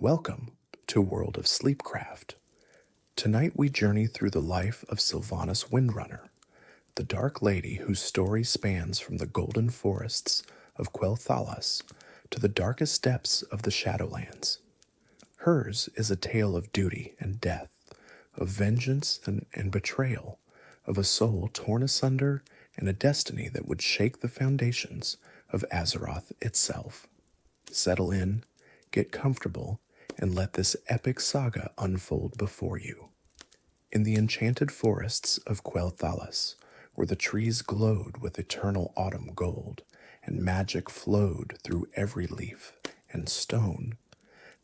Welcome to World of Sleepcraft. Tonight we journey through the life of Sylvanas Windrunner, the dark lady whose story spans from the golden forests of Quel'Thalas to the darkest depths of the Shadowlands. Hers is a tale of duty and death, of vengeance and betrayal, of a soul torn asunder and a destiny that would shake the foundations of Azeroth itself. Settle in, get comfortable, and let this epic saga unfold before you. In the enchanted forests of Quel'Thalas, where the trees glowed with eternal autumn gold, and magic flowed through every leaf and stone,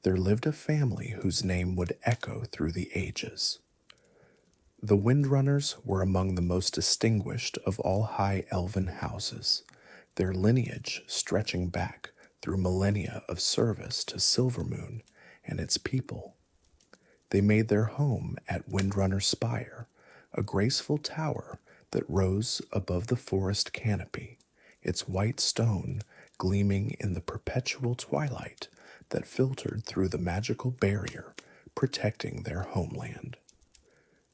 there lived a family whose name would echo through the ages. The Windrunners were among the most distinguished of all high elven houses, their lineage stretching back through millennia of service to Silvermoon and its people. They made their home at Windrunner Spire, a graceful tower that rose above the forest canopy, its white stone gleaming in the perpetual twilight that filtered through the magical barrier protecting their homeland.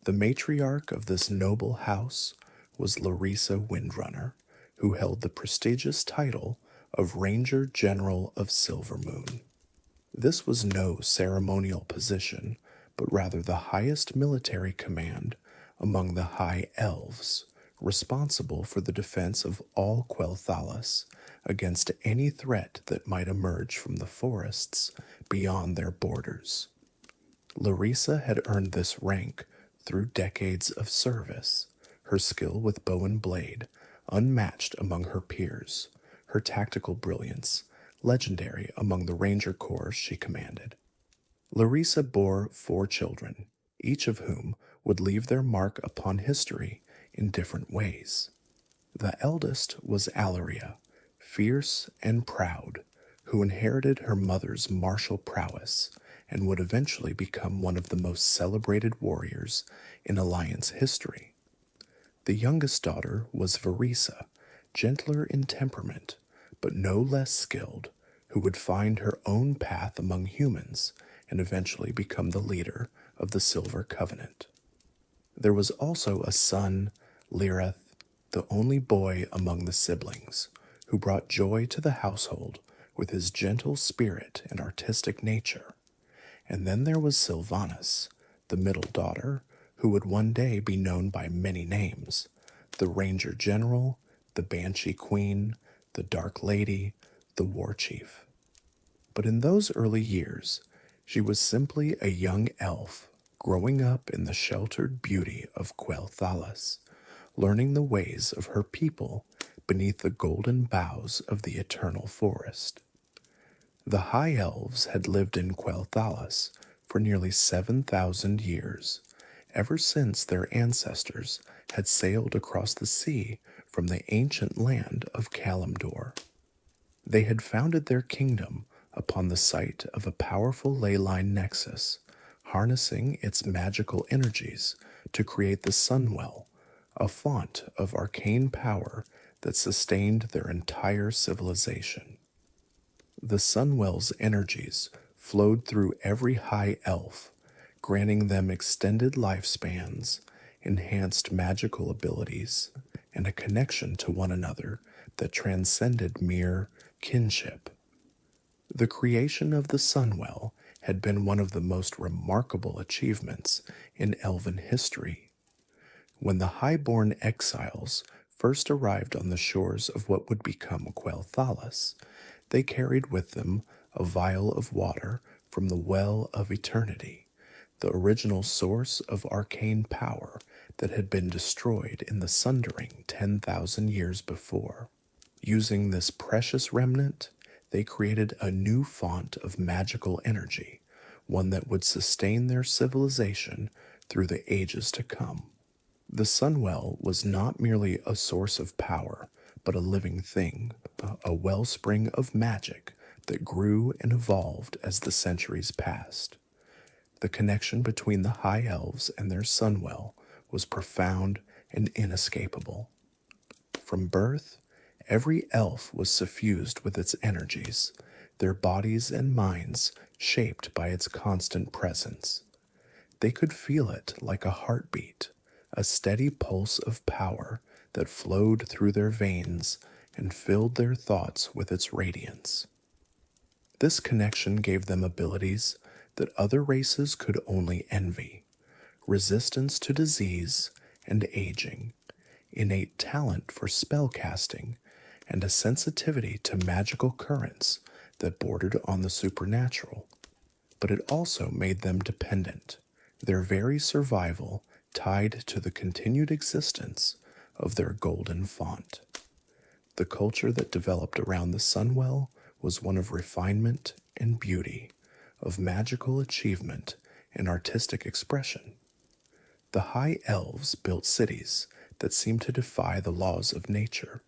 The matriarch of this noble house was Larissa Windrunner, who held the prestigious title of Ranger-General of Silvermoon. This was no ceremonial position, but rather the highest military command among the High Elves, responsible for the defense of all Quel'Thalas against any threat that might emerge from the forests beyond their borders. Larissa had earned this rank through decades of service, her skill with bow and blade unmatched among her peers, her tactical brilliance legendary among the Ranger Corps she commanded. Larissa bore 4 children, each of whom would leave their mark upon history in different ways. The eldest was Alleria, fierce and proud, who inherited her mother's martial prowess and would eventually become one of the most celebrated warriors in Alliance history. The youngest daughter was Verissa, gentler in temperament, but no less skilled, who would find her own path among humans and eventually become the leader of the Silver Covenant. There was also a son, Lirith, the only boy among the siblings, who brought joy to the household with his gentle spirit and artistic nature. And then there was Sylvanas, the middle daughter, who would one day be known by many names: the Ranger-General, the Banshee Queen, the Dark Lady, the Warchief. But in those early years, she was simply a young elf growing up in the sheltered beauty of Quel'Thalas, learning the ways of her people beneath the golden boughs of the eternal forest. The High Elves had lived in Quel'Thalas for nearly 7,000 years, ever since their ancestors had sailed across the sea from the ancient land of Kalimdor. They had founded their kingdom upon the site of a powerful ley line nexus, harnessing its magical energies to create the Sunwell, a font of arcane power that sustained their entire civilization. The Sunwell's energies flowed through every high elf, granting them extended lifespans, enhanced magical abilities, and a connection to one another that transcended mere kinship. The creation of the Sunwell had been one of the most remarkable achievements in elven history. When the highborn exiles first arrived on the shores of what would become Quel'Thalas, they carried with them a vial of water from the Well of Eternity, the original source of arcane power that had been destroyed in the Sundering 10,000 years before. Using this precious remnant, they created a new font of magical energy, one that would sustain their civilization through the ages to come. The Sunwell was not merely a source of power, but a living thing, a wellspring of magic that grew and evolved as the centuries passed. The connection between the High Elves and their Sunwell was profound and inescapable. From birth, every elf was suffused with its energies, their bodies and minds shaped by its constant presence. They could feel it like a heartbeat, a steady pulse of power that flowed through their veins and filled their thoughts with its radiance. This connection gave them abilities that other races could only envy: resistance to disease and aging, innate talent for spellcasting, and a sensitivity to magical currents that bordered on the supernatural. But it also made them dependent, their very survival tied to the continued existence of their golden font. The culture that developed around the Sunwell was one of refinement and beauty, of magical achievement and artistic expression. The High Elves built cities that seemed to defy the laws of nature,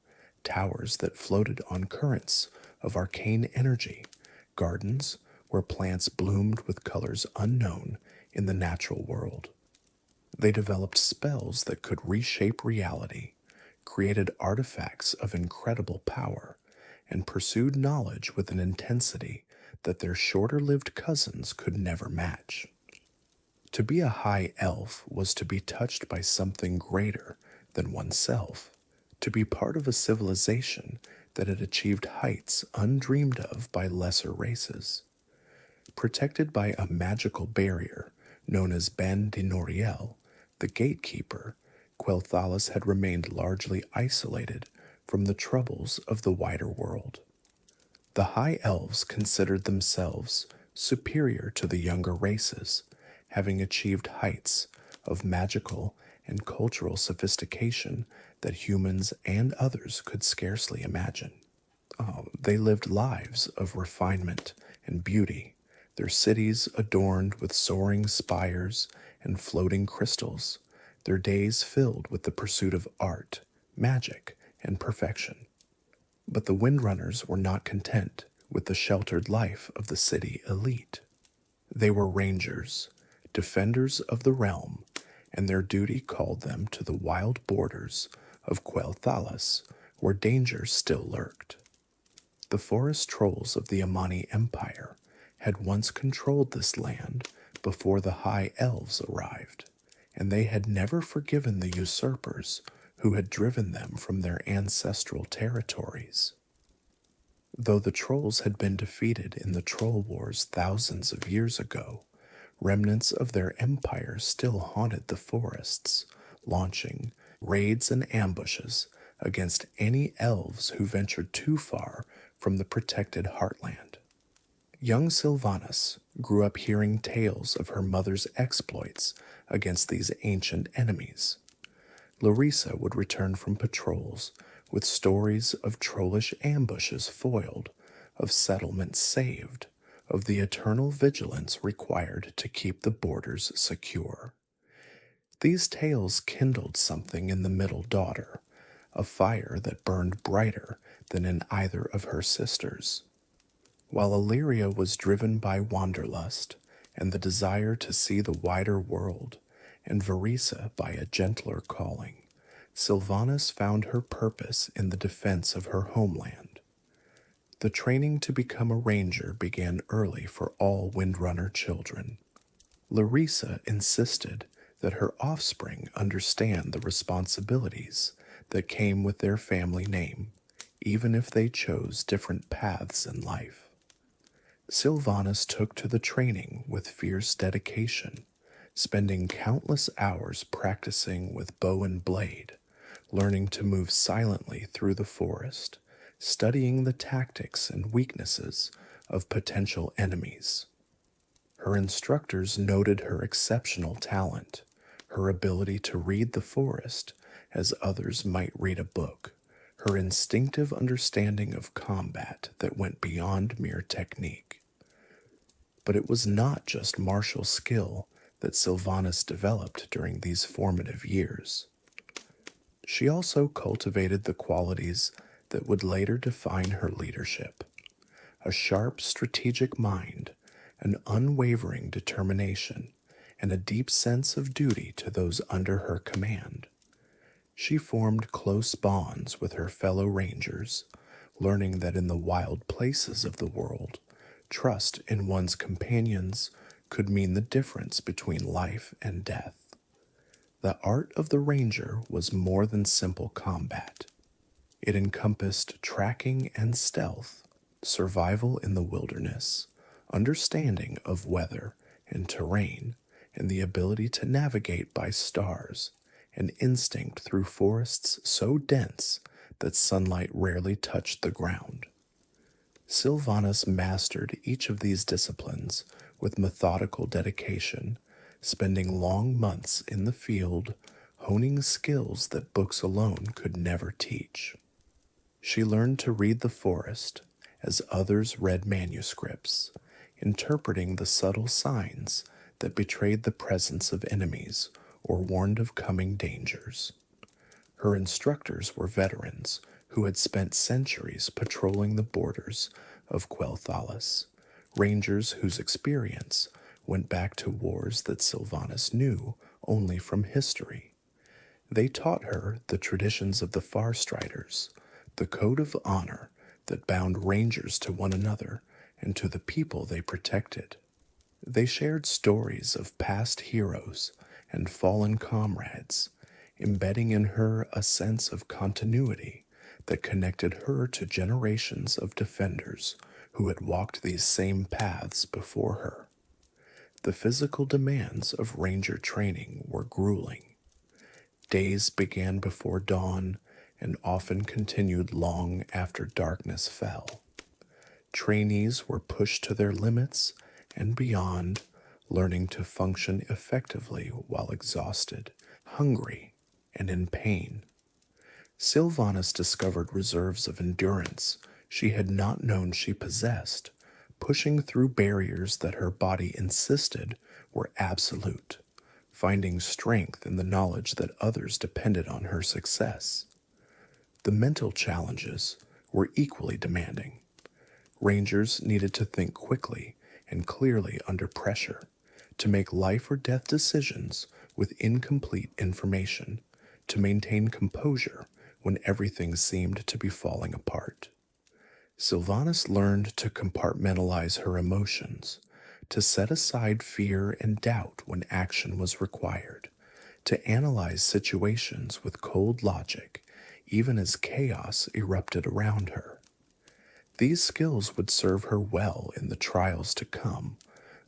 towers that floated on currents of arcane energy, gardens where plants bloomed with colors unknown in the natural world. They developed spells that could reshape reality, created artifacts of incredible power, and pursued knowledge with an intensity that their shorter-lived cousins could never match. To be a high elf was to be touched by something greater than oneself, to be part of a civilization that had achieved heights undreamed of by lesser races. Protected by a magical barrier known as Ben de Noriel, the gatekeeper, Quel'Thalas had remained largely isolated from the troubles of the wider world. The High Elves considered themselves superior to the younger races, having achieved heights of magical and cultural sophistication that humans and others could scarcely imagine. They lived lives of refinement and beauty, their cities adorned with soaring spires and floating crystals, their days filled with the pursuit of art, magic, and perfection. But the Windrunners were not content with the sheltered life of the city elite. They were rangers, defenders of the realm, and their duty called them to the wild borders of Quel'Thalas, where danger still lurked. The forest trolls of the Amani Empire had once controlled this land before the High Elves arrived, and they had never forgiven the usurpers who had driven them from their ancestral territories. Though the trolls had been defeated in the Troll Wars thousands of years ago, remnants of their empire still haunted the forests, launching raids and ambushes against any elves who ventured too far from the protected heartland. Young Sylvanas grew up hearing tales of her mother's exploits against these ancient enemies. Larissa would return from patrols with stories of trollish ambushes foiled, of settlements saved, of the eternal vigilance required to keep the borders secure. These tales kindled something in the middle daughter, a fire that burned brighter than in either of her sisters. While Illyria was driven by wanderlust and the desire to see the wider world, and Verissa by a gentler calling, Sylvanas found her purpose in the defense of her homeland. The training to become a ranger began early for all Windrunner children. Larissa insisted that her offspring understand the responsibilities that came with their family name, even if they chose different paths in life. Sylvanas took to the training with fierce dedication, spending countless hours practicing with bow and blade, learning to move silently through the forest, studying the tactics and weaknesses of potential enemies. Her instructors noted her exceptional talent, her ability to read the forest as others might read a book, her instinctive understanding of combat that went beyond mere technique. But it was not just martial skill that Sylvanas developed during these formative years. She also cultivated the qualities that would later define her leadership: a sharp strategic mind, an unwavering determination, and a deep sense of duty to those under her command. She formed close bonds with her fellow rangers, learning that in the wild places of the world, Trust in one's companions could mean the difference between life and death. The art of the ranger was more than simple combat. It encompassed tracking and stealth, survival in the wilderness, understanding of weather and terrain, and the ability to navigate by stars, an instinct through forests so dense that sunlight rarely touched the ground. Sylvanas mastered each of these disciplines with methodical dedication, spending long months in the field, honing skills that books alone could never teach. She learned to read the forest as others read manuscripts, interpreting the subtle signs that betrayed the presence of enemies or warned of coming dangers. Her instructors were veterans who had spent centuries patrolling the borders of Quel'Thalas, rangers whose experience went back to wars that Sylvanas knew only from history. They taught her the traditions of the Farstriders, the code of honor that bound rangers to one another and to the people they protected. They shared stories of past heroes and fallen comrades, embedding in her a sense of continuity that connected her to generations of defenders who had walked these same paths before her. The physical demands of ranger training were grueling. Days began before dawn and often continued long after darkness fell. Trainees were pushed to their limits and beyond, learning to function effectively while exhausted, hungry, and in pain. Sylvanas discovered reserves of endurance she had not known she possessed, pushing through barriers that her body insisted were absolute, finding strength in the knowledge that others depended on her success. The mental challenges were equally demanding. Rangers needed to think quickly and clearly under pressure, to make life or death decisions with incomplete information, to maintain composure when everything seemed to be falling apart. Sylvanas learned to compartmentalize her emotions, to set aside fear and doubt when action was required, to analyze situations with cold logic, even as chaos erupted around her. These skills would serve her well in the trials to come,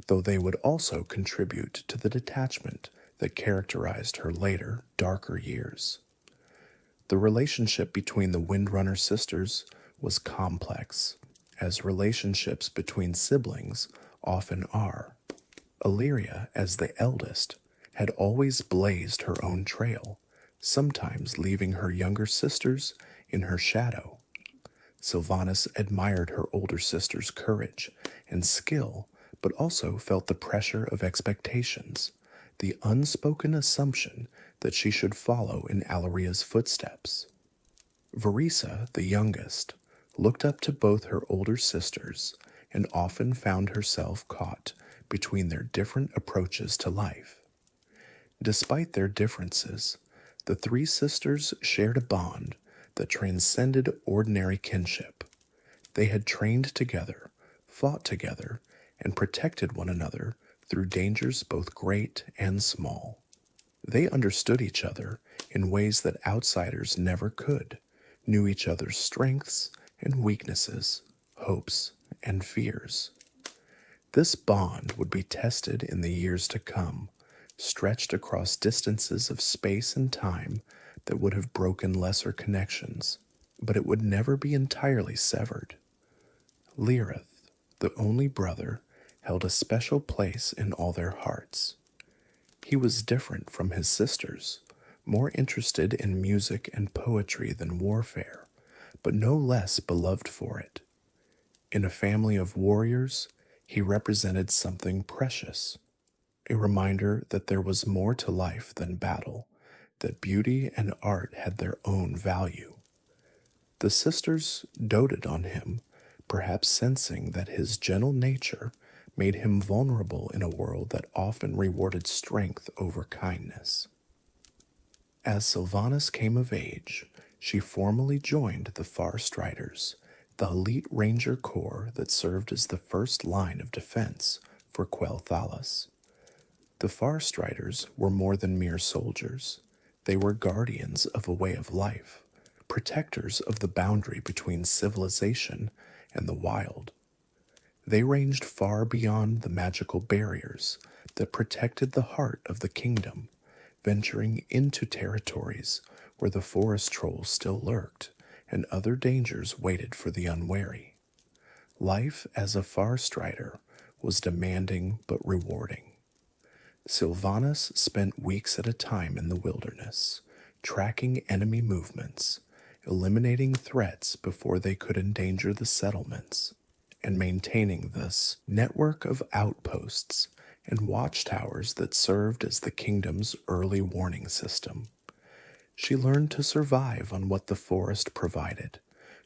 though they would also contribute to the detachment that characterized her later, darker years. The relationship between the Windrunner sisters was complex, as relationships between siblings often are. Illyria, as the eldest, had always blazed her own trail, sometimes leaving her younger sisters in her shadow. Sylvanas admired her older sister's courage and skill, but also felt the pressure of expectations, the unspoken assumption that she should follow in Allaria's footsteps. Verisa, the youngest, looked up to both her older sisters and often found herself caught between their different approaches to life. Despite their differences, the three sisters shared a bond that transcended ordinary kinship. They had trained together, fought together, and protected one another through dangers both great and small. They understood each other in ways that outsiders never could, knew each other's strengths and weaknesses, hopes and fears. This bond would be tested in the years to come, stretched across distances of space and time that would have broken lesser connections, but it would never be entirely severed. Lirith, the only brother, held a special place in all their hearts. He was different from his sisters, more interested in music and poetry than warfare, but no less beloved for it. In a family of warriors, he represented something precious, a reminder that there was more to life than battle, that beauty and art had their own value. The sisters doted on him, perhaps sensing that his gentle nature made him vulnerable in a world that often rewarded strength over kindness. As Sylvanas came of age, she formally joined the Farstriders, the elite Ranger Corps that served as the first line of defense for Quel'Thalas. The Farstriders were more than mere soldiers. They were guardians of a way of life, protectors of the boundary between civilization and the wild. They ranged far beyond the magical barriers that protected the heart of the kingdom, venturing into territories where the forest trolls still lurked and other dangers waited for the unwary. Life as a Farstrider was demanding but rewarding. Sylvanas spent weeks at a time in the wilderness, tracking enemy movements, eliminating threats before they could endanger the settlements, and maintaining this network of outposts and watchtowers that served as the kingdom's early warning system. She learned to survive on what the forest provided,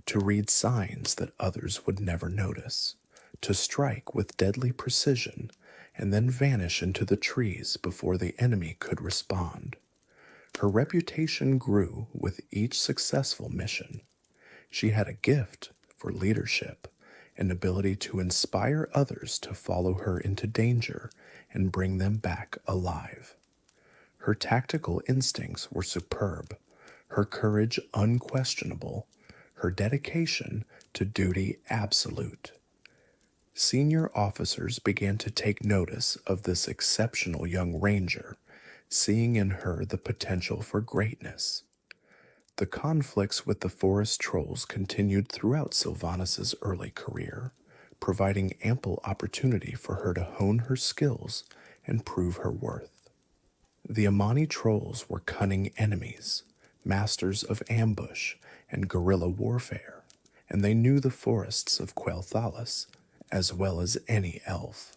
to read signs that others would never notice, to strike with deadly precision and then vanish into the trees before the enemy could respond. Her reputation grew with each successful mission. She had a gift for leadership, an ability to inspire others to follow her into danger and bring them back alive. Her tactical instincts were superb, her courage unquestionable, her dedication to duty absolute. Senior officers began to take notice of this exceptional young ranger, seeing in her the potential for greatness. The conflicts with the forest trolls continued throughout Sylvanas' early career, providing ample opportunity for her to hone her skills and prove her worth. The Amani trolls were cunning enemies, masters of ambush and guerrilla warfare, and they knew the forests of Quel'Thalas as well as any elf.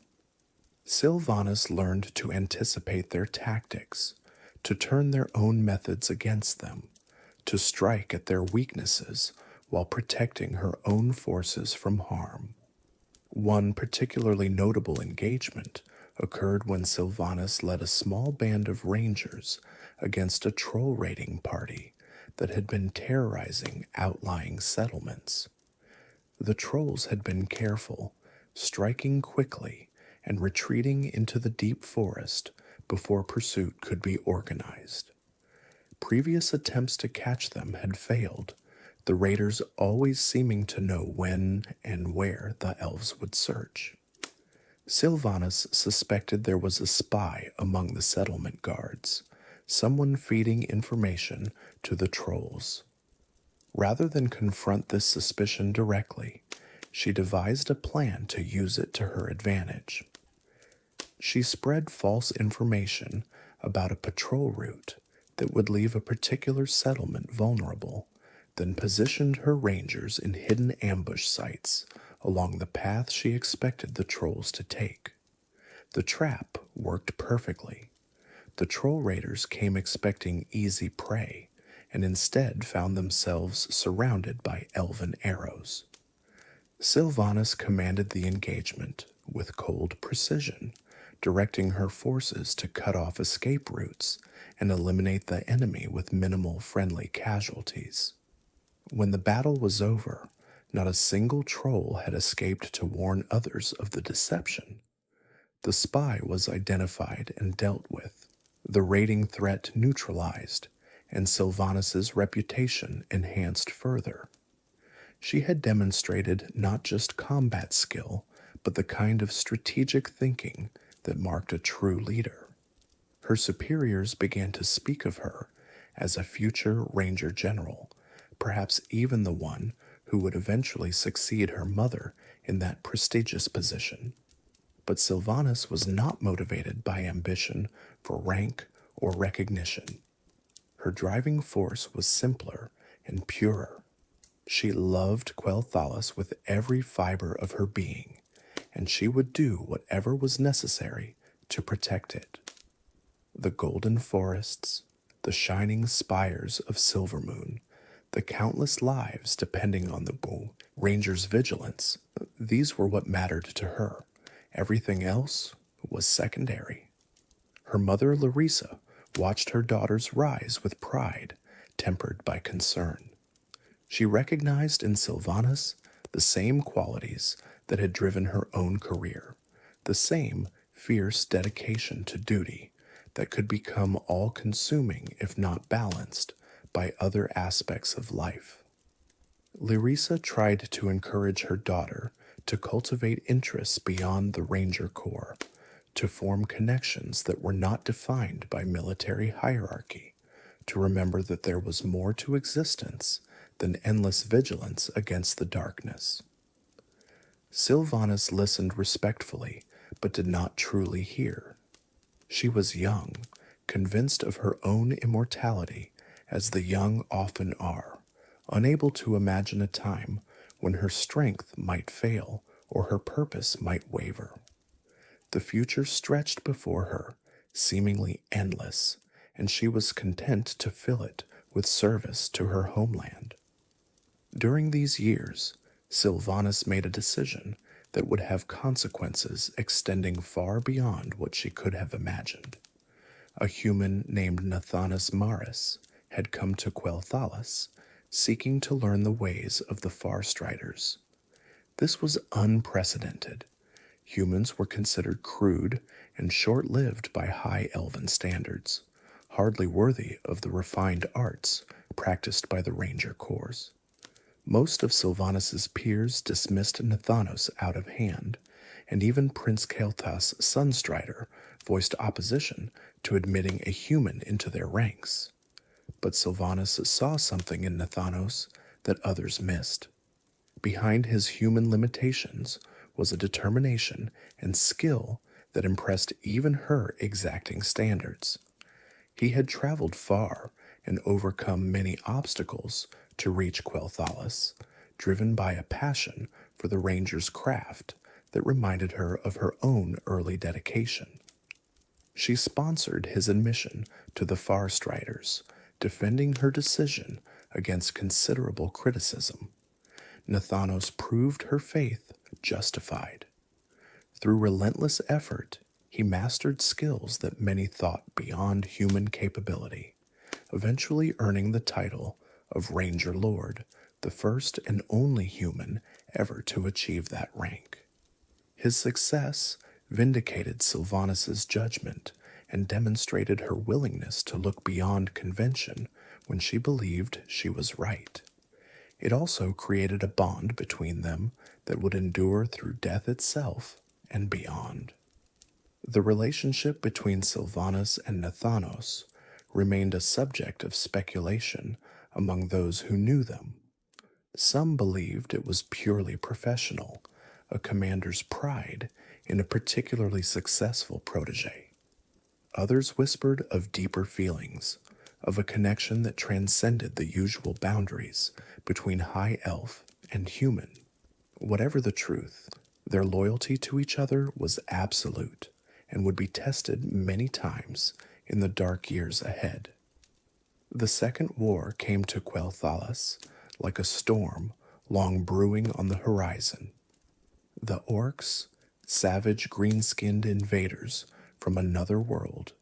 Sylvanas learned to anticipate their tactics, to turn their own methods against them, to strike at their weaknesses while protecting her own forces from harm. One particularly notable engagement occurred when Sylvanas led a small band of rangers against a troll raiding party that had been terrorizing outlying settlements. The trolls had been careful, striking quickly and retreating into the deep forest before pursuit could be organized. Previous attempts to catch them had failed, the raiders always seeming to know when and where the elves would search. Sylvanas suspected there was a spy among the settlement guards, someone feeding information to the trolls. Rather than confront this suspicion directly, she devised a plan to use it to her advantage. She spread false information about a patrol route that would leave a particular settlement vulnerable, then positioned her rangers in hidden ambush sites along the path she expected the trolls to take. The trap worked perfectly. The troll raiders came expecting easy prey, and instead found themselves surrounded by elven arrows. Sylvanas commanded the engagement with cold precision, directing her forces to cut off escape routes and eliminate the enemy with minimal friendly casualties. When the battle was over, not a single troll had escaped to warn others of the deception. The spy was identified and dealt with, the raiding threat neutralized, and Sylvanas' reputation enhanced further. She had demonstrated not just combat skill, but the kind of strategic thinking that marked a true leader. Her superiors began to speak of her as a future Ranger-General, perhaps even the one who would eventually succeed her mother in that prestigious position. But Sylvanas was not motivated by ambition for rank or recognition. Her driving force was simpler and purer. She loved Quel'Thalas with every fiber of her being, and she would do whatever was necessary to protect it. The golden forests, the shining spires of Silvermoon, the countless lives depending on the Ranger's vigilance, these were what mattered to her. Everything else was secondary. Her mother, Larissa, watched her daughters rise with pride, tempered by concern. She recognized in Sylvanas the same qualities that had driven her own career, the same fierce dedication to duty that could become all-consuming if not balanced by other aspects of life. Lyrica tried to encourage her daughter to cultivate interests beyond the Ranger Corps, to form connections that were not defined by military hierarchy, to remember that there was more to existence than endless vigilance against the darkness. Sylvanas listened respectfully, but did not truly hear. She was young, convinced of her own immortality, as the young often are, unable to imagine a time when her strength might fail or her purpose might waver. The future stretched before her, seemingly endless, and she was content to fill it with service to her homeland. During these years, Sylvanas made a decision that would have consequences extending far beyond what she could have imagined. A human named Nathanas Maris had come to Quel'Thalas, seeking to learn the ways of the Farstriders. This was unprecedented. Humans were considered crude and short-lived by high elven standards, hardly worthy of the refined arts practiced by the Ranger Corps. Most of Sylvanas's peers dismissed Nathanos out of hand, and even Prince Kael'thas Sunstrider voiced opposition to admitting a human into their ranks. But Sylvanas saw something in Nathanos that others missed. Behind his human limitations was a determination and skill that impressed even her exacting standards. He had traveled far and overcome many obstacles to reach Quel'Thalas, driven by a passion for the Ranger's craft that reminded her of her own early dedication. She sponsored his admission to the Farstriders, defending her decision against considerable criticism. Nathanos proved her faith justified. Through relentless effort, he mastered skills that many thought beyond human capability, eventually earning the title of Ranger Lord, the first and only human ever to achieve that rank. His success vindicated Sylvanas's judgment and demonstrated her willingness to look beyond convention when she believed she was right. It also created a bond between them that would endure through death itself and beyond. The relationship between Sylvanas and Nathanos remained a subject of speculation among those who knew them. Some believed it was purely professional, a commander's pride in a particularly successful protege. Others whispered of deeper feelings, of a connection that transcended the usual boundaries between high elf and human. Whatever the truth, their loyalty to each other was absolute and would be tested many times in the dark years ahead. The Second War came to Quel'Thalas like a storm long brewing on the horizon. The orcs, savage green-skinned invaders from another world,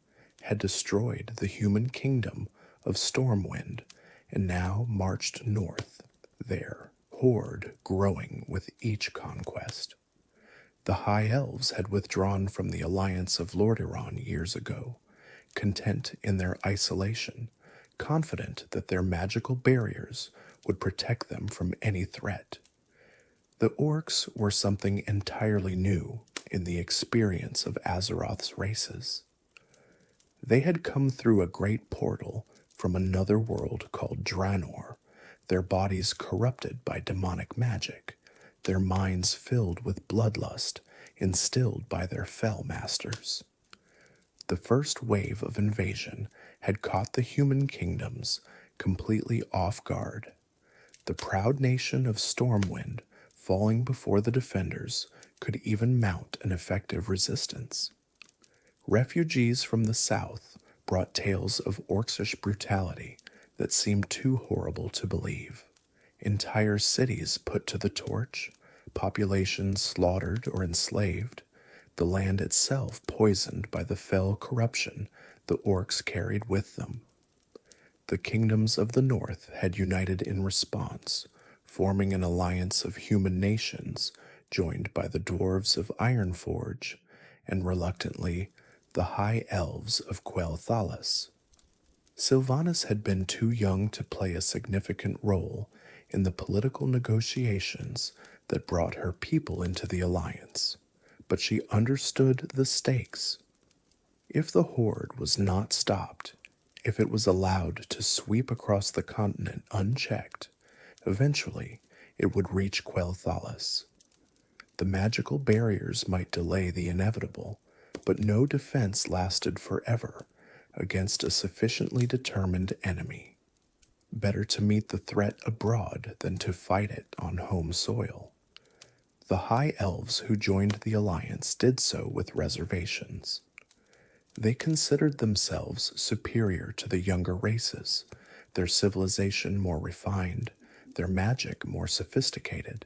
had destroyed the human kingdom of Stormwind and now marched north, their horde growing with each conquest. The High Elves had withdrawn from the alliance of Lordaeron years ago, content in their isolation, confident that their magical barriers would protect them from any threat. The orcs were something entirely new in the experience of Azeroth's races. They had come through a great portal from another world called Draenor, their bodies corrupted by demonic magic, their minds filled with bloodlust instilled by their fell masters. The first wave of invasion had caught the human kingdoms completely off guard. The proud nation of Stormwind, falling before the defenders, could even mount an effective resistance. Refugees from the south brought tales of orcish brutality that seemed too horrible to believe. Entire cities put to the torch, populations slaughtered or enslaved, the land itself poisoned by the fell corruption the orcs carried with them. The kingdoms of the north had united in response, forming an alliance of human nations joined by the dwarves of Ironforge and reluctantly the high elves of Quel'Thalas. Sylvanas had been too young to play a significant role in the political negotiations that brought her people into the alliance, but she understood the stakes. If the Horde was not stopped, if it was allowed to sweep across the continent unchecked, eventually it would reach Quel'Thalas. The magical barriers might delay the inevitable, but no defense lasted forever against a sufficiently determined enemy. Better to meet the threat abroad than to fight it on home soil. The High Elves who joined the alliance did so with reservations. They considered themselves superior to the younger races, their civilization more refined, their magic more sophisticated.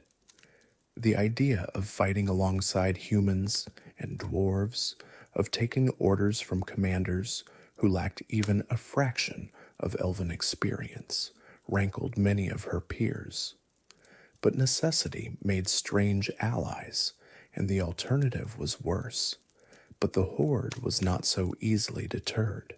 The idea of fighting alongside humans and dwarves, of taking orders from commanders who lacked even a fraction of elven experience, rankled many of her peers. But necessity made strange allies, and the alternative was worse. But the Horde was not so easily deterred.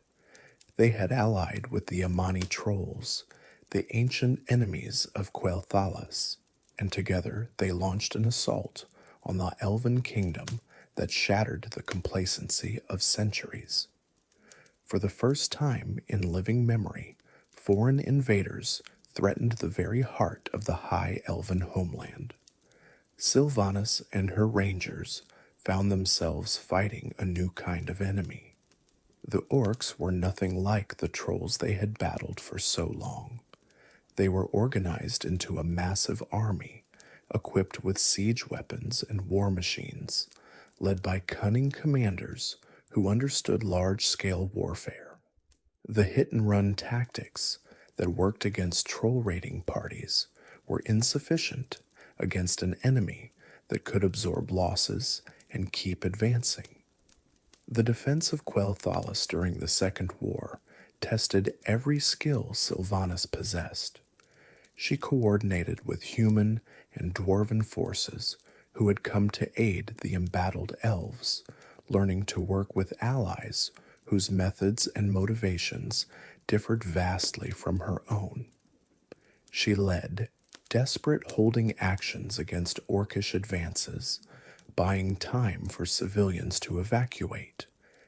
They had allied with the Amani trolls, the ancient enemies of Quel'Thalas, and together they launched an assault on the elven kingdom that shattered the complacency of centuries. For the first time in living memory, foreign invaders threatened the very heart of the high elven homeland. Sylvanas and her rangers found themselves fighting a new kind of enemy. The orcs were nothing like the trolls they had battled for so long. They were organized into a massive army, equipped with siege weapons and war machines, led by cunning commanders who understood large-scale warfare. The hit-and-run tactics that worked against troll raiding parties were insufficient against an enemy that could absorb losses and keep advancing. The defense of Quel'Thalas during the Second War tested every skill Sylvanas possessed. She coordinated with human and dwarven forces who had come to aid the embattled elves, learning to work with allies whose methods and motivations differed vastly from her own. She led desperate holding actions against orcish advances, buying time for civilians to evacuate,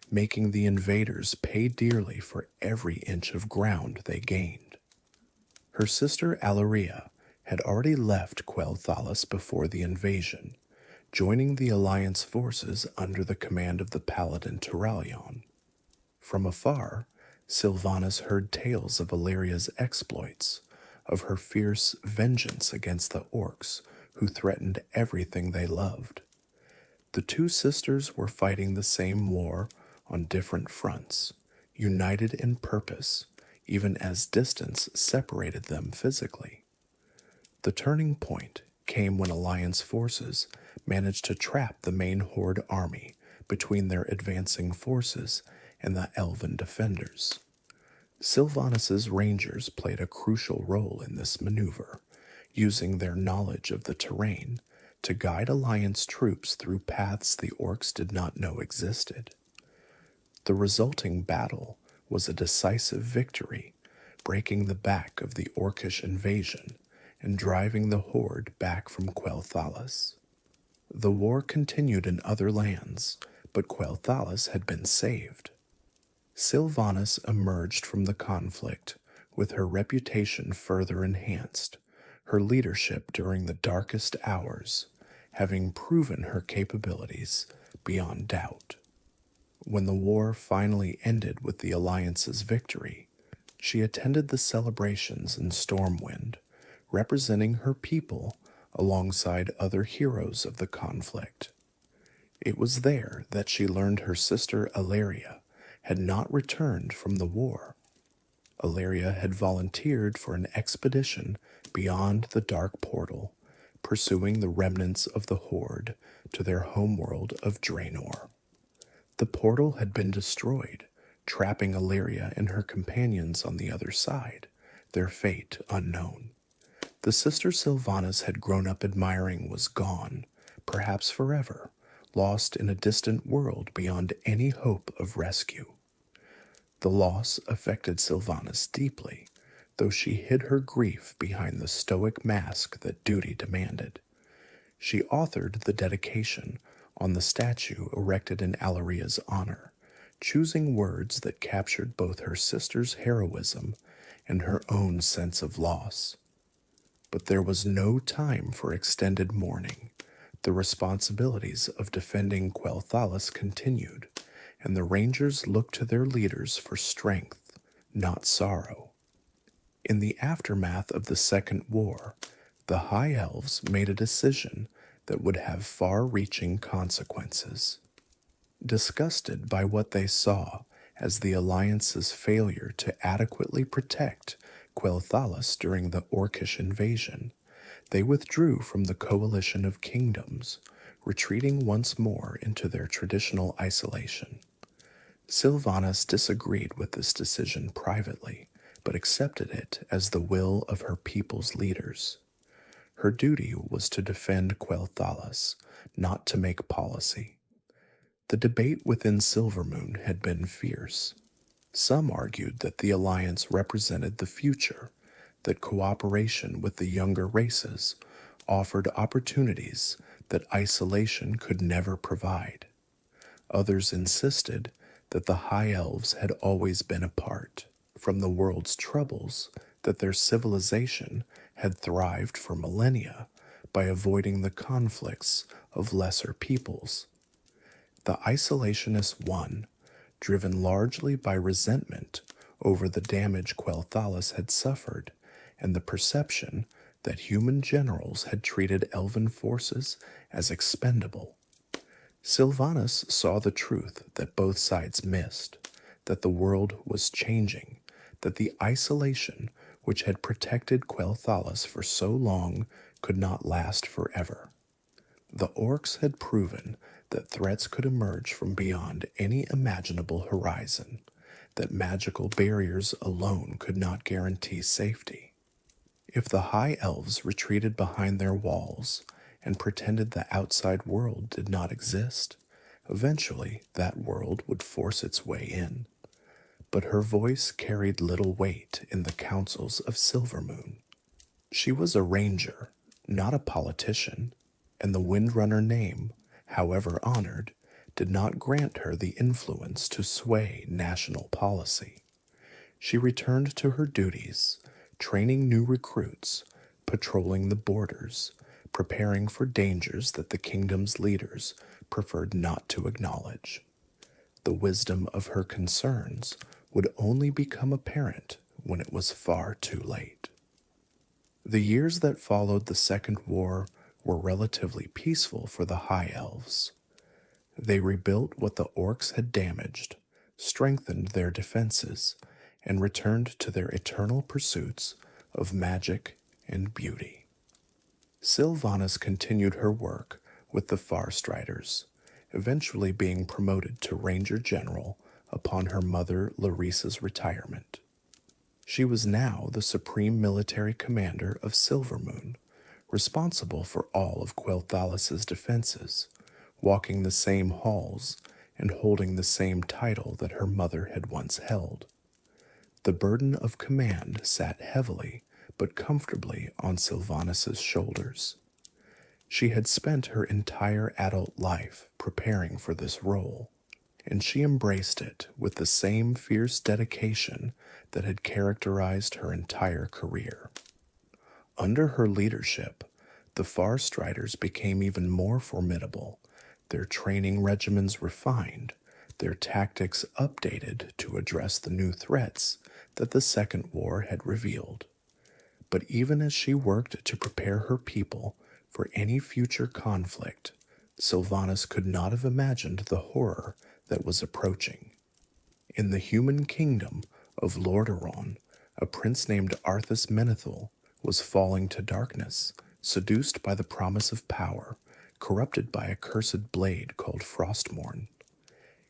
making the invaders pay dearly for every inch of ground they gained. Her sister Alleria had already left Quel'Thalas before the invasion, joining the Alliance forces under the command of the paladin Turalyon. From afar, Sylvanas heard tales of Alleria's exploits, of her fierce vengeance against the orcs who threatened everything they loved. The two sisters were fighting the same war on different fronts, united in purpose, even as distance separated them physically. The turning point came when Alliance forces managed to trap the main Horde army between their advancing forces and the elven defenders. Sylvanas's rangers played a crucial role in this maneuver, using their knowledge of the terrain to guide Alliance troops through paths the orcs did not know existed. The resulting battle was a decisive victory, breaking the back of the orcish invasion and driving the Horde back from Quel'Thalas. The war continued in other lands, but Quel'Thalas had been saved. Sylvanas emerged from the conflict with her reputation further enhanced, her leadership during the darkest hours, having proven her capabilities beyond doubt. When the war finally ended with the Alliance's victory, she attended the celebrations in Stormwind, representing her people alongside other heroes of the conflict. It was there that she learned her sister Alleria had not returned from the war. Alleria had volunteered for an expedition beyond the Dark Portal, pursuing the remnants of the Horde to their homeworld of Draenor. The portal had been destroyed, trapping Alleria and her companions on the other side, their fate unknown. The sister Sylvanas had grown up admiring was gone, perhaps forever, lost in a distant world beyond any hope of rescue. The loss affected Sylvanas deeply, though she hid her grief behind the stoic mask that duty demanded. She authored the dedication on the statue erected in Alaria's honor, choosing words that captured both her sister's heroism and her own sense of loss. But there was no time for extended mourning. The responsibilities of defending Quel'Thalas continued, and the Rangers looked to their leaders for strength, not sorrow. In the aftermath of the Second War, the High Elves made a decision that would have far-reaching consequences. Disgusted by what they saw as the Alliance's failure to adequately protect Quel'Thalas during the Orcish invasion, they withdrew from the coalition of kingdoms, retreating once more into their traditional isolation. Sylvanas disagreed with this decision privately, but accepted it as the will of her people's leaders. Her duty was to defend Quel'Thalas, not to make policy. The debate within Silvermoon had been fierce. Some argued that the alliance represented the future, that cooperation with the younger races offered opportunities that isolation could never provide. Others insisted that the High Elves had always been apart from the world's troubles, that their civilization had thrived for millennia by avoiding the conflicts of lesser peoples. The isolationists won, driven largely by resentment over the damage Quel'Thalas had suffered and the perception that human generals had treated elven forces as expendable. Sylvanas saw the truth that both sides missed, that the world was changing, that the isolation which had protected Quel'Thalas for so long could not last forever. The orcs had proven that threats could emerge from beyond any imaginable horizon, that magical barriers alone could not guarantee safety. If the High Elves retreated behind their walls and pretended the outside world did not exist, eventually that world would force its way in. But her voice carried little weight in the councils of Silvermoon. She was a ranger, not a politician, and the Windrunner name, however honored, did not grant her the influence to sway national policy. She returned to her duties, training new recruits, patrolling the borders, preparing for dangers that the kingdom's leaders preferred not to acknowledge. The wisdom of her concerns would only become apparent when it was far too late. The years that followed the Second War were relatively peaceful for the High Elves. They rebuilt what the orcs had damaged, strengthened their defenses, and returned to their eternal pursuits of magic and beauty. Sylvanas continued her work with the Farstriders, eventually being promoted to Ranger-General upon her mother Larissa's retirement. She was now the supreme military commander of Silvermoon, responsible for all of Quel'Thalas's defenses, walking the same halls and holding the same title that her mother had once held. The burden of command sat heavily but comfortably on Sylvanas's shoulders. She had spent her entire adult life preparing for this role, and she embraced it with the same fierce dedication that had characterized her entire career. Under her leadership, the Farstriders became even more formidable, their training regimens refined, their tactics updated to address the new threats that the Second War had revealed. But even as she worked to prepare her people for any future conflict, Sylvanas could not have imagined the horror that was approaching. In the human kingdom of Lordaeron, a prince named Arthas Menethil was falling to darkness, seduced by the promise of power, corrupted by a cursed blade called Frostmourne.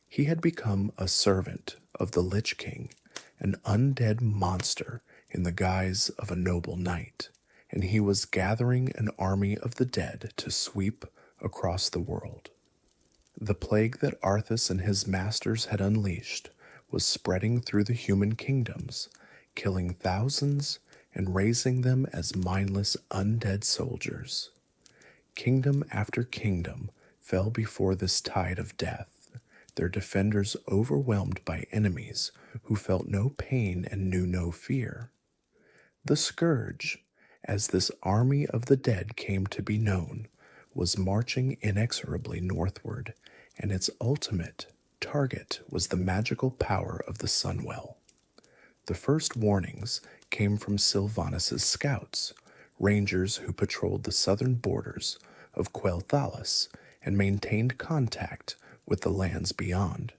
He had become a servant of the Lich King, an undead monster in the guise of a noble knight, and he was gathering an army of the dead to sweep across the world. The plague that Arthas and his masters had unleashed was spreading through the human kingdoms, killing thousands and raising them as mindless undead soldiers. Kingdom after kingdom fell before this tide of death, their defenders overwhelmed by enemies who felt no pain and knew no fear. The Scourge, as this army of the dead came to be known, was marching inexorably northward, and its ultimate target was the magical power of the Sunwell. The first warnings came from Sylvanas' scouts, rangers who patrolled the southern borders of Quel'Thalas and maintained contact with the lands beyond.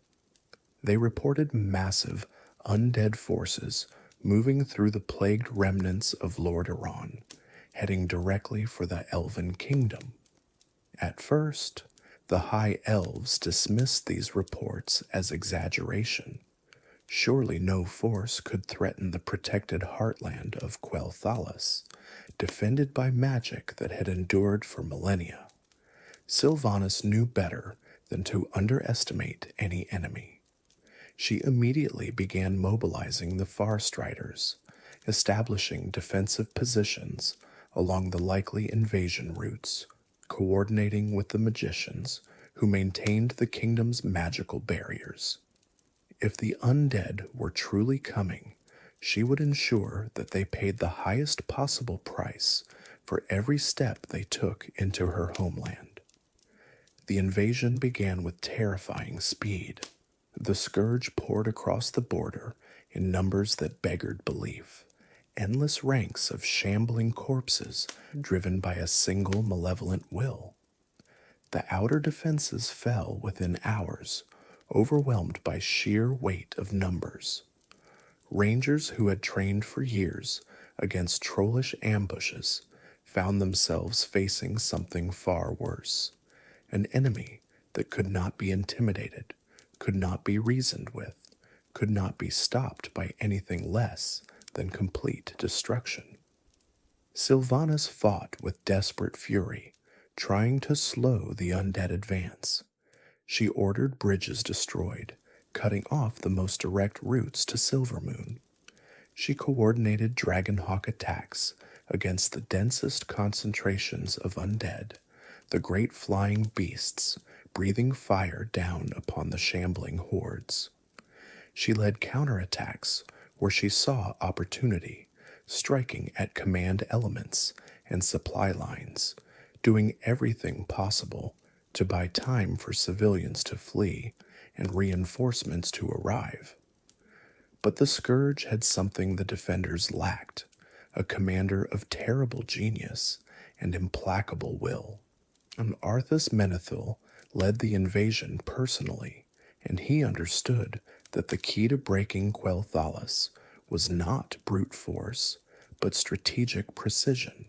They reported massive, undead forces moving through the plagued remnants of Lordaeron, heading directly for the Elven Kingdom. At first, the High Elves dismissed these reports as exaggeration. Surely no force could threaten the protected heartland of Quel'Thalas, defended by magic that had endured for millennia. Sylvanas knew better than to underestimate any enemy. She immediately began mobilizing the Farstriders, establishing defensive positions along the likely invasion routes, coordinating with the magicians who maintained the kingdom's magical barriers. If the undead were truly coming, she would ensure that they paid the highest possible price for every step they took into her homeland. The invasion began with terrifying speed. The Scourge poured across the border in numbers that beggared belief. Endless ranks of shambling corpses driven by a single malevolent will. The outer defenses fell within hours, overwhelmed by sheer weight of numbers. Rangers who had trained for years against trollish ambushes found themselves facing something far worse. An enemy that could not be intimidated, could not be reasoned with, could not be stopped by anything less than complete destruction. Sylvanas fought with desperate fury, trying to slow the undead advance. She ordered bridges destroyed, cutting off the most direct routes to Silvermoon. She coordinated Dragonhawk attacks against the densest concentrations of undead, the great flying beasts breathing fire down upon the shambling hordes. She led counterattacks where she saw opportunity, striking at command elements and supply lines, doing everything possible to buy time for civilians to flee and reinforcements to arrive. But the Scourge had something the defenders lacked, a commander of terrible genius and implacable will. And Arthas Menethil led the invasion personally, and he understood that the key to breaking Quel'Thalas was not brute force, but strategic precision.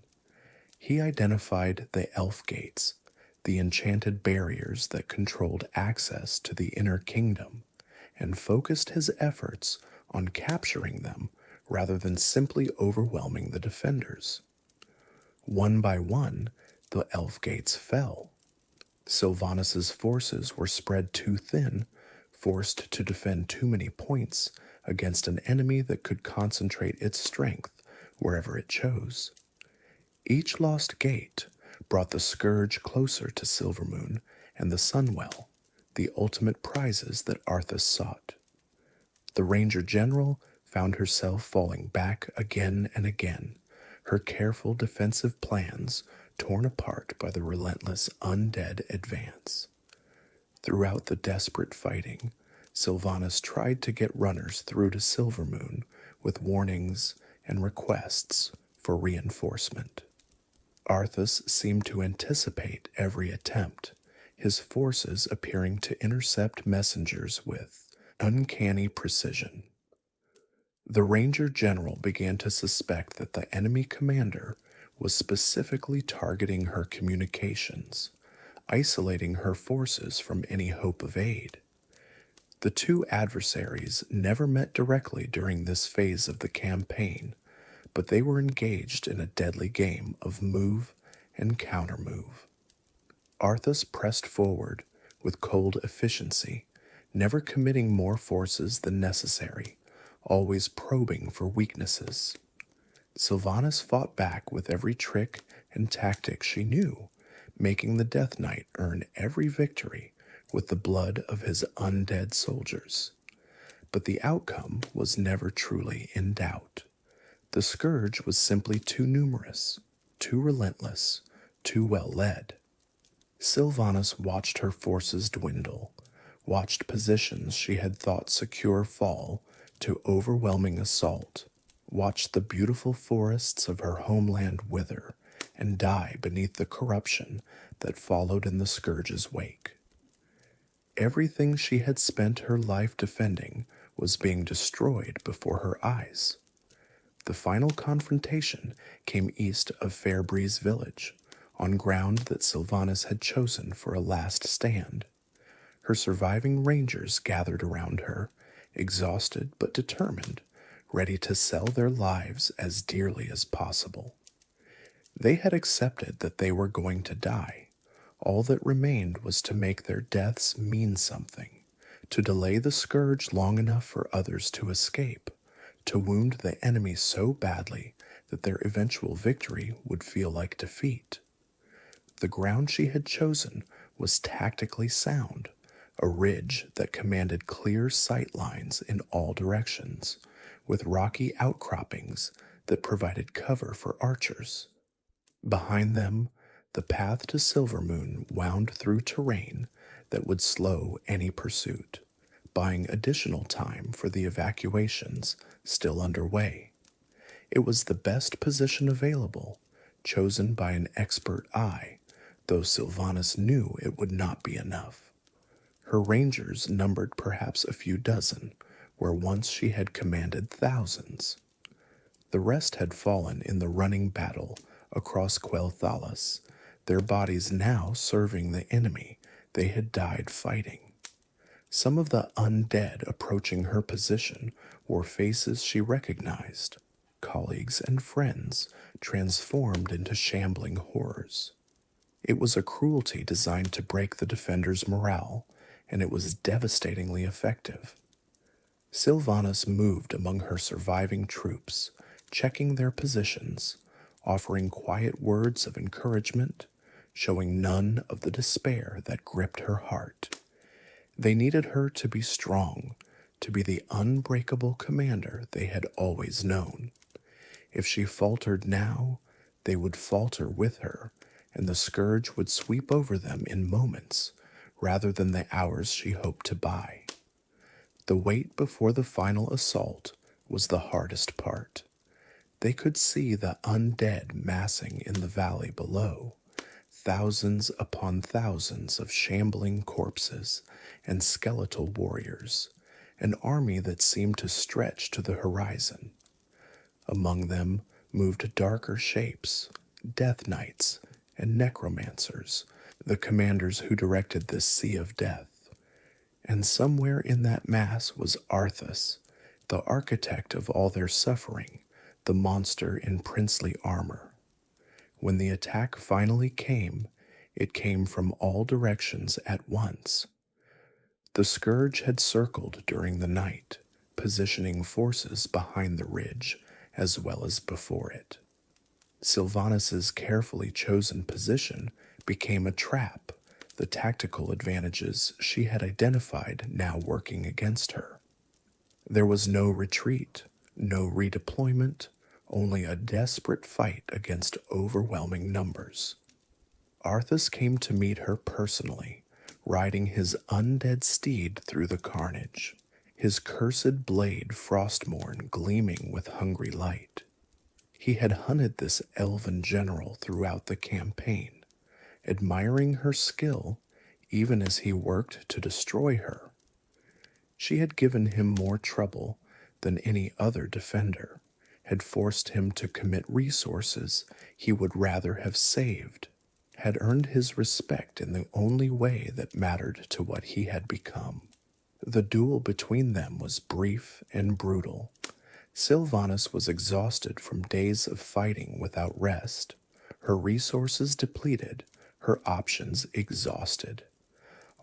He identified the Elf Gates, the enchanted barriers that controlled access to the inner kingdom, and focused his efforts on capturing them rather than simply overwhelming the defenders. One by one, the Elf Gates fell. Sylvanas' forces were spread too thin, forced to defend too many points against an enemy that could concentrate its strength wherever it chose. Each lost gate brought the Scourge closer to Silvermoon and the Sunwell, the ultimate prizes that Arthas sought. The Ranger-General found herself falling back again and again, her careful defensive plans torn apart by the relentless undead advance. Throughout the desperate fighting, Sylvanas tried to get runners through to Silvermoon with warnings and requests for reinforcement. Arthas seemed to anticipate every attempt, his forces appearing to intercept messengers with uncanny precision. The Ranger-General began to suspect that the enemy commander was specifically targeting her communications, isolating her forces from any hope of aid. The two adversaries never met directly during this phase of the campaign, but they were engaged in a deadly game of move and countermove. Arthas pressed forward with cold efficiency, never committing more forces than necessary, always probing for weaknesses. Sylvanas fought back with every trick and tactic she knew, making the Death Knight earn every victory with the blood of his undead soldiers. But the outcome was never truly in doubt. The Scourge was simply too numerous, too relentless, too well led. Sylvanas watched her forces dwindle, watched positions she had thought secure fall to overwhelming assault, watched the beautiful forests of her homeland wither and die beneath the corruption that followed in the Scourge's wake. Everything she had spent her life defending was being destroyed before her eyes. The final confrontation came east of Fairbreeze Village, on ground that Sylvanas had chosen for a last stand. Her surviving rangers gathered around her, exhausted but determined, ready to sell their lives as dearly as possible. They had accepted that they were going to die. All that remained was to make their deaths mean something, to delay the Scourge long enough for others to escape, to wound the enemy so badly that their eventual victory would feel like defeat. The ground she had chosen was tactically sound, a ridge that commanded clear sight lines in all directions, with rocky outcroppings that provided cover for archers. Behind them, the path to Silvermoon wound through terrain that would slow any pursuit, buying additional time for the evacuations still underway. It was the best position available, chosen by an expert eye, though Sylvanas knew it would not be enough. Her rangers numbered perhaps a few dozen, where once she had commanded thousands. The rest had fallen in the running battle across Quel'Thalas, their bodies now serving the enemy they had died fighting. Some of the undead approaching her position wore faces she recognized, colleagues and friends transformed into shambling horrors. It was a cruelty designed to break the defenders' morale, and it was devastatingly effective. Sylvanas moved among her surviving troops, checking their positions, offering quiet words of encouragement, showing none of the despair that gripped her heart. They needed her to be strong, to be the unbreakable commander they had always known. If she faltered now, they would falter with her, and the Scourge would sweep over them in moments, rather than the hours she hoped to buy. The wait before the final assault was the hardest part. They could see the undead massing in the valley below, thousands upon thousands of shambling corpses and skeletal warriors, an army that seemed to stretch to the horizon. Among them moved darker shapes, death knights, and necromancers, the commanders who directed this sea of death. And somewhere in that mass was Arthas, the architect of all their suffering, the monster in princely armor. When the attack finally came, it came from all directions at once. The Scourge had circled during the night, positioning forces behind the ridge as well as before it. Sylvanas's carefully chosen position became a trap, the tactical advantages she had identified now working against her. There was no retreat, no redeployment, only a desperate fight against overwhelming numbers. Arthas came to meet her personally, riding his undead steed through the carnage, his cursed blade Frostmourne gleaming with hungry light. He had hunted this elven general throughout the campaign, admiring her skill even as he worked to destroy her. She had given him more trouble than any other defender, had forced him to commit resources he would rather have saved, had earned his respect in the only way that mattered to what he had become. The duel between them was brief and brutal. Sylvanas was exhausted from days of fighting without rest, her resources depleted, her options exhausted.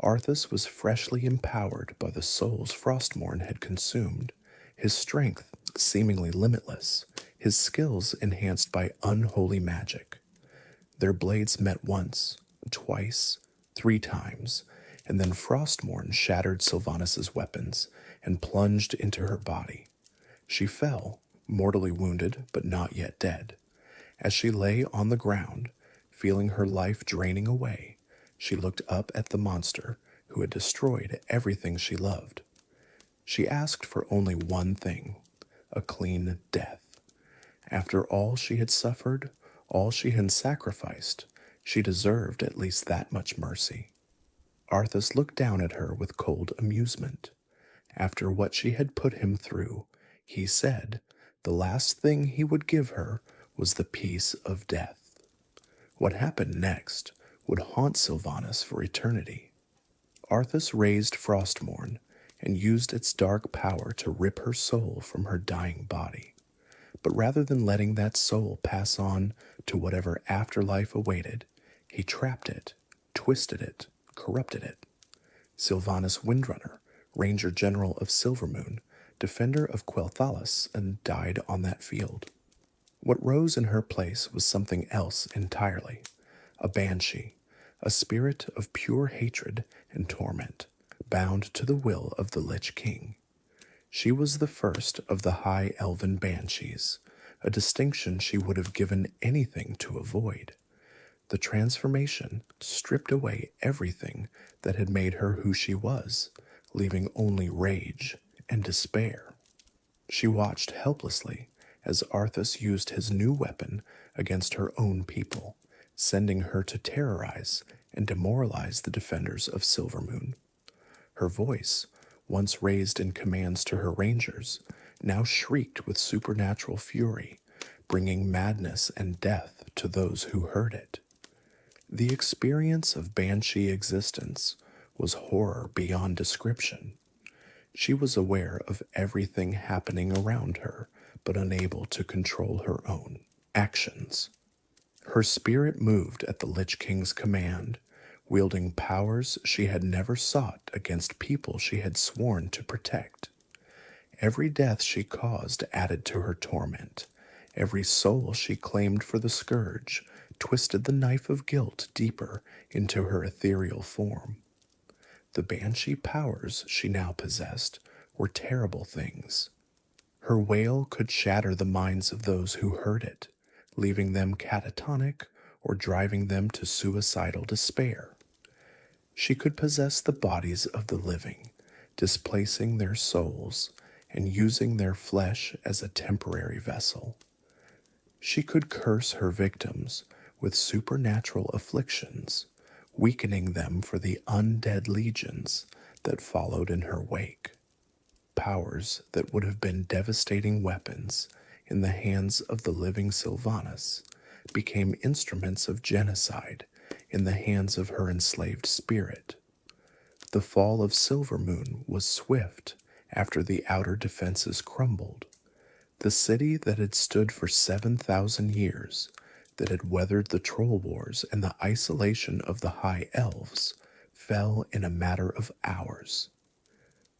Arthas was freshly empowered by the souls Frostmourne had consumed, his strength seemingly limitless, his skills enhanced by unholy magic. Their blades met once, twice, 3 times, and then Frostmourne shattered Sylvanas's weapons and plunged into her body. She fell, mortally wounded but not yet dead. As she lay on the ground, feeling her life draining away, she looked up at the monster who had destroyed everything she loved. She asked for only one thing, a clean death. After all she had suffered, all she had sacrificed, she deserved at least that much mercy. Arthas looked down at her with cold amusement. After what she had put him through, he said the last thing he would give her was the peace of death. What happened next would haunt Sylvanas for eternity. Arthas raised Frostmourne and used its dark power to rip her soul from her dying body. But rather than letting that soul pass on to whatever afterlife awaited, he trapped it, twisted it, corrupted it. Sylvanas Windrunner, Ranger-General of Silvermoon, defender of Quel'Thalas, and died on that field. What rose in her place was something else entirely, a Banshee, a spirit of pure hatred and torment, bound to the will of the Lich King. She was the first of the High Elven Banshees, a distinction she would have given anything to avoid. The transformation stripped away everything that had made her who she was, leaving only rage and despair. She watched helplessly as Arthas used his new weapon against her own people, sending her to terrorize and demoralize the defenders of Silvermoon. Her voice, once raised in commands to her rangers, now shrieked with supernatural fury, bringing madness and death to those who heard it. The experience of Banshee existence was horror beyond description. She was aware of everything happening around her, but unable to control her own actions. Her spirit moved at the Lich King's command, wielding powers she had never sought against people she had sworn to protect. Every death she caused added to her torment. Every soul she claimed for the Scourge twisted the knife of guilt deeper into her ethereal form. The Banshee powers she now possessed were terrible things. Her wail could shatter the minds of those who heard it, leaving them catatonic or driving them to suicidal despair. She could possess the bodies of the living, displacing their souls and using their flesh as a temporary vessel. She could curse her victims with supernatural afflictions, weakening them for the undead legions that followed in her wake. Powers that would have been devastating weapons in the hands of the living Sylvanas became instruments of genocide in the hands of her enslaved spirit. The fall of Silvermoon was swift after the outer defenses crumbled. The city that had stood for 7,000 years, that had weathered the Troll Wars and the isolation of the High Elves, fell in a matter of hours.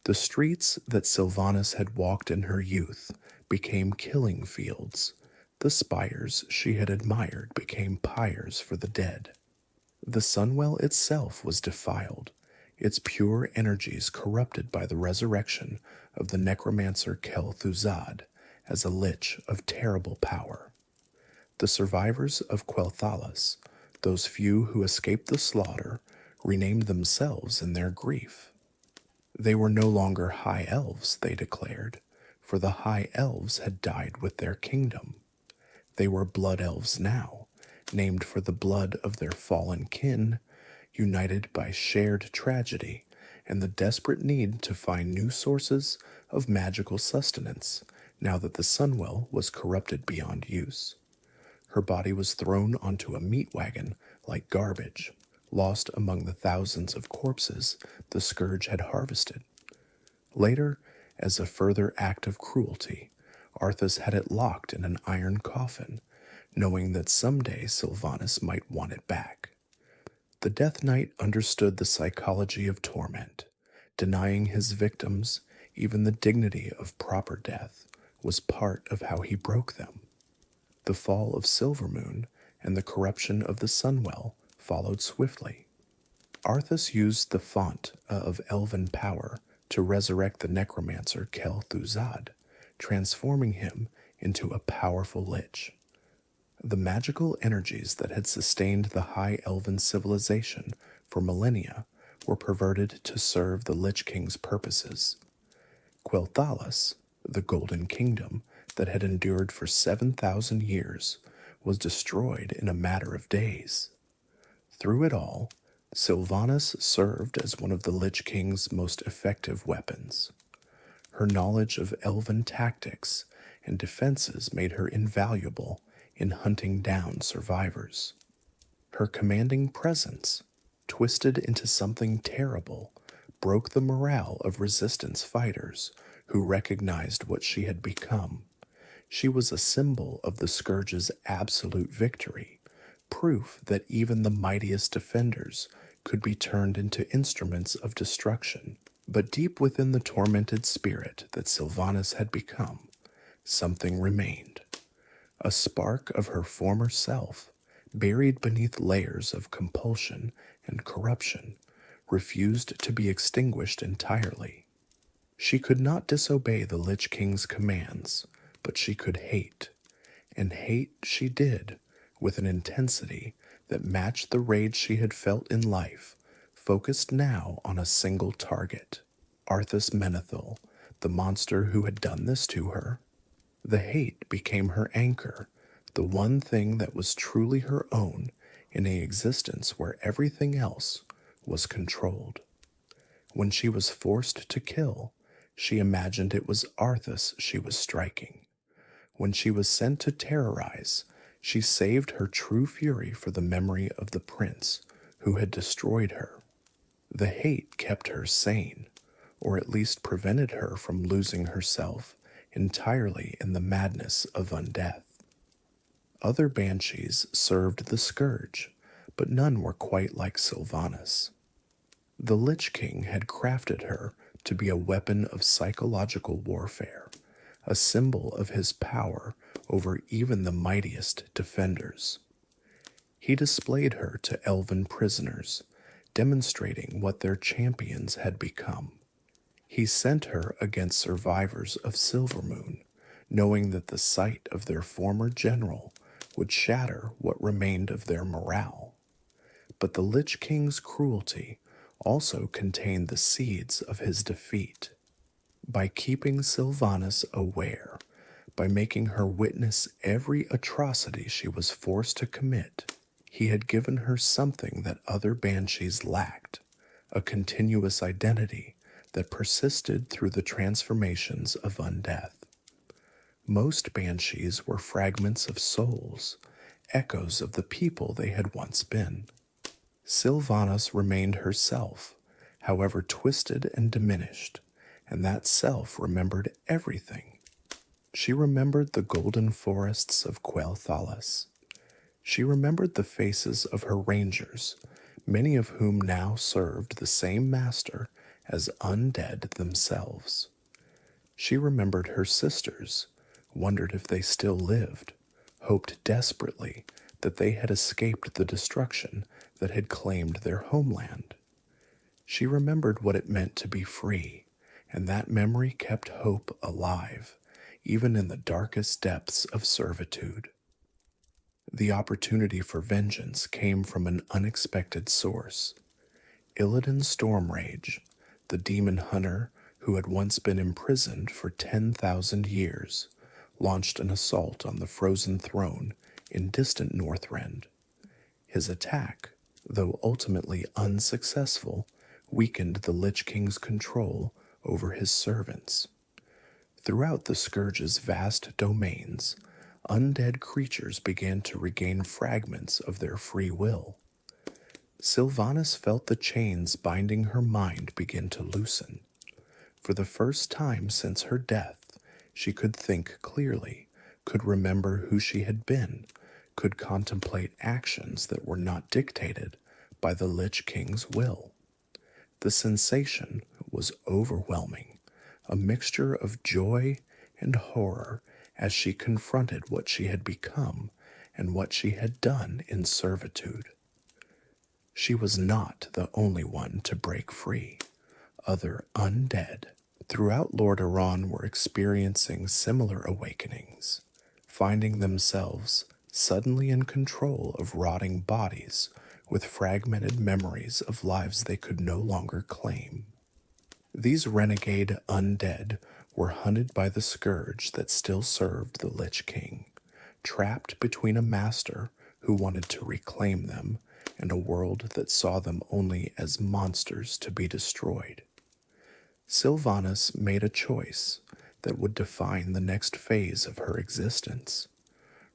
The streets that Sylvanas had walked in her youth became killing fields. The spires she had admired became pyres for the dead. The Sunwell itself was defiled, its pure energies corrupted by the resurrection of the necromancer Quel'Thuzad as a lich of terrible power. The survivors of Quel'Thalas, those few who escaped the slaughter, renamed themselves in their grief. They were no longer High Elves, they declared, for the High Elves had died with their kingdom. They were Blood Elves now, named for the blood of their fallen kin, united by shared tragedy and the desperate need to find new sources of magical sustenance now that the Sunwell was corrupted beyond use. Her body was thrown onto a meat wagon like garbage, lost among the thousands of corpses the Scourge had harvested. Later, as a further act of cruelty, Arthas had it locked in an iron coffin, knowing that someday Sylvanas might want it back. The Death Knight understood the psychology of torment. Denying his victims even the dignity of proper death was part of how he broke them. The fall of Silvermoon and the corruption of the Sunwell followed swiftly. Arthas used the font of elven power to resurrect the necromancer Quel'Thalas, transforming him into a powerful lich. The magical energies that had sustained the high elven civilization for millennia were perverted to serve the Lich King's purposes. Quel'Thalas, the Golden Kingdom that had endured for 7,000 years, was destroyed in a matter of days. Through it all, Sylvanas served as one of the Lich King's most effective weapons. Her knowledge of elven tactics and defenses made her invaluable in hunting down survivors. Her commanding presence, twisted into something terrible, broke the morale of resistance fighters who recognized what she had become. She was a symbol of the Scourge's absolute victory, proof that even the mightiest defenders could be turned into instruments of destruction. But deep within the tormented spirit that Sylvanas had become, something remained. A spark of her former self, buried beneath layers of compulsion and corruption, refused to be extinguished entirely. She could not disobey the Lich King's commands, but she could hate, and hate she did with an intensity that matched the rage she had felt in life, focused now on a single target, Arthas Menethil, the monster who had done this to her. The hate became her anchor, the one thing that was truly her own in an existence where everything else was controlled. When she was forced to kill, she imagined it was Arthas she was striking. When she was sent to terrorize, she saved her true fury for the memory of the prince who had destroyed her. The hate kept her sane, or at least prevented her from losing herself entirely in the madness of undeath. Other banshees served the Scourge, but none were quite like Sylvanas. The Lich King had crafted her to be a weapon of psychological warfare, a symbol of his power over even the mightiest defenders. He displayed her to elven prisoners, demonstrating what their champions had become. He sent her against survivors of Silvermoon, knowing that the sight of their former general would shatter what remained of their morale. But the Lich King's cruelty also contained the seeds of his defeat. By keeping Sylvanas aware, by making her witness every atrocity she was forced to commit, he had given her something that other banshees lacked, a continuous identity that persisted through the transformations of undeath. Most banshees were fragments of souls, echoes of the people they had once been. Sylvanas remained herself, however twisted and diminished, and that self remembered everything. She remembered the golden forests of Quel'Thalas. She remembered the faces of her rangers, many of whom now served the same master as undead themselves. She remembered her sisters, wondered if they still lived, hoped desperately that they had escaped the destruction that had claimed their homeland. She remembered what it meant to be free, and that memory kept hope alive, even in the darkest depths of servitude. The opportunity for vengeance came from an unexpected source. Illidan Stormrage, the demon hunter who had once been imprisoned for 10,000 years, launched an assault on the frozen throne in distant Northrend. His attack, though ultimately unsuccessful, weakened the Lich King's control over his servants. Throughout the Scourge's vast domains, undead creatures began to regain fragments of their free will. Sylvanas felt the chains binding her mind begin to loosen. For the first time since her death, She could think clearly, could remember who she had been, could contemplate actions that were not dictated by the Lich King's will. The sensation was overwhelming, a mixture of joy and horror as she confronted what she had become and what she had done in servitude. She was not the only one to break free. Other undead throughout Lordaeron were experiencing similar awakenings, finding themselves suddenly in control of rotting bodies with fragmented memories of lives they could no longer claim. These renegade undead were hunted by the Scourge that still served the Lich King, trapped between a master who wanted to reclaim them and a world that saw them only as monsters to be destroyed. Sylvanas made a choice that would define the next phase of her existence.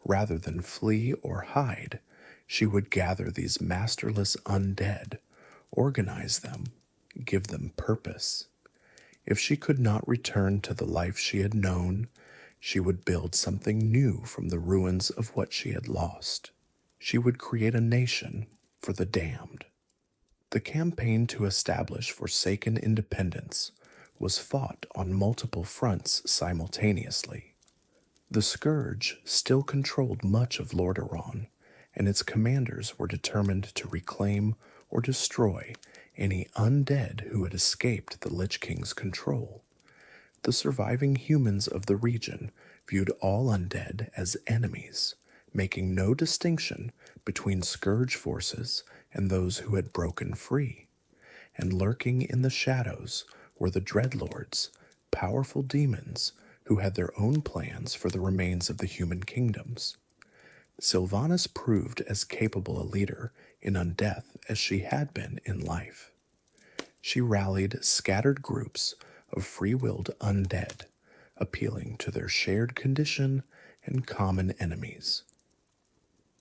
Rather than flee or hide, she would gather these masterless undead, organize them, give them purpose. If she could not return to the life she had known, she would build something new from the ruins of what she had lost. She would create a nation for the damned. The campaign to establish Forsaken independence was fought on multiple fronts simultaneously. The Scourge still controlled much of Lordaeron, and its commanders were determined to reclaim or destroy any undead who had escaped the Lich King's control. The surviving humans of the region viewed all undead as enemies, making no distinction between Scourge forces and those who had broken free. And lurking in the shadows were the Dreadlords, powerful demons who had their own plans for the remains of the human kingdoms. Sylvanas proved as capable a leader in undeath as she had been in life. She rallied scattered groups of free-willed undead, appealing to their shared condition and common enemies.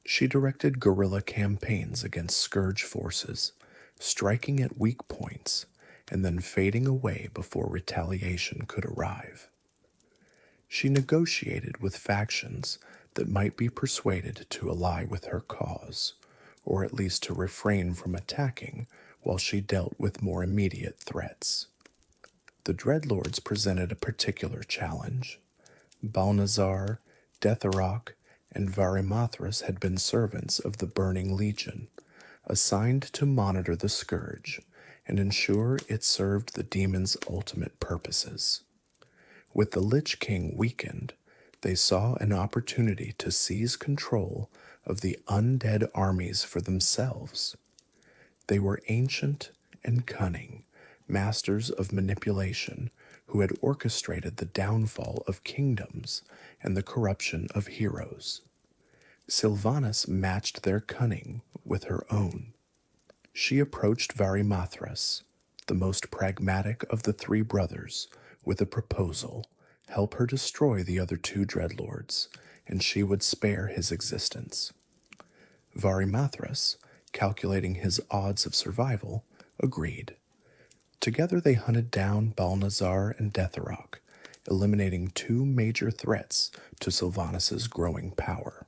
She directed guerrilla campaigns against Scourge forces, striking at weak points and then fading away before retaliation could arrive. She negotiated with factions that might be persuaded to ally with her cause, or at least to refrain from attacking while she dealt with more immediate threats. The Dreadlords presented a particular challenge. Balnazar, Deatharok, and Varimathras had been servants of the Burning Legion, assigned to monitor the Scourge and ensure it served the demon's ultimate purposes. With the Lich King weakened, they saw an opportunity to seize control of the undead armies for themselves. They were ancient and cunning, masters of manipulation who had orchestrated the downfall of kingdoms and the corruption of heroes. Sylvanas matched their cunning with her own. She approached Varimathras, the most pragmatic of the three brothers, with a proposal: help her destroy the other two Dreadlords, and she would spare his existence. Varimathras, calculating his odds of survival, agreed. Together they hunted down Balnazar and Deatharok, eliminating two major threats to Sylvanas's growing power.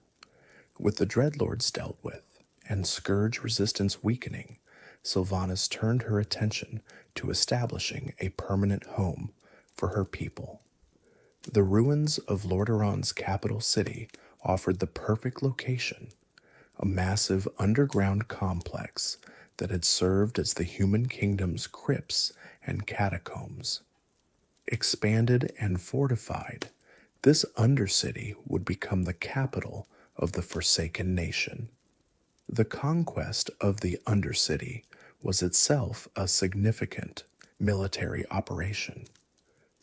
With the Dreadlords dealt with, and Scourge resistance weakening, Sylvanas turned her attention to establishing a permanent home for her people. The ruins of Lordaeron's capital city offered the perfect location, a massive underground complex that had served as the human kingdom's crypts and catacombs. Expanded and fortified, this undercity would become the capital of the Forsaken Nation. The conquest of the Undercity was itself a significant military operation.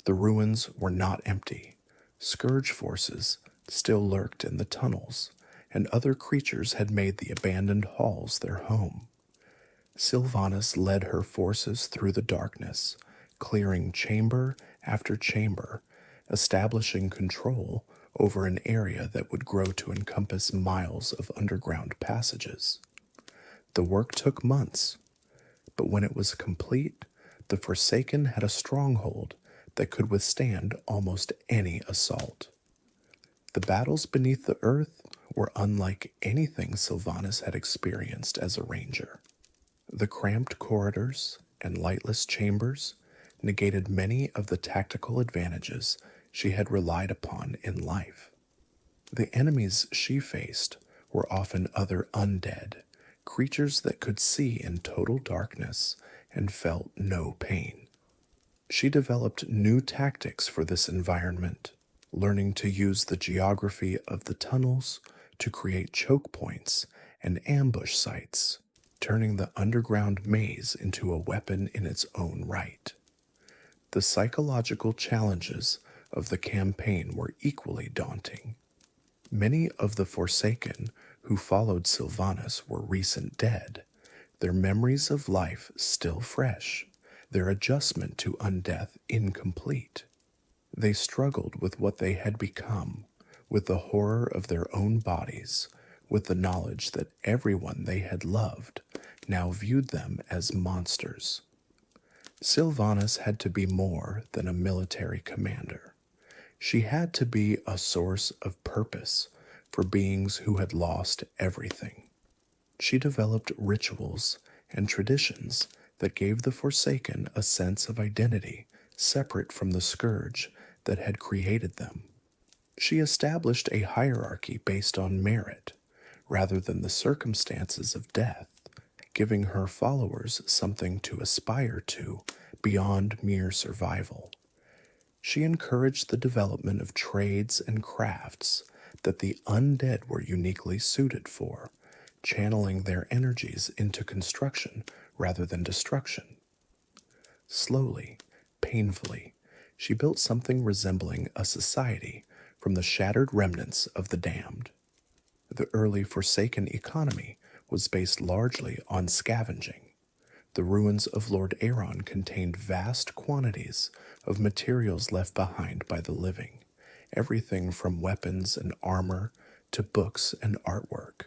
The ruins were not empty. Scourge forces still lurked in the tunnels, and other creatures had made the abandoned halls their home. Sylvanas led her forces through the darkness, clearing chamber after chamber, establishing control over an area that would grow to encompass miles of underground passages. The work took months, but when it was complete, the Forsaken had a stronghold that could withstand almost any assault. The battles beneath the earth were unlike anything Sylvanas had experienced as a ranger. The cramped corridors and lightless chambers negated many of the tactical advantages she had relied upon in life. The enemies she faced were often other undead, creatures that could see in total darkness and felt no pain. She developed new tactics for this environment, learning to use the geography of the tunnels to create choke points and ambush sites, turning the underground maze into a weapon in its own right. The psychological challenges of the campaign were equally daunting. Many of the Forsaken who followed Sylvanas were recent dead, their memories of life still fresh, their adjustment to undeath incomplete. They struggled with what they had become, with the horror of their own bodies, with the knowledge that everyone they had loved now viewed them as monsters. Sylvanas had to be more than a military commander. She had to be a source of purpose for beings who had lost everything. She developed rituals and traditions that gave the Forsaken a sense of identity separate from the Scourge that had created them. She established a hierarchy based on merit rather than the circumstances of death, giving her followers something to aspire to beyond mere survival. She encouraged the development of trades and crafts that the undead were uniquely suited for, channeling their energies into construction rather than destruction. Slowly, painfully, she built something resembling a society from the shattered remnants of the damned. The early Forsaken economy was based largely on scavenging. The ruins of Lord Aeron contained vast quantities of materials left behind by the living, everything from weapons and armor to books and artwork.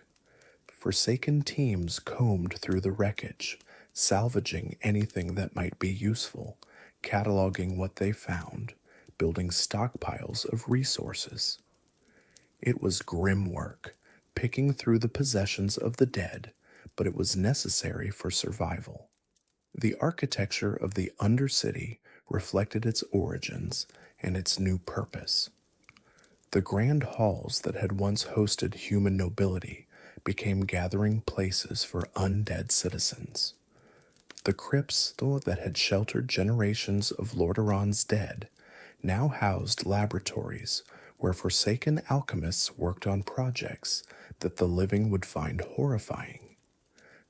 Forsaken teams combed through the wreckage, salvaging anything that might be useful, cataloging what they found, building stockpiles of resources. It was grim work, picking through the possessions of the dead, but it was necessary for survival. The architecture of the Undercity reflected its origins and its new purpose. The grand halls that had once hosted human nobility became gathering places for undead citizens. The crypts that had sheltered generations of Lord Aeron's dead now housed laboratories where Forsaken alchemists worked on projects that the living would find horrifying.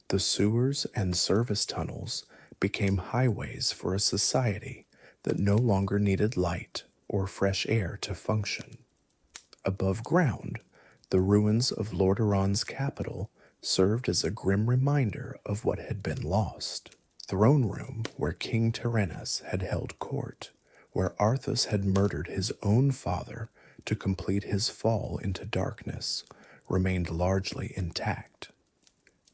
The sewers and service tunnels became highways for a society that no longer needed light or fresh air to function. Above ground, the ruins of Lord Aeron's capital served as a grim reminder of what had been lost. Throne room where King Tyrannus had held court, where Arthas had murdered his own father to complete his fall into darkness, remained largely intact.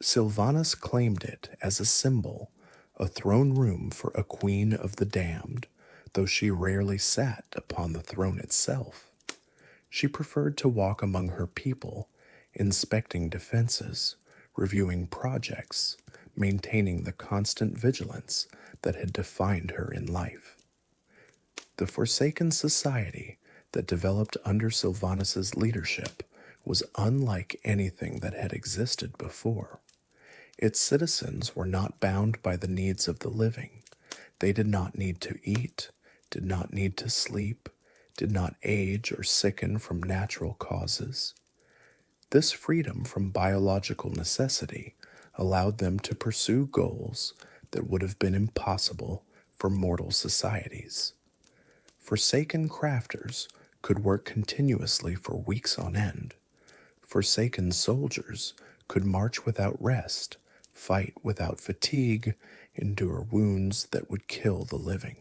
Sylvanas claimed it as a symbol, a throne room for a queen of the damned, though she rarely sat upon the throne itself. She preferred to walk among her people, inspecting defenses, reviewing projects, maintaining the constant vigilance that had defined her in life. The Forsaken society that developed under Sylvanas's leadership was unlike anything that had existed before. Its citizens were not bound by the needs of the living. They did not need to eat, did not need to sleep, did not age or sicken from natural causes. This freedom from biological necessity allowed them to pursue goals that would have been impossible for mortal societies. Forsaken crafters could work continuously for weeks on end. Forsaken soldiers could march without rest, fight without fatigue, endure wounds that would kill the living.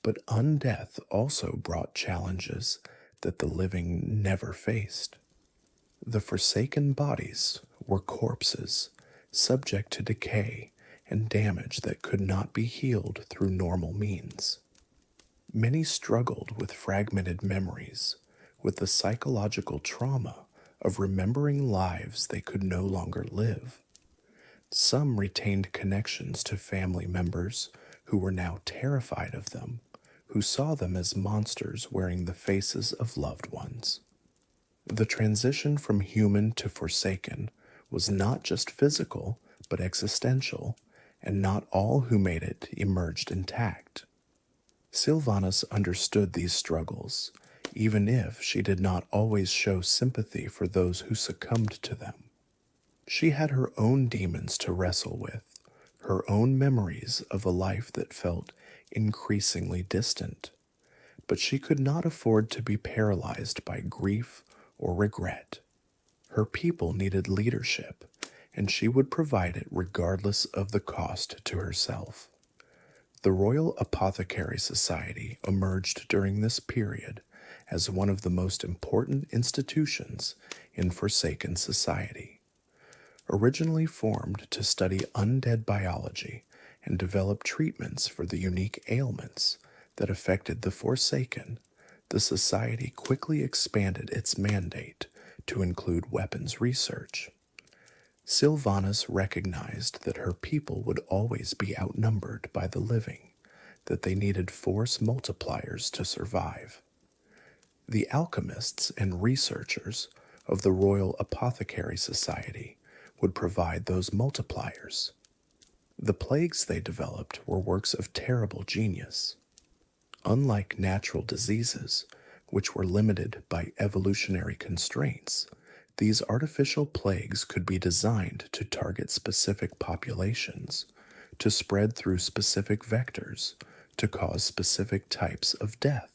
But undeath also brought challenges that the living never faced. The Forsaken bodies were corpses, subject to decay and damage that could not be healed through normal means. Many struggled with fragmented memories, with the psychological trauma of remembering lives they could no longer live. Some retained connections to family members who were now terrified of them, who saw them as monsters wearing the faces of loved ones. The transition from human to Forsaken was not just physical, but existential, and not all who made it emerged intact. Sylvanas understood these struggles, even if she did not always show sympathy for those who succumbed to them. She had her own demons to wrestle with, her own memories of a life that felt increasingly distant, but she could not afford to be paralyzed by grief or regret. Her people needed leadership, and she would provide it regardless of the cost to herself. The Royal Apothecary Society emerged during this period as one of the most important institutions in Forsaken society. Originally formed to study undead biology and develop treatments for the unique ailments that affected the Forsaken, the Society quickly expanded its mandate to include weapons research. Sylvanas recognized that her people would always be outnumbered by the living, that they needed force multipliers to survive. The alchemists and researchers of the Royal Apothecary Society would provide those multipliers. The plagues they developed were works of terrible genius. Unlike natural diseases, which were limited by evolutionary constraints, these artificial plagues could be designed to target specific populations, to spread through specific vectors, to cause specific types of death.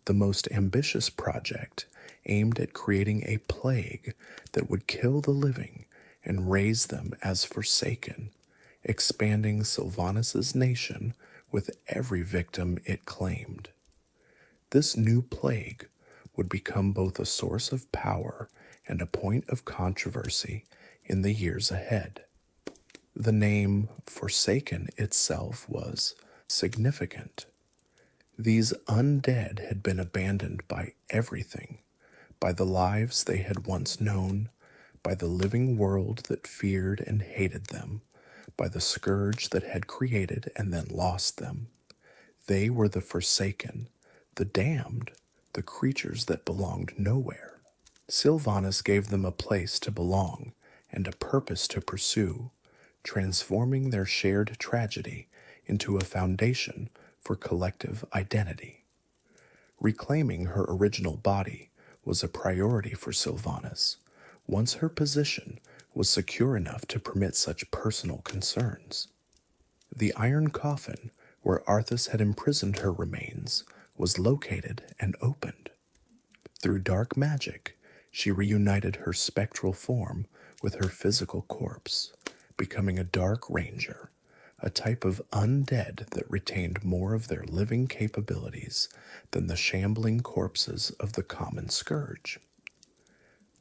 The most ambitious project aimed at creating a plague that would kill the living and raise them as Forsaken, expanding Sylvanas's nation with every victim it claimed. This new plague would become both a source of power and a point of controversy in the years ahead. The name Forsaken itself was significant. These undead had been abandoned by everything, by the lives they had once known, by the living world that feared and hated them, by the Scourge that had created and then lost them. They were the Forsaken, the damned, the creatures that belonged nowhere. Sylvanas gave them a place to belong and a purpose to pursue, transforming their shared tragedy into a foundation for collective identity. Reclaiming her original body was a priority for Sylvanas, once her position was secure enough to permit such personal concerns. The iron coffin where Arthas had imprisoned her remains was located and opened. Through dark magic, she reunited her spectral form with her physical corpse, becoming a Dark Ranger, a type of undead that retained more of their living capabilities than the shambling corpses of the common Scourge.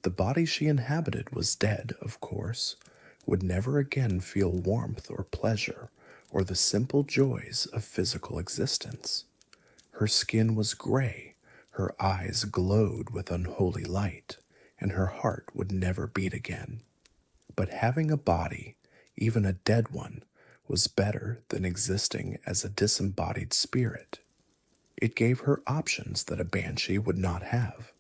The body she inhabited was dead, of course, would never again feel warmth or pleasure or the simple joys of physical existence. Her skin was gray, her eyes glowed with unholy light, and her heart would never beat again. But having a body, even a dead one, was better than existing as a disembodied spirit. It gave her options that a Banshee would not have,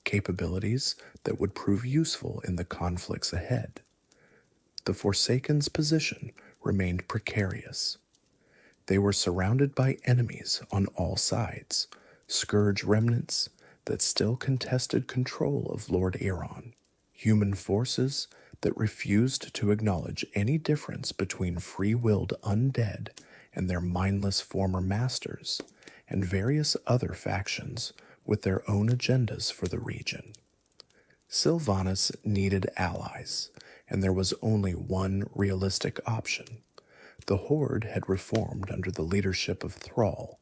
capabilities that would prove useful in the conflicts ahead. The Forsaken's position remained precarious. They were surrounded by enemies on all sides, Scourge remnants that still contested control of Lord Aeron, human forces that refused to acknowledge any difference between free-willed undead and their mindless former masters, and various other factions with their own agendas for the region. Sylvanas needed allies, and there was only one realistic option. The Horde had reformed under the leadership of Thrall,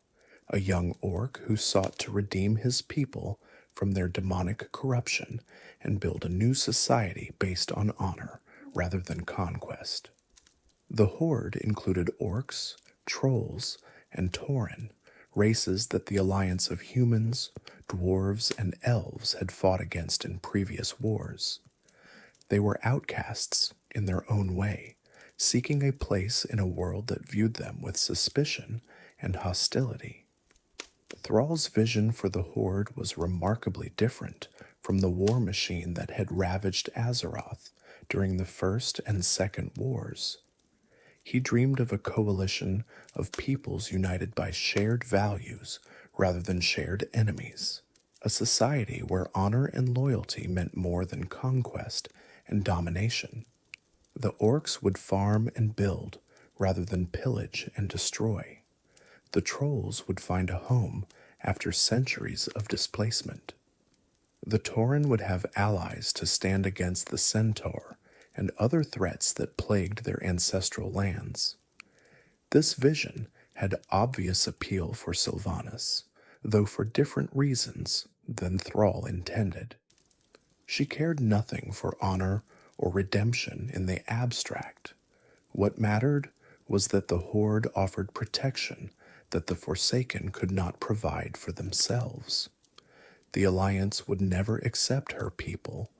a young orc who sought to redeem his people from their demonic corruption and build a new society based on honor rather than conquest. The Horde included orcs, trolls, and tauren, races that the alliance of humans, dwarves, and elves had fought against in previous wars. They were outcasts in their own way, seeking a place in a world that viewed them with suspicion and hostility. Thrall's vision for the Horde was remarkably different from the war machine that had ravaged Azeroth during the First and Second Wars. He dreamed of a coalition of peoples united by shared values rather than shared enemies, a society where honor and loyalty meant more than conquest and domination. The orcs would farm and build rather than pillage and destroy. The trolls would find a home after centuries of displacement. The Tauren would have allies to stand against the centaur and other threats that plagued their ancestral lands. This vision had obvious appeal for Sylvanas, though for different reasons than Thrall intended. She cared nothing for honor or redemption in the abstract. What mattered was that the Horde offered protection that the Forsaken could not provide for themselves. The Alliance would never accept her people,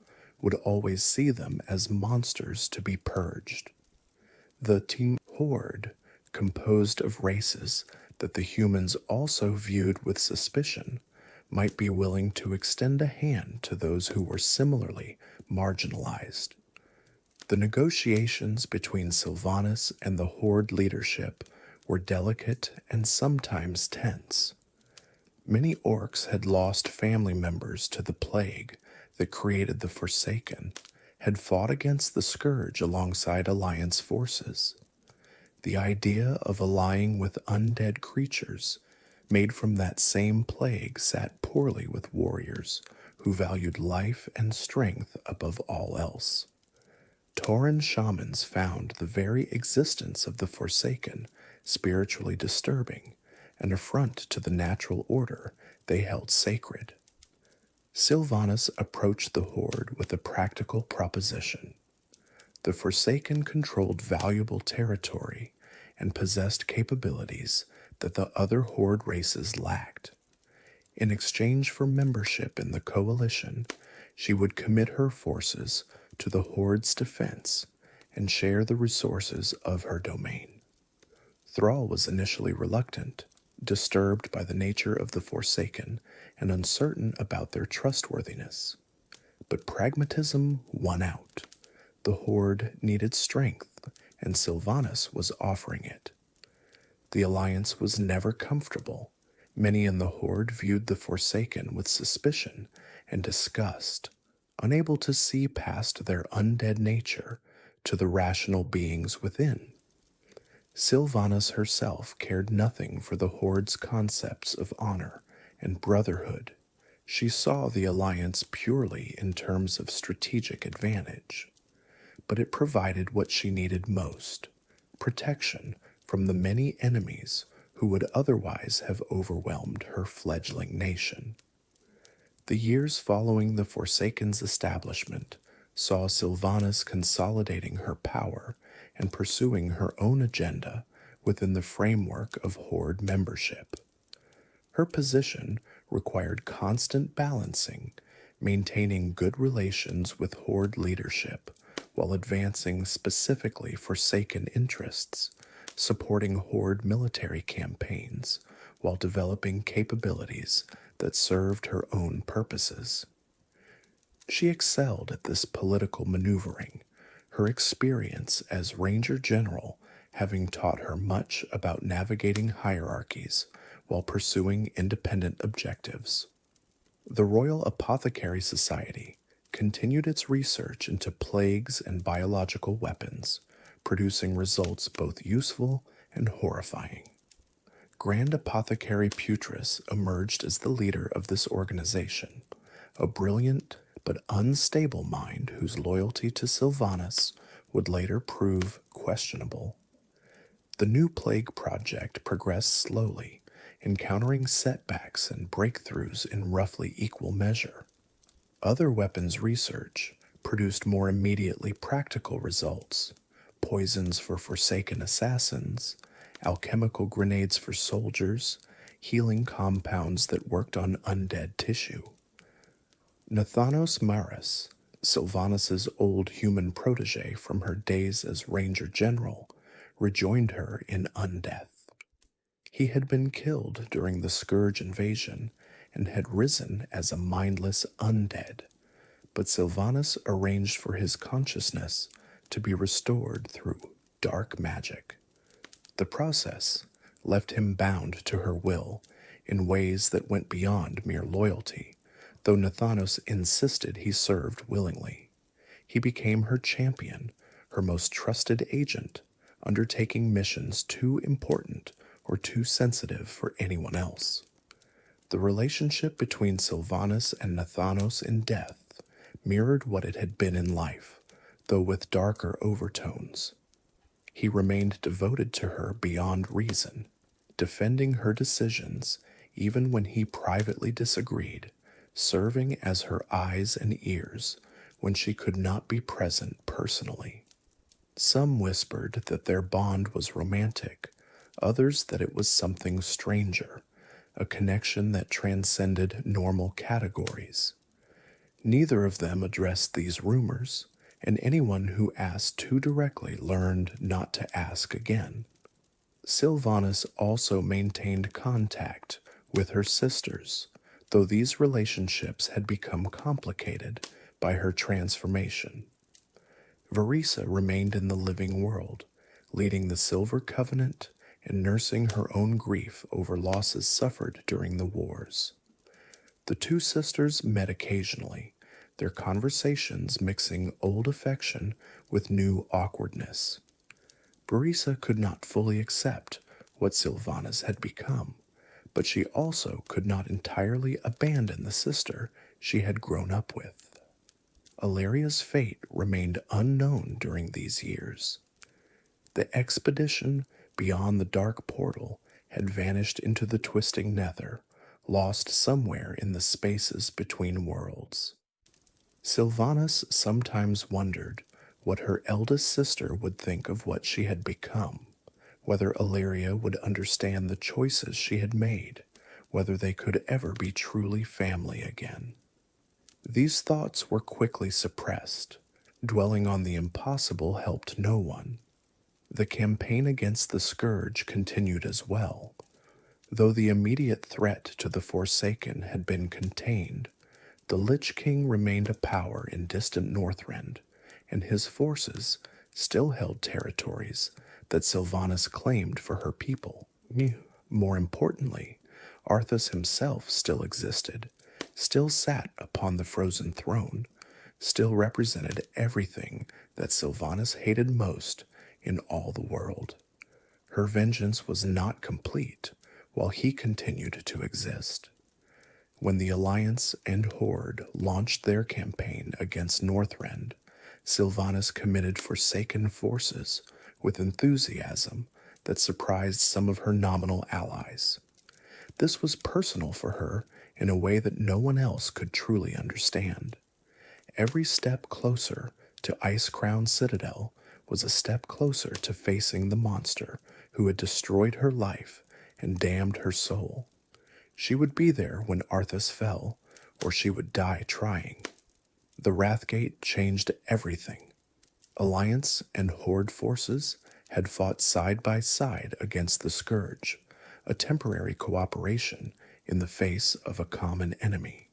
would always see them as monsters to be purged. The Team Horde, composed of races that the humans also viewed with suspicion, might be willing to extend a hand to those who were similarly marginalized. The negotiations between Sylvanas and the Horde leadership were delicate and sometimes tense. Many orcs had lost family members to the plague that created the Forsaken, had fought against the Scourge alongside Alliance forces. The idea of allying with undead creatures made from that same plague sat poorly with warriors who valued life and strength above all else. Tauren shamans found the very existence of the Forsaken spiritually disturbing, an affront to the natural order they held sacred. Sylvanas approached the Horde with a practical proposition. The Forsaken controlled valuable territory and possessed capabilities that the other Horde races lacked. In exchange for membership in the coalition, she would commit her forces to the Horde's defense and share the resources of her domain. Thrall was initially reluctant, disturbed by the nature of the Forsaken and uncertain about their trustworthiness. But pragmatism won out. The Horde needed strength, and Sylvanas was offering it. The Alliance was never comfortable. Many in the Horde viewed the Forsaken with suspicion and disgust, unable to see past their undead nature to the rational beings within. Sylvanas herself cared nothing for the Horde's concepts of honor and brotherhood. She saw the alliance purely in terms of strategic advantage, but it provided what she needed most: protection from the many enemies who would otherwise have overwhelmed her fledgling nation. The years following the Forsaken's establishment saw Sylvanas consolidating her power and pursuing her own agenda within the framework of Horde membership. Her position required constant balancing, maintaining good relations with Horde leadership while advancing specifically Forsaken interests, supporting Horde military campaigns while developing capabilities that served her own purposes. She excelled at this political maneuvering, her experience as Ranger-General having taught her much about navigating hierarchies while pursuing independent objectives. The Royal Apothecary Society continued its research into plagues and biological weapons, producing results both useful and horrifying. Grand Apothecary Putris emerged as the leader of this organization, a brilliant but unstable mind whose loyalty to Sylvanas would later prove questionable. The new plague project progressed slowly, encountering setbacks and breakthroughs in roughly equal measure. Other weapons research produced more immediately practical results: poisons for Forsaken assassins, alchemical grenades for soldiers, healing compounds that worked on undead tissue. Nathanos Maris, Sylvanas' old human protege from her days as Ranger-General, rejoined her in undeath. He had been killed during the Scourge invasion and had risen as a mindless undead, but Sylvanas arranged for his consciousness to be restored through dark magic. The process left him bound to her will in ways that went beyond mere loyalty, though Nathanos insisted he served willingly. He became her champion, her most trusted agent, undertaking missions too important or too sensitive for anyone else. The relationship between Sylvanas and Nathanos in death mirrored what it had been in life, though with darker overtones. He remained devoted to her beyond reason, defending her decisions even when he privately disagreed, serving as her eyes and ears when she could not be present personally. Some whispered that their bond was romantic, others that it was something stranger, a connection that transcended normal categories. Neither of them addressed these rumors, and anyone who asked too directly learned not to ask again. Sylvanas also maintained contact with her sisters, though these relationships had become complicated by her transformation. Varisa remained in the living world, leading the Silver Covenant and nursing her own grief over losses suffered during the wars. The two sisters met occasionally, their conversations mixing old affection with new awkwardness. Varisa could not fully accept what Sylvanas had become, but she also could not entirely abandon the sister she had grown up with. Alaria's fate remained unknown during these years. The expedition beyond the dark portal had vanished into the twisting nether, lost somewhere in the spaces between worlds. Sylvanas sometimes wondered what her eldest sister would think of what she had become, whether Alaria would understand the choices she had made, whether they could ever be truly family again. These thoughts were quickly suppressed. Dwelling on the impossible helped no one. The campaign against the Scourge continued as well. Though the immediate threat to the Forsaken had been contained, the Lich King remained a power in distant Northrend, and his forces still held territories that Sylvanas claimed for her people. More importantly, Arthas himself still existed, still sat upon the frozen throne, still represented everything that Sylvanas hated most in all the world. Her vengeance was not complete while he continued to exist. When the Alliance and Horde launched their campaign against Northrend, Sylvanas committed Forsaken forces with enthusiasm that surprised some of her nominal allies. This was personal for her in a way that no one else could truly understand. Every step closer to Icecrown Citadel was a step closer to facing the monster who had destroyed her life and damned her soul. She would be there when Arthas fell, or she would die trying. The Wrathgate changed everything. Alliance and Horde forces had fought side by side against the Scourge, a temporary cooperation in the face of a common enemy.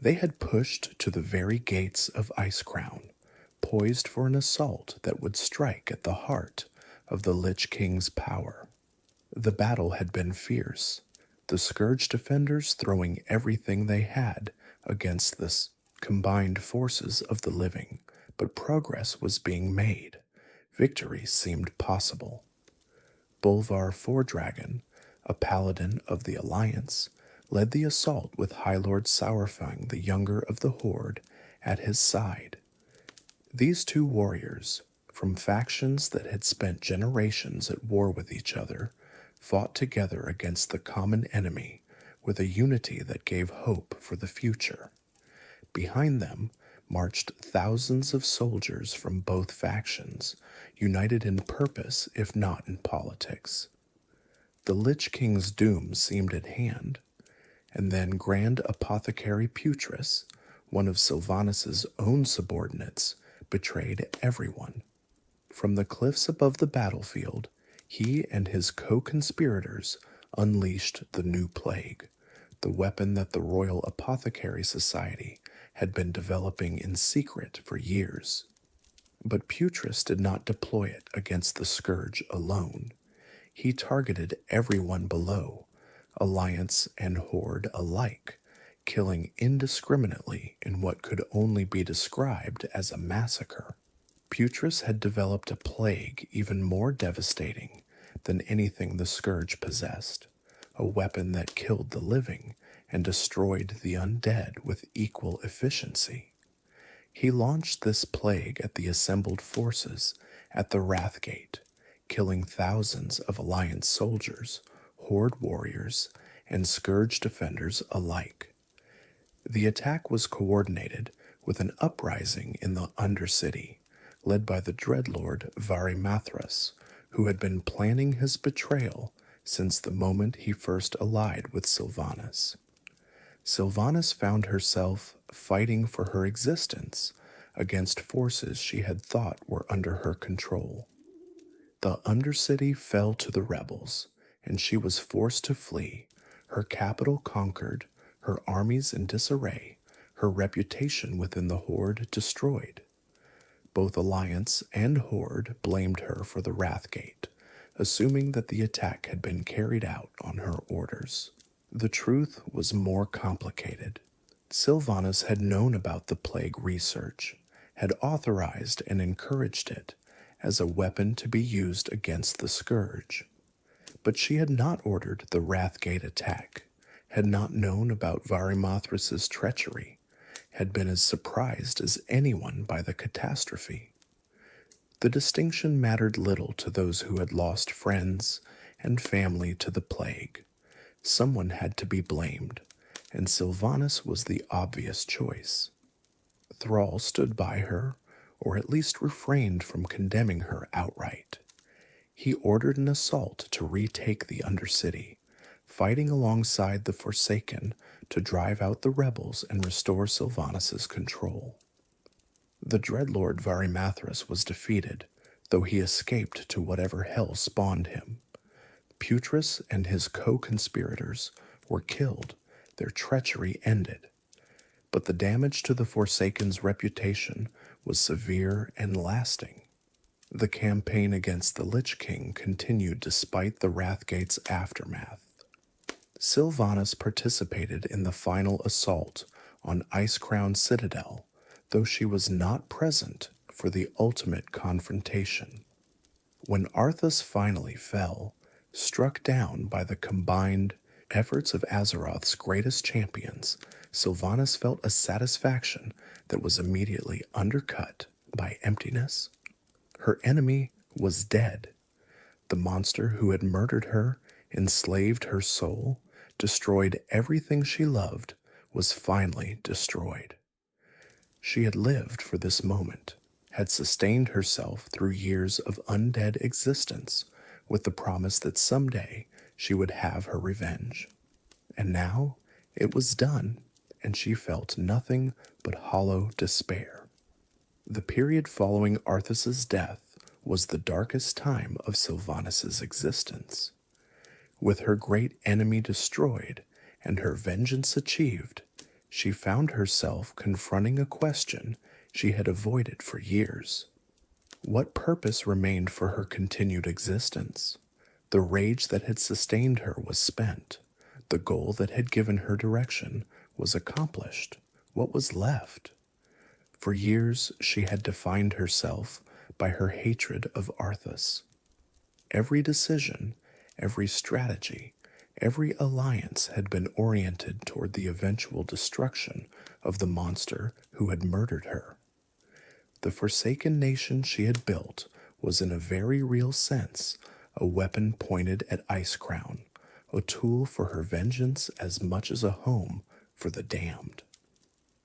They had pushed to the very gates of Icecrown, poised for an assault that would strike at the heart of the Lich King's power. The battle had been fierce, the Scourge defenders throwing everything they had against the combined forces of the living, but progress was being made. Victory seemed possible. Bolvar Fordragon, a paladin of the Alliance, led the assault with High Lord Sourfang the Younger of the Horde at his side. These two warriors, from factions that had spent generations at war with each other, fought together against the common enemy with a unity that gave hope for the future. Behind them marched thousands of soldiers from both factions, united in purpose if not in politics. The Lich King's doom seemed at hand, and then Grand Apothecary Putris, one of Sylvanas's own subordinates, betrayed everyone. From the cliffs above the battlefield, he and his co-conspirators unleashed the new plague, the weapon that the Royal Apothecary Society had been developing in secret for years. But Putris did not deploy it against the Scourge alone. He targeted everyone below, Alliance and Horde alike, killing indiscriminately in what could only be described as a massacre. Putris had developed a plague even more devastating than anything the Scourge possessed, a weapon that killed the living and destroyed the undead with equal efficiency. He launched this plague at the assembled forces at the Wrathgate, killing thousands of Alliance soldiers, Horde warriors, and Scourge defenders alike. The attack was coordinated with an uprising in the Undercity, led by the Dreadlord Varimathras, who had been planning his betrayal since the moment he first allied with Sylvanas. Sylvanas found herself fighting for her existence against forces she had thought were under her control. The Undercity fell to the rebels, and she was forced to flee, her capital conquered, her armies in disarray, her reputation within the Horde destroyed. Both Alliance and Horde blamed her for the Wrathgate, assuming that the attack had been carried out on her orders. The truth was more complicated. Sylvanas had known about the plague research, had authorized and encouraged it as a weapon to be used against the Scourge. But she had not ordered the Wrathgate attack, had not known about Varimathras' treachery, had been as surprised as anyone by the catastrophe. The distinction mattered little to those who had lost friends and family to the plague. Someone had to be blamed, and Sylvanas was the obvious choice. Thrall stood by her, or at least refrained from condemning her outright. He ordered an assault to retake the Undercity, fighting alongside the Forsaken to drive out the rebels and restore Sylvanas' control. The Dreadlord Varimathras was defeated, though he escaped to whatever hell spawned him. Putris and his co-conspirators were killed, their treachery ended. But the damage to the Forsaken's reputation was severe and lasting. The campaign against the Lich King continued despite the Wrathgate's aftermath. Sylvanas participated in the final assault on Icecrown Citadel, though she was not present for the ultimate confrontation. When Arthas finally fell, struck down by the combined efforts of Azeroth's greatest champions, Sylvanas felt a satisfaction that was immediately undercut by emptiness. Her enemy was dead. The monster who had murdered her, enslaved her soul, destroyed everything she loved, was finally destroyed. She had lived for this moment, had sustained herself through years of undead existence with the promise that someday she would have her revenge. And now it was done, and she felt nothing but hollow despair. The period following Arthas' death was the darkest time of Sylvanas' existence. With her great enemy destroyed and her vengeance achieved, she found herself confronting a question she had avoided for years. What purpose remained for her continued existence? The rage that had sustained her was spent. The goal that had given her direction was accomplished. What was left? For years she had defined herself by her hatred of Arthas. Every decision, every strategy, every alliance had been oriented toward the eventual destruction of the monster who had murdered her. The Forsaken nation she had built was in a very real sense a weapon pointed at Icecrown, a tool for her vengeance as much as a home for the damned.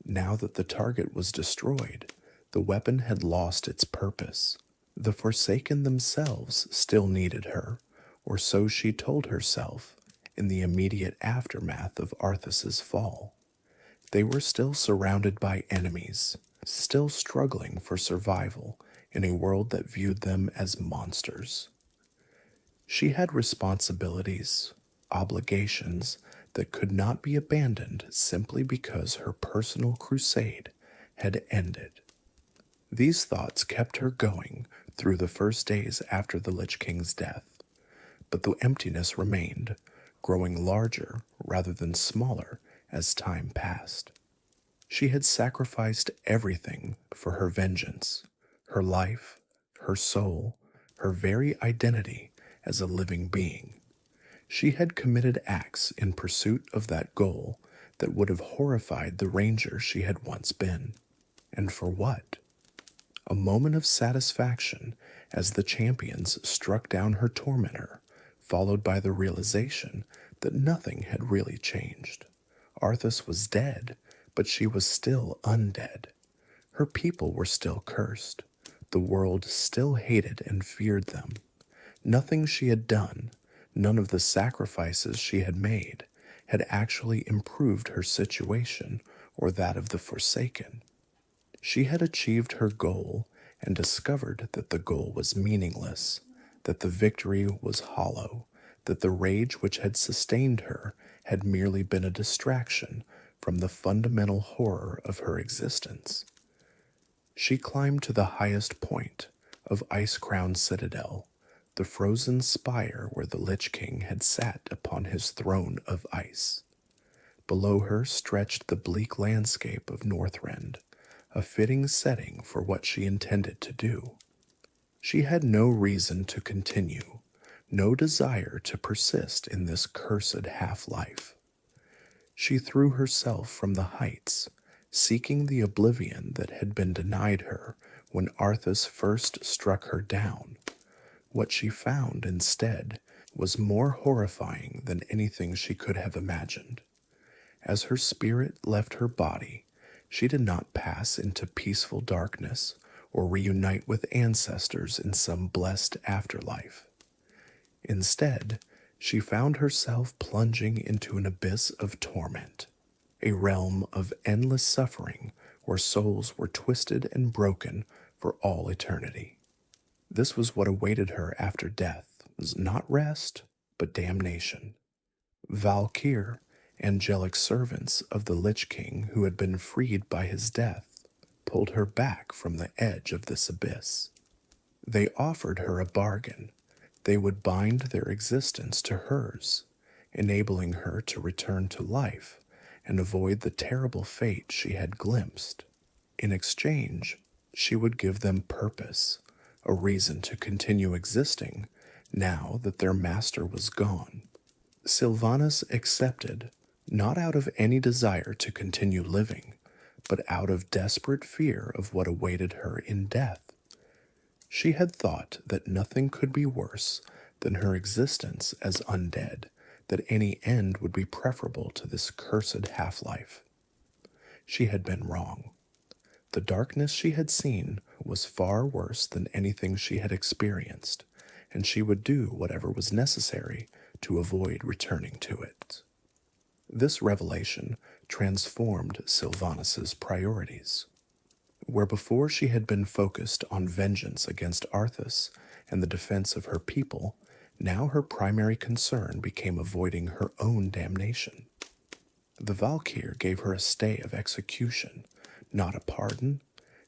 Now that the target was destroyed, the weapon had lost its purpose. The Forsaken themselves still needed her, or so she told herself in the immediate aftermath of Arthas's fall. They were still surrounded by enemies, still struggling for survival in a world that viewed them as monsters. She had responsibilities, obligations that could not be abandoned simply because her personal crusade had ended. These thoughts kept her going through the first days after the Lich King's death, but the emptiness remained, growing larger rather than smaller as time passed. She had sacrificed everything for her vengeance, her life, her soul, her very identity as a living being. She had committed acts in pursuit of that goal that would have horrified the ranger she had once been. And for what? A moment of satisfaction as the champions struck down her tormentor, followed by the realization that nothing had really changed. Arthas was dead, but she was still undead. Her people were still cursed. The world still hated and feared them. Nothing she had done, none of the sacrifices she had made, had actually improved her situation or that of the Forsaken. She had achieved her goal and discovered that the goal was meaningless, that the victory was hollow, that the rage which had sustained her had merely been a distraction from the fundamental horror of her existence. She climbed to the highest point of Ice-Crowned Citadel, the frozen spire where the Lich King had sat upon his throne of ice. Below her stretched the bleak landscape of Northrend, a fitting setting for what she intended to do. She had no reason to continue, no desire to persist in this cursed half-life. She threw herself from the heights, seeking the oblivion that had been denied her when Arthas first struck her down. What she found instead was more horrifying than anything she could have imagined. As her spirit left her body, she did not pass into peaceful darkness or reunite with ancestors in some blessed afterlife. Instead, she found herself plunging into an abyss of torment, a realm of endless suffering where souls were twisted and broken for all eternity. This was what awaited her after death, was not rest, but damnation. Valkyr, angelic servants of the Lich King who had been freed by his death, pulled her back from the edge of this abyss. They offered her a bargain. They would bind their existence to hers, enabling her to return to life and avoid the terrible fate she had glimpsed. In exchange, she would give them purpose, a reason to continue existing now that their master was gone. Sylvanas accepted, not out of any desire to continue living, but out of desperate fear of what awaited her in death. She had thought that nothing could be worse than her existence as undead, that any end would be preferable to this cursed half-life. She had been wrong. The darkness she had seen was far worse than anything she had experienced, and she would do whatever was necessary to avoid returning to it. This revelation transformed Sylvanas's priorities. Where before she had been focused on vengeance against Arthas and the defense of her people, now her primary concern became avoiding her own damnation. The Valkyr gave her a stay of execution, not a pardon.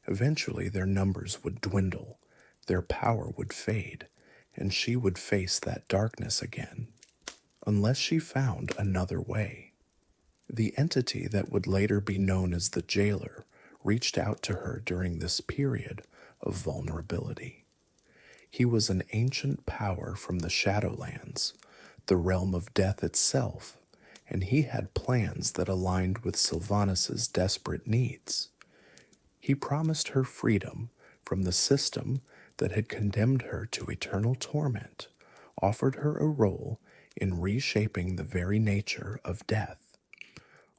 Eventually their numbers would dwindle, their power would fade, and she would face that darkness again, unless she found another way. The entity that would later be known as the Jailer reached out to her during this period of vulnerability. He was an ancient power from the Shadowlands, the realm of death itself, and he had plans that aligned with Sylvanas's desperate needs. He promised her freedom from the system that had condemned her to eternal torment, offered her a role in reshaping the very nature of death.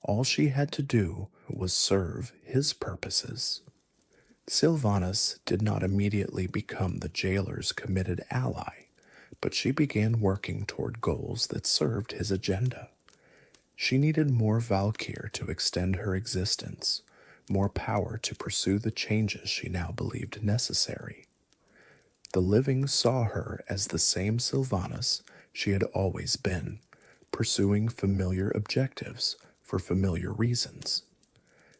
All she had to do was serve his purposes. Sylvanas did not immediately become the Jailer's committed ally, but she began working toward goals that served his agenda. She needed more Valkyr to extend her existence, more power to pursue the changes she now believed necessary. The living saw her as the same Sylvanas she had always been, pursuing familiar objectives for familiar reasons.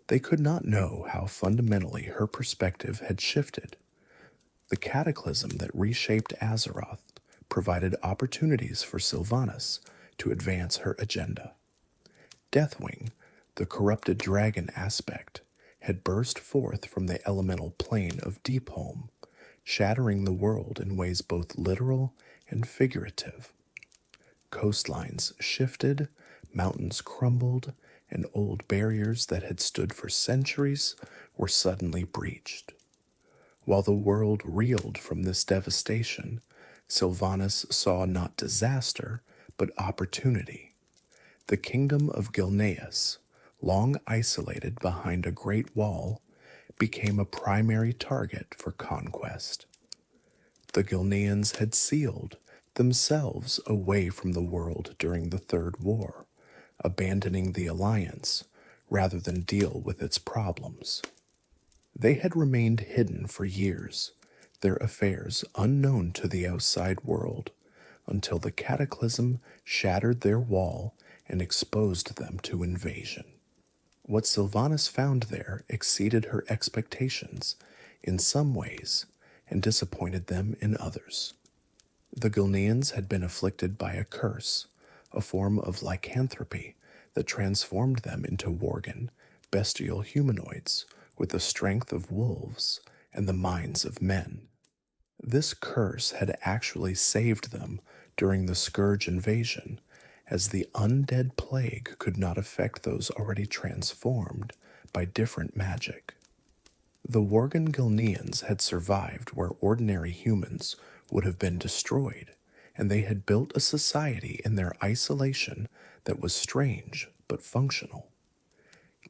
They could not know how fundamentally her perspective had shifted. The cataclysm that reshaped Azeroth provided opportunities for Sylvanas to advance her agenda. Deathwing, the corrupted dragon aspect, had burst forth from the elemental plane of Deepholm, shattering the world in ways both literal and figurative. Coastlines shifted, mountains crumbled, and old barriers that had stood for centuries were suddenly breached. While the world reeled from this devastation, Sylvanas saw not disaster, but opportunity. The kingdom of Gilneas, long isolated behind a great wall, became a primary target for conquest. The Gilneans had sealed themselves away from the world during the Third War, abandoning the alliance rather than deal with its problems. They had remained hidden for years, their affairs unknown to the outside world, until the cataclysm shattered their wall and exposed them to invasion. What Sylvanas found there exceeded her expectations in some ways and disappointed them in others. The Gilneans had been afflicted by a curse, a form of lycanthropy that transformed them into worgen, bestial humanoids with the strength of wolves and the minds of men. This curse had actually saved them during the Scourge invasion, as the undead plague could not affect those already transformed by different magic. The Worgen Gilneans had survived where ordinary humans would have been destroyed, and they had built a society in their isolation that was strange but functional.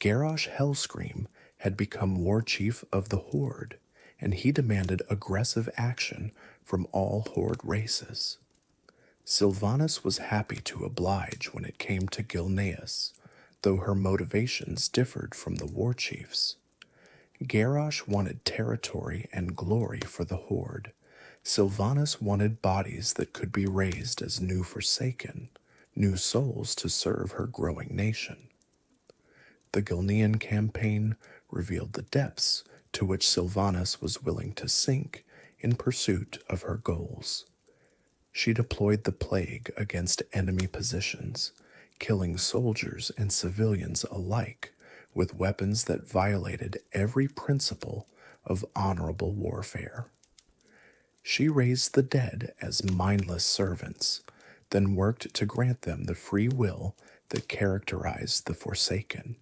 Garrosh Hellscream had become Warchief of the Horde, and he demanded aggressive action from all Horde races. Sylvanas was happy to oblige when it came to Gilneas, though her motivations differed from the Warchief's. Garrosh wanted territory and glory for the Horde. Sylvanas wanted bodies that could be raised as new Forsaken, new souls to serve her growing nation. The Gilnean campaign revealed the depths to which Sylvanas was willing to sink in pursuit of her goals. She deployed the plague against enemy positions, killing soldiers and civilians alike with weapons that violated every principle of honorable warfare. She raised the dead as mindless servants, then worked to grant them the free will that characterized the Forsaken.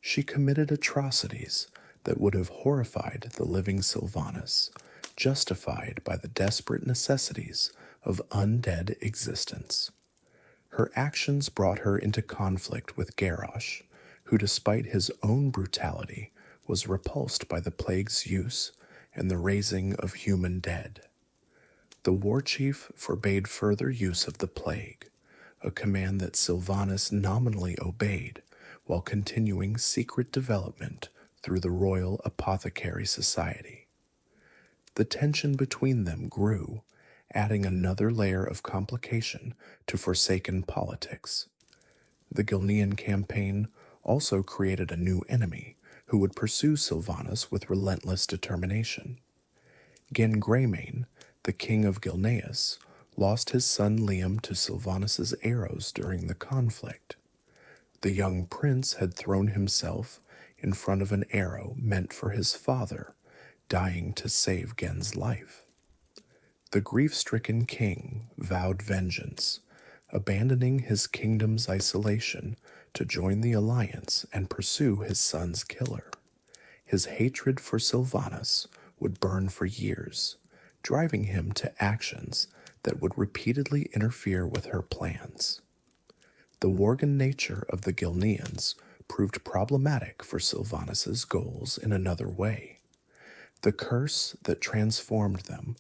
She committed atrocities that would have horrified the living Sylvanas, justified by the desperate necessities of undead existence. Her actions brought her into conflict with Garrosh, who despite his own brutality was repulsed by the plague's use and the raising of human dead. The Warchief forbade further use of the plague, a command that Sylvanas nominally obeyed while continuing secret development through the Royal Apothecary Society. The tension between them grew, adding another layer of complication to Forsaken politics. The Gilnean campaign also created a new enemy who would pursue Sylvanas with relentless determination. Gen Greymane, the king of Gilneas, lost his son Liam to Sylvanas's arrows during the conflict. The young prince had thrown himself in front of an arrow meant for his father, dying to save Gen's life. The grief-stricken king vowed vengeance, abandoning his kingdom's isolation to join the alliance and pursue his son's killer. His hatred for Sylvanas would burn for years, driving him to actions that would repeatedly interfere with her plans. The worgen nature of the Gilneans proved problematic for Sylvanas's goals in another way. The curse that transformed them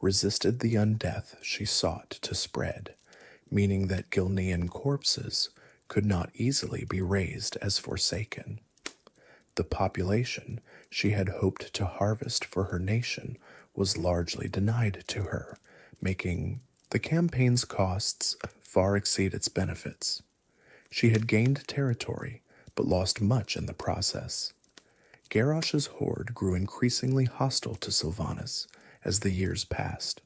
resisted the undeath she sought to spread, meaning that Gilnean corpses could not easily be raised as Forsaken. The population she had hoped to harvest for her nation was largely denied to her, making the campaign's costs far exceed its benefits. She had gained territory, but lost much in the process. Garrosh's horde grew increasingly hostile to Sylvanas as the years passed.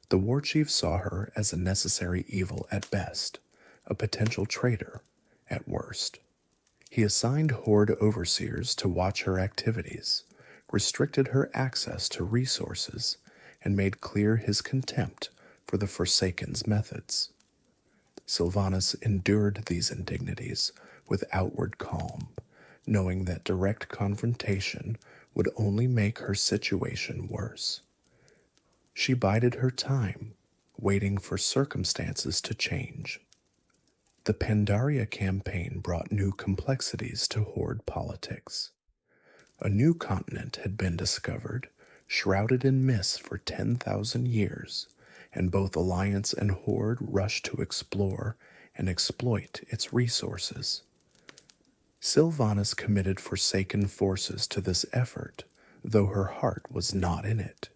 The Warchief saw her as a necessary evil at best, a potential traitor at worst. He assigned horde overseers to watch her activities, restricted her access to resources, and made clear his contempt for the Forsaken's methods. Sylvanas endured these indignities with outward calm, knowing that direct confrontation would only make her situation worse. She bided her time, waiting for circumstances to change. The Pandaria campaign brought new complexities to Horde politics. A new continent had been discovered, shrouded in mist for 10,000 years, and both Alliance and Horde rushed to explore and exploit its resources. Sylvanas committed Forsaken forces to this effort, though her heart was not in it.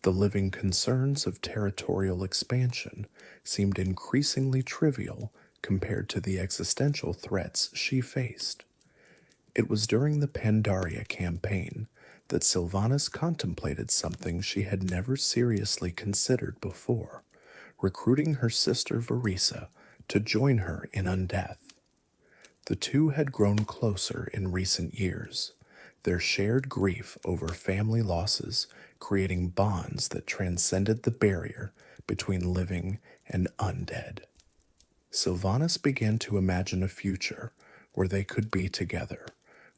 The living concerns of territorial expansion seemed increasingly trivial compared to the existential threats she faced. It was during the Pandaria campaign that Sylvanas contemplated something she had never seriously considered before, recruiting her sister Varisa to join her in Undeath. The two had grown closer in recent years, their shared grief over family losses creating bonds that transcended the barrier between living and undead. Sylvanas began to imagine a future where they could be together,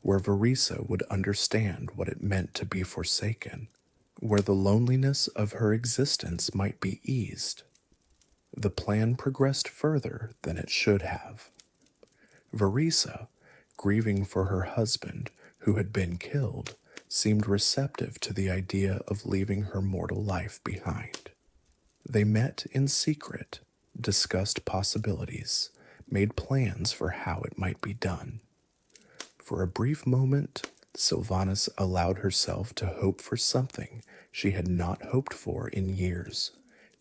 where Varisa would understand what it meant to be forsaken, where the loneliness of her existence might be eased. The plan progressed further than it should have. Varisa, grieving for her husband who had been killed, seemed receptive to the idea of leaving her mortal life behind. They met in secret, discussed possibilities, made plans for how it might be done. For a brief moment, Sylvanas allowed herself to hope for something she had not hoped for in years,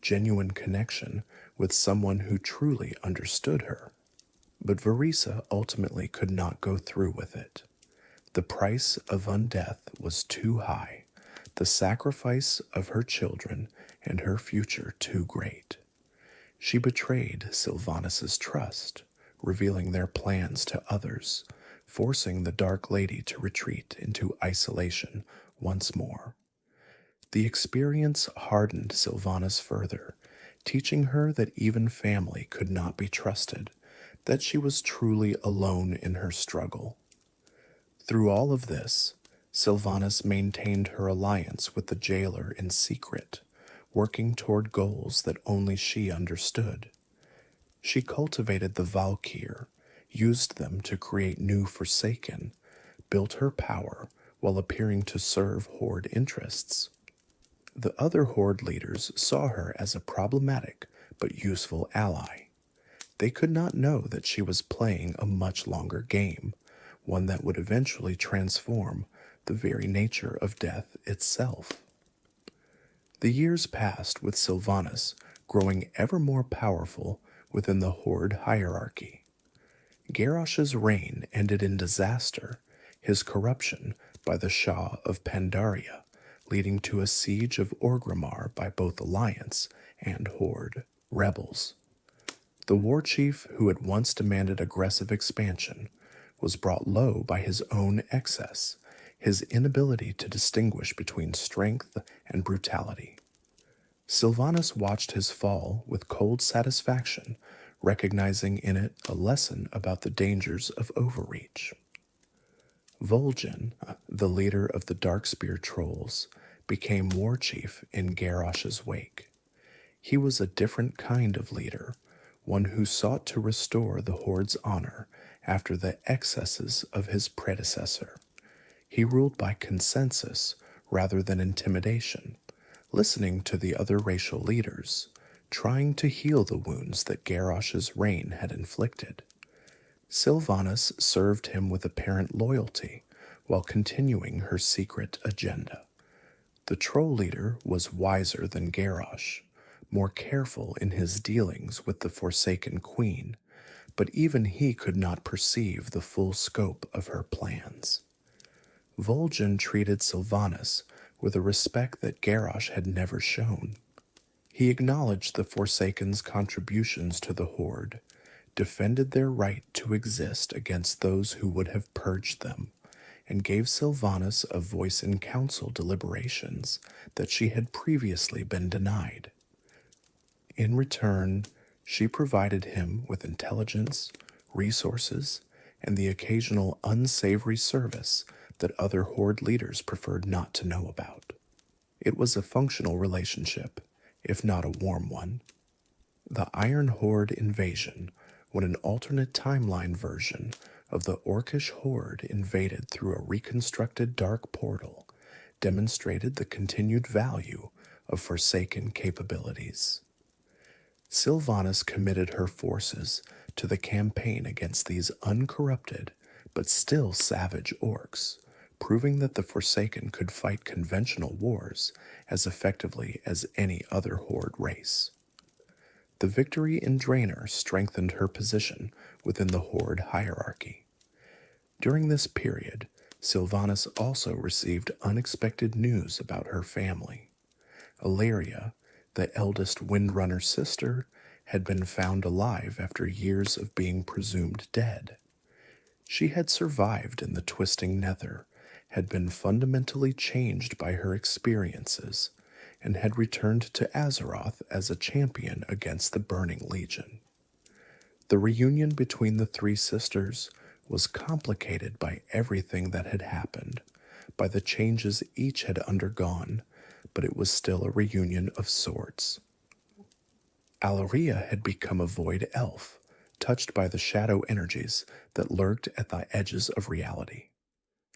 genuine connection with someone who truly understood her. But Varisa ultimately could not go through with it. The price of undeath was too high, the sacrifice of her children and her future too great. She betrayed Sylvanas's trust, revealing their plans to others, forcing the Dark Lady to retreat into isolation once more. The experience hardened Sylvanas further, teaching her that even family could not be trusted, that she was truly alone in her struggle. Through all of this, Sylvanas maintained her alliance with the jailer in secret, working toward goals that only she understood. She cultivated the Valkyr, used them to create new Forsaken, built her power while appearing to serve Horde interests. The other Horde leaders saw her as a problematic but useful ally. They could not know that she was playing a much longer game, one that would eventually transform the very nature of death itself. The years passed with Sylvanas growing ever more powerful within the Horde hierarchy. Garrosh's reign ended in disaster, his corruption by the Shah of Pandaria, leading to a siege of Orgrimmar by both Alliance and Horde rebels. The Warchief, who had once demanded aggressive expansion, was brought low by his own excess, his inability to distinguish between strength and brutality. Sylvanas watched his fall with cold satisfaction, recognizing in it a lesson about the dangers of overreach. Vol'jin, the leader of the Darkspear Trolls, became Warchief in Garrosh's wake. He was a different kind of leader, one who sought to restore the Horde's honor after the excesses of his predecessor. He ruled by consensus rather than intimidation, listening to the other racial leaders, trying to heal the wounds that Garrosh's reign had inflicted. Sylvanas served him with apparent loyalty while continuing her secret agenda. The troll leader was wiser than Garrosh, more careful in his dealings with the Forsaken Queen, but even he could not perceive the full scope of her plans. Vol'jin treated Sylvanas with a respect that Garrosh had never shown. He acknowledged the Forsaken's contributions to the Horde, defended their right to exist against those who would have purged them, and gave Sylvanas a voice in council deliberations that she had previously been denied. In return, she provided him with intelligence, resources, and the occasional unsavory service that other Horde leaders preferred not to know about. It was a functional relationship, if not a warm one. The Iron Horde invasion, when an alternate timeline version of the Orcish Horde invaded through a reconstructed dark portal, demonstrated the continued value of Forsaken capabilities. Sylvanas committed her forces to the campaign against these uncorrupted but still savage orcs, proving that the Forsaken could fight conventional wars as effectively as any other Horde race. The victory in Draenor strengthened her position within the Horde hierarchy. During this period, Sylvanas also received unexpected news about her family. Ilaria, the eldest Windrunner sister, had been found alive after years of being presumed dead. She had survived in the twisting nether, had been fundamentally changed by her experiences, and had returned to Azeroth as a champion against the Burning Legion. The reunion between the three sisters was complicated by everything that had happened, by the changes each had undergone, but it was still a reunion of sorts. Ilaria had become a void elf, touched by the shadow energies that lurked at the edges of reality.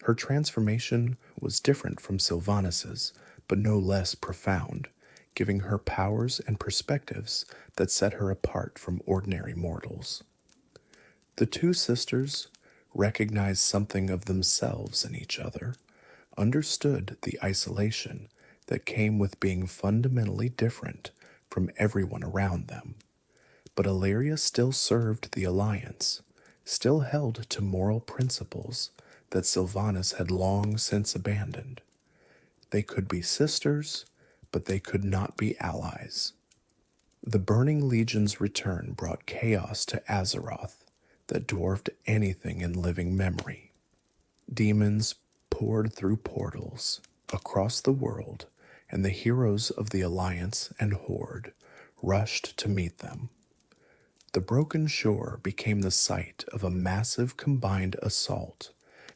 Her transformation was different from Sylvanas's, but no less profound, giving her powers and perspectives that set her apart from ordinary mortals. The two sisters recognized something of themselves in each other, understood the isolation that came with being fundamentally different from everyone around them. But Ilaria still served the Alliance, still held to moral principles that Sylvanas had long since abandoned. They could be sisters, but they could not be allies. The Burning Legion's return brought chaos to Azeroth that dwarfed anything in living memory. Demons poured through portals across the world, and the heroes of the Alliance and Horde rushed to meet them. The broken shore became the site of a massive combined assault,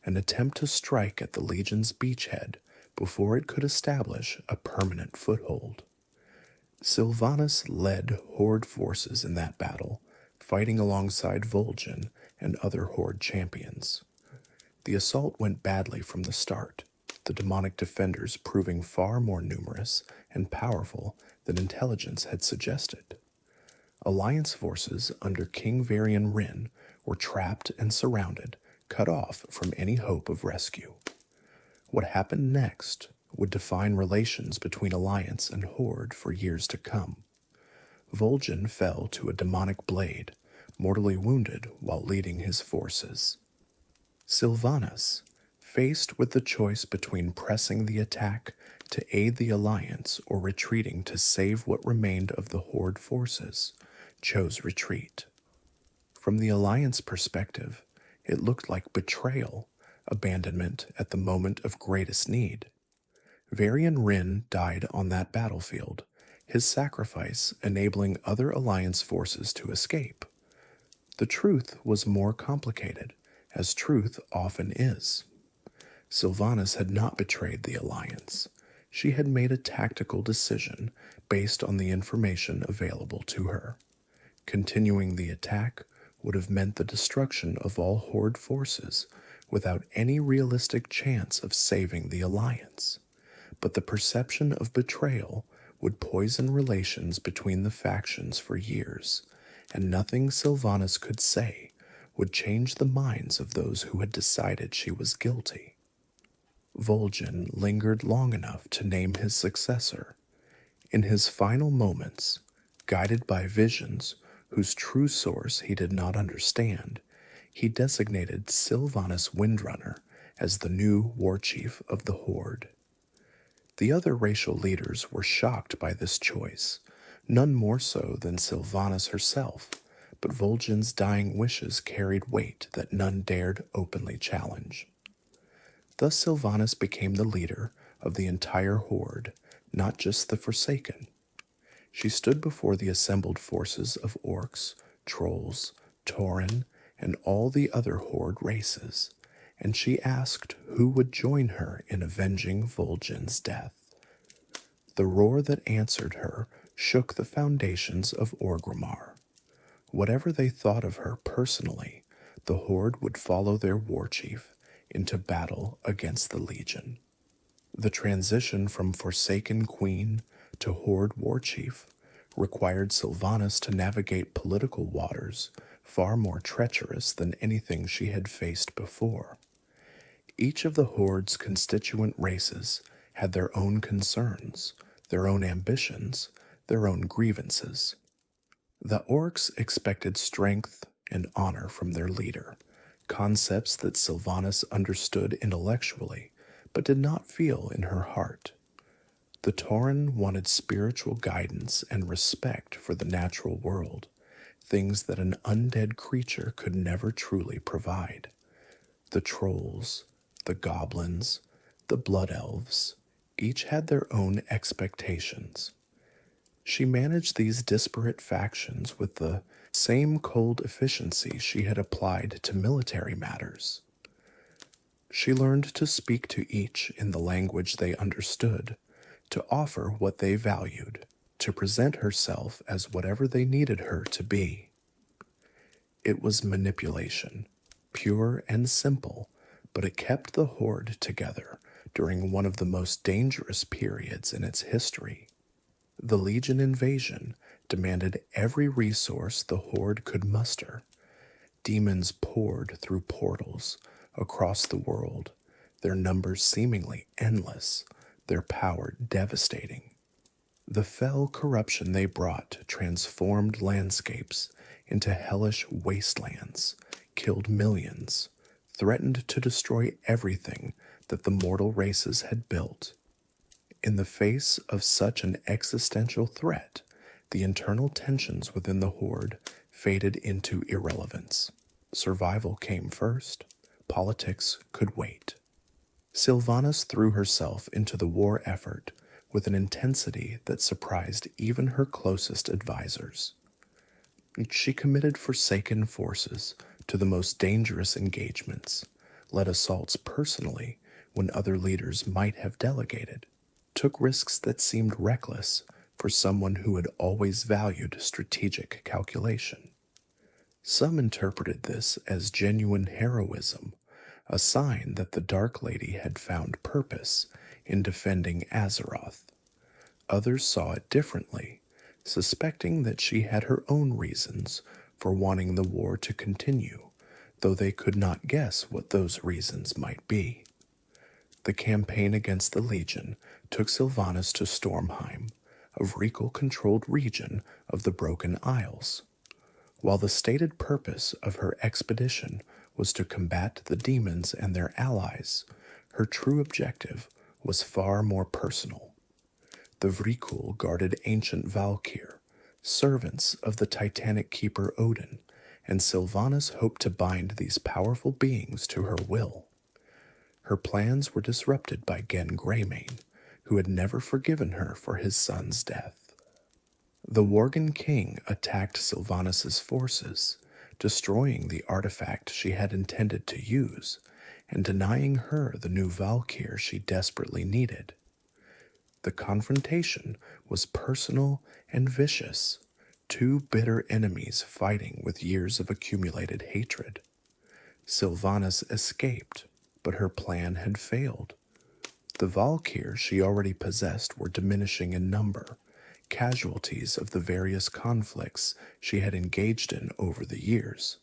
an attempt to strike at the Legion's beachhead before it could establish a permanent foothold. Sylvanas led Horde forces in that battle, fighting alongside Vol'jin and other Horde champions. The assault went badly from the start, the demonic defenders proving far more numerous and powerful than intelligence had suggested. Alliance forces under King Varian Wrynn were trapped and surrounded, cut off from any hope of rescue. What happened next would define relations between Alliance and Horde for years to come. Vol'jin fell to a demonic blade, mortally wounded while leading his forces. Sylvanas, faced with the choice between pressing the attack to aid the Alliance or retreating to save what remained of the Horde forces, chose retreat. From the Alliance perspective, it looked like betrayal, abandonment at the moment of greatest need. Varian Wrynn died on that battlefield, his sacrifice enabling other Alliance forces to escape. The truth was more complicated, as truth often is. Sylvanas had not betrayed the Alliance. She had made a tactical decision based on the information available to her. Continuing the attack would have meant the destruction of all Horde forces without any realistic chance of saving the Alliance. But the perception of betrayal would poison relations between the factions for years, and nothing Sylvanas could say would change the minds of those who had decided she was guilty. Vol'jin lingered long enough to name his successor. In his final moments, guided by visions whose true source he did not understand, he designated Sylvanas Windrunner as the new Warchief of the Horde. The other racial leaders were shocked by this choice, none more so than Sylvanas herself, but Vol'jin's dying wishes carried weight that none dared openly challenge. Thus Sylvanas became the leader of the entire Horde, not just the Forsaken. She stood before the assembled forces of orcs, trolls, tauren, and all the other Horde races, and she asked who would join her in avenging Vol'jin's death. The roar that answered her shook the foundations of Orgrimmar. Whatever they thought of her personally, the Horde would follow their warchief into battle against the Legion. The transition from Forsaken Queen to Horde Warchief required Sylvanas to navigate political waters far more treacherous than anything she had faced before. Each of the Horde's constituent races had their own concerns, their own ambitions, their own grievances. The orcs expected strength and honor from their leader, concepts that Sylvanas understood intellectually but did not feel in her heart. The tauren wanted spiritual guidance and respect for the natural world, things that an undead creature could never truly provide. The trolls, the goblins, the blood elves, each had their own expectations. She managed these disparate factions with the same cold efficiency she had applied to military matters. She learned to speak to each in the language they understood, to offer what they valued, to present herself as whatever they needed her to be. It was manipulation, pure and simple, but it kept the Horde together during one of the most dangerous periods in its history. The Legion invasion demanded every resource the Horde could muster. Demons poured through portals across the world, their numbers seemingly endless, their power devastating. The fell corruption they brought transformed landscapes into hellish wastelands, killed millions, threatened to destroy everything that the mortal races had built. In the face of such an existential threat, the internal tensions within the Horde faded into irrelevance. Survival came first. Politics could wait. Sylvanas threw herself into the war effort with an intensity that surprised even her closest advisors. She committed Forsaken forces to the most dangerous engagements, led assaults personally when other leaders might have delegated, took risks that seemed reckless for someone who had always valued strategic calculation. Some interpreted this as genuine heroism, a sign that the Dark Lady had found purpose in defending Azeroth. Others saw it differently, suspecting that she had her own reasons for wanting the war to continue, though they could not guess what those reasons might be. The campaign against the Legion took Sylvanas to Stormheim, a Vrekel-controlled region of the Broken Isles. While the stated purpose of her expedition was to combat the demons and their allies, her true objective was far more personal. The Vrykul guarded ancient Valkyr, servants of the Titanic keeper Odin, and Sylvanas hoped to bind these powerful beings to her will. Her plans were disrupted by Genn Greymane, who had never forgiven her for his son's death. The Worgen King attacked Sylvanas' forces, destroying the artifact she had intended to use, and denying her the new Valkyr she desperately needed. The confrontation was personal and vicious, two bitter enemies fighting with years of accumulated hatred. Sylvanas escaped, but her plan had failed. The Valkyr she already possessed were diminishing in number, casualties of the various conflicts she had engaged in over the years.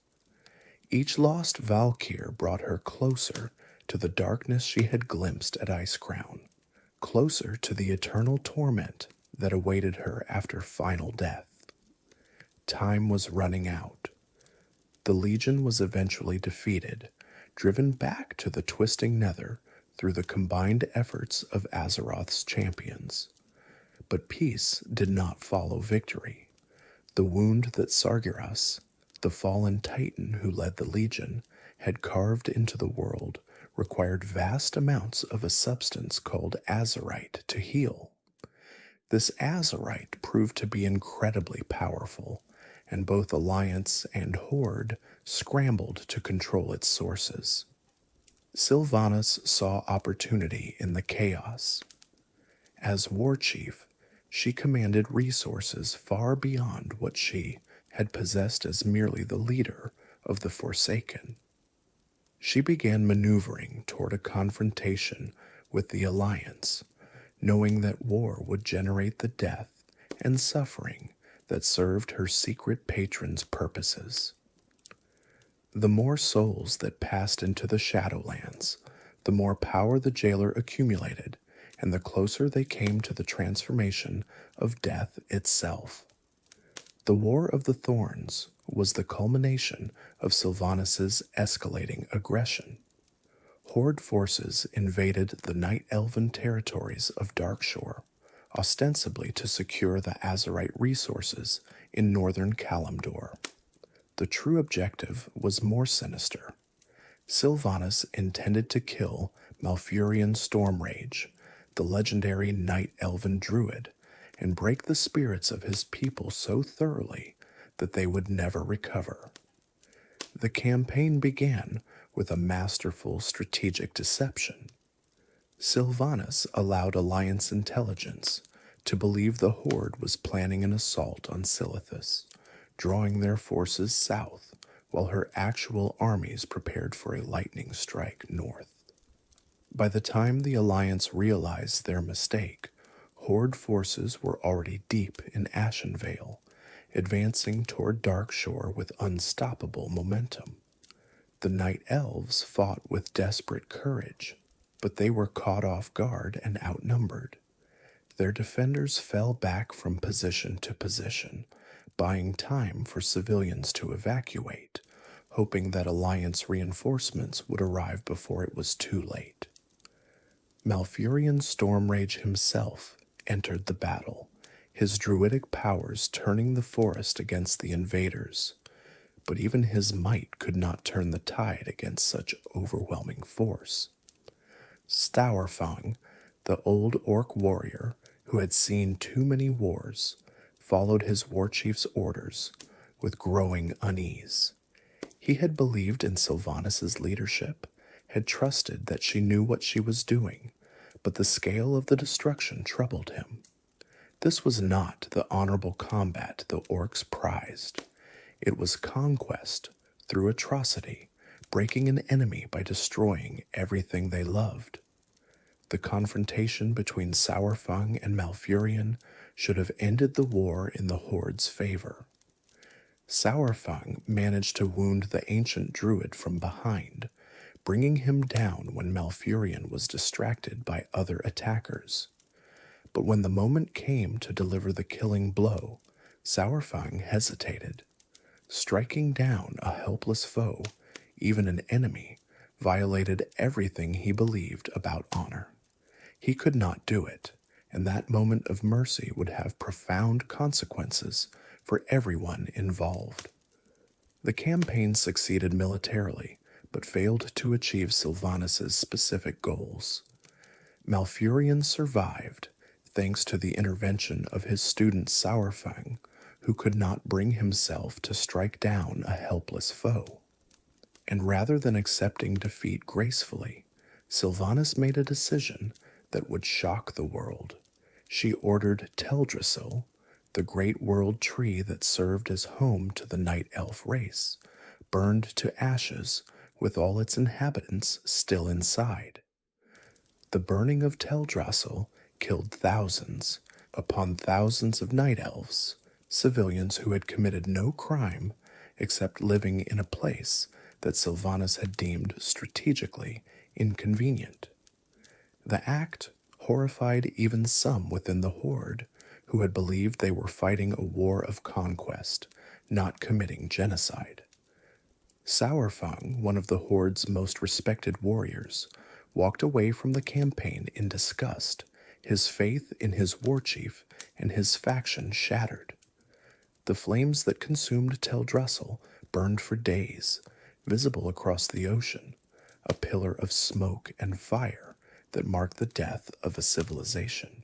Each lost Valkyr brought her closer to the darkness she had glimpsed at Icecrown, closer to the eternal torment that awaited her after final death. Time was running out. The Legion was eventually defeated, driven back to the twisting nether through the combined efforts of Azeroth's champions. But peace did not follow victory. The wound that Sargeras, the fallen titan who led the Legion, had carved into the world required vast amounts of a substance called azurite to heal. This azurite proved to be incredibly powerful, and both Alliance and Horde scrambled to control its sources. Sylvanas saw opportunity in the chaos. As Warchief, she commanded resources far beyond what she had possessed as merely the leader of the Forsaken. She began maneuvering toward a confrontation with the Alliance, knowing that war would generate the death and suffering that served her secret patron's purposes. The more souls that passed into the Shadowlands, the more power the jailer accumulated, and the closer they came to the transformation of death itself. The War of the Thorns was the culmination of Sylvanas's escalating aggression. Horde forces invaded the Night Elven territories of Darkshore, ostensibly to secure the Azurite resources in northern Kalimdor. The true objective was more sinister. Sylvanas intended to kill Malfurion Stormrage, the legendary Night Elven druid, and break the spirits of his people so thoroughly that they would never recover. The campaign began with a masterful strategic deception. Sylvanas allowed Alliance intelligence to believe the Horde was planning an assault on Silithus, drawing their forces south while her actual armies prepared for a lightning strike north. By the time the Alliance realized their mistake, Horde forces were already deep in Ashenvale, advancing toward Darkshore with unstoppable momentum. The Night Elves fought with desperate courage, but they were caught off guard and outnumbered. Their defenders fell back from position to position, buying time for civilians to evacuate, hoping that Alliance reinforcements would arrive before it was too late. Malfurion Stormrage himself entered the battle, his druidic powers turning the forest against the invaders. But even his might could not turn the tide against such overwhelming force. Stourfang, the old orc warrior who had seen too many wars, followed his warchief's orders with growing unease. He had believed in Sylvanas's leadership, had trusted that she knew what she was doing, but the scale of the destruction troubled him. This was not the honorable combat the orcs prized. It was conquest through atrocity, breaking an enemy by destroying everything they loved. The confrontation between Stourfang and Malfurion should have ended the war in the Horde's favor. Stourfang managed to wound the ancient druid from behind, bringing him down when Malfurion was distracted by other attackers. But when the moment came to deliver the killing blow, Stourfang hesitated. Striking down a helpless foe, even an enemy, violated everything he believed about honor. He could not do it, and that moment of mercy would have profound consequences for everyone involved. The campaign succeeded militarily, but failed to achieve Sylvanas's specific goals. Malfurion survived, thanks to the intervention of his student Stourfang, who could not bring himself to strike down a helpless foe. And rather than accepting defeat gracefully, Sylvanas made a decision that would shock the world. She ordered Teldrassil, the great world tree that served as home to the Night Elf race, burned to ashes with all its inhabitants still inside. The burning of Teldrassil killed thousands, upon thousands of night elves, civilians who had committed no crime except living in a place that Sylvanas had deemed strategically inconvenient. The act horrified even some within the Horde who had believed they were fighting a war of conquest, not committing genocide. Saurfang, one of the Horde's most respected warriors, walked away from the campaign in disgust, his faith in his warchief and his faction shattered. The flames that consumed Teldrassil burned for days, visible across the ocean, a pillar of smoke and fire that marked the death of a civilization.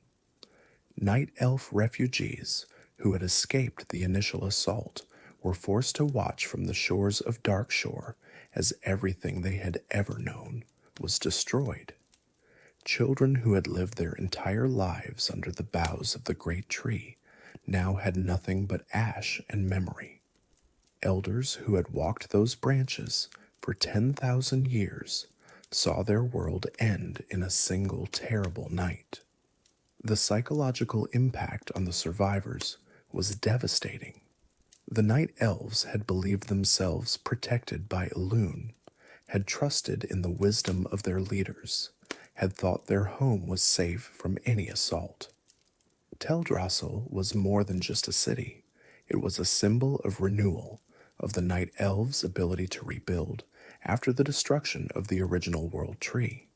Night Elf refugees who had escaped the initial assault were forced to watch from the shores of Darkshore as everything they had ever known was destroyed. Children who had lived their entire lives under the boughs of the great tree now had nothing but ash and memory. Elders who had walked those branches for 10,000 years saw their world end in a single terrible night. The psychological impact on the survivors was devastating. The Night Elves had believed themselves protected by Elune, had trusted in the wisdom of their leaders, had thought their home was safe from any assault. Teldrassil was more than just a city. It was a symbol of renewal, of the Night Elves' ability to rebuild after the destruction of the original World Tree.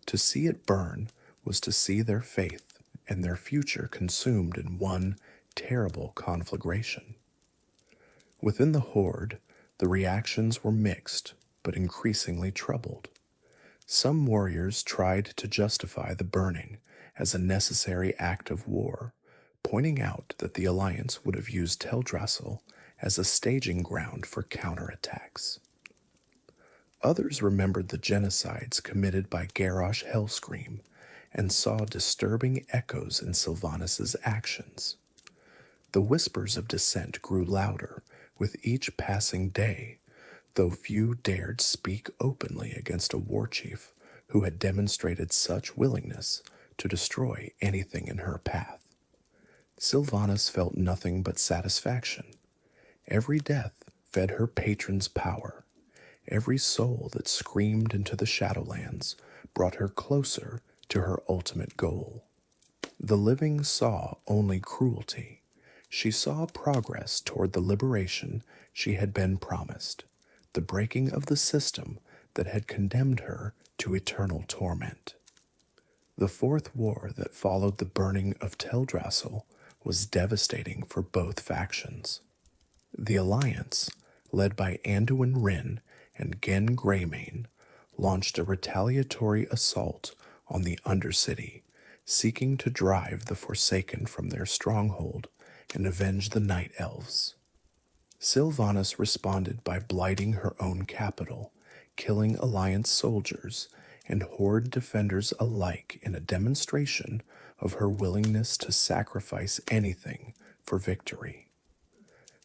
To see it burn was to see their faith and their future consumed in one terrible conflagration. Within the Horde, the reactions were mixed, but increasingly troubled. Some warriors tried to justify the burning as a necessary act of war, pointing out that the Alliance would have used Teldrassil as a staging ground for counterattacks. Others remembered the genocides committed by Garrosh Hellscream and saw disturbing echoes in Sylvanas' actions. The whispers of dissent grew louder with each passing day, though few dared speak openly against a warchief who had demonstrated such willingness to destroy anything in her path. Sylvanas felt nothing but satisfaction. Every death fed her patron's power. Every soul that screamed into the Shadowlands brought her closer to her ultimate goal. The living saw only cruelty. She saw progress toward the liberation she had been promised, the breaking of the system that had condemned her to eternal torment. The Fourth War that followed the burning of Teldrassil was devastating for both factions. The Alliance, led by Anduin Wrynn and Genn Greymane, launched a retaliatory assault on the Undercity, seeking to drive the Forsaken from their stronghold and avenge the Night Elves. Sylvanas responded by blighting her own capital, killing Alliance soldiers and Horde defenders alike in a demonstration of her willingness to sacrifice anything for victory.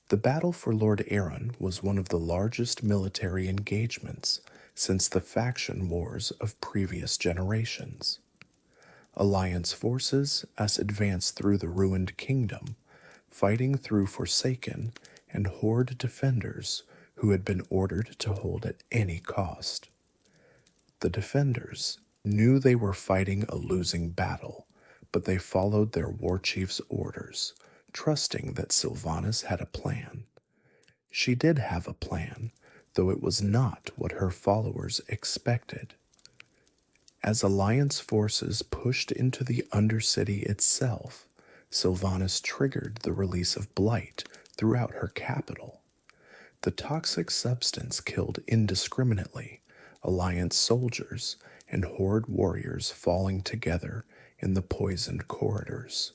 The battle for Lord Aeron was one of the largest military engagements since the faction wars of previous generations. Alliance forces advanced through the ruined kingdom, fighting through Forsaken and Horde defenders who had been ordered to hold at any cost. The defenders knew they were fighting a losing battle, but they followed their warchief's orders, trusting that Sylvanas had a plan. She did have a plan, though it was not what her followers expected. As Alliance forces pushed into the Undercity itself, Sylvanas triggered the release of blight throughout her capital. The toxic substance killed indiscriminately Alliance soldiers and Horde warriors falling together in the poisoned corridors.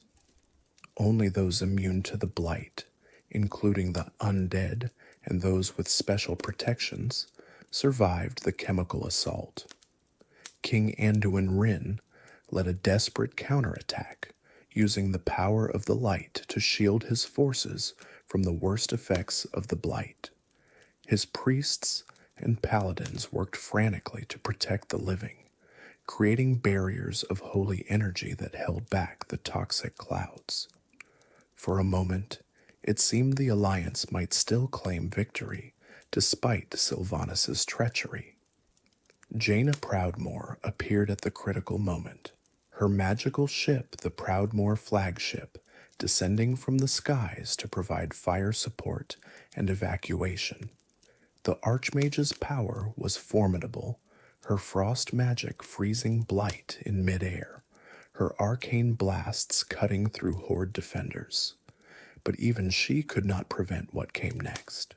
Only those immune to the blight, including the undead and those with special protections, survived the chemical assault. King Anduin Wrynn led a desperate counterattack, using the power of the light to shield his forces from the worst effects of the blight. His priests and paladins worked frantically to protect the living, creating barriers of holy energy that held back the toxic clouds. For a moment, it seemed the Alliance might still claim victory, despite Sylvanas' treachery. Jaina Proudmoore appeared at the critical moment, her magical ship, the Proudmoore flagship, descending from the skies to provide fire support and evacuation. The Archmage's power was formidable, her frost magic freezing blight in midair, her arcane blasts cutting through Horde defenders. But even she could not prevent what came next.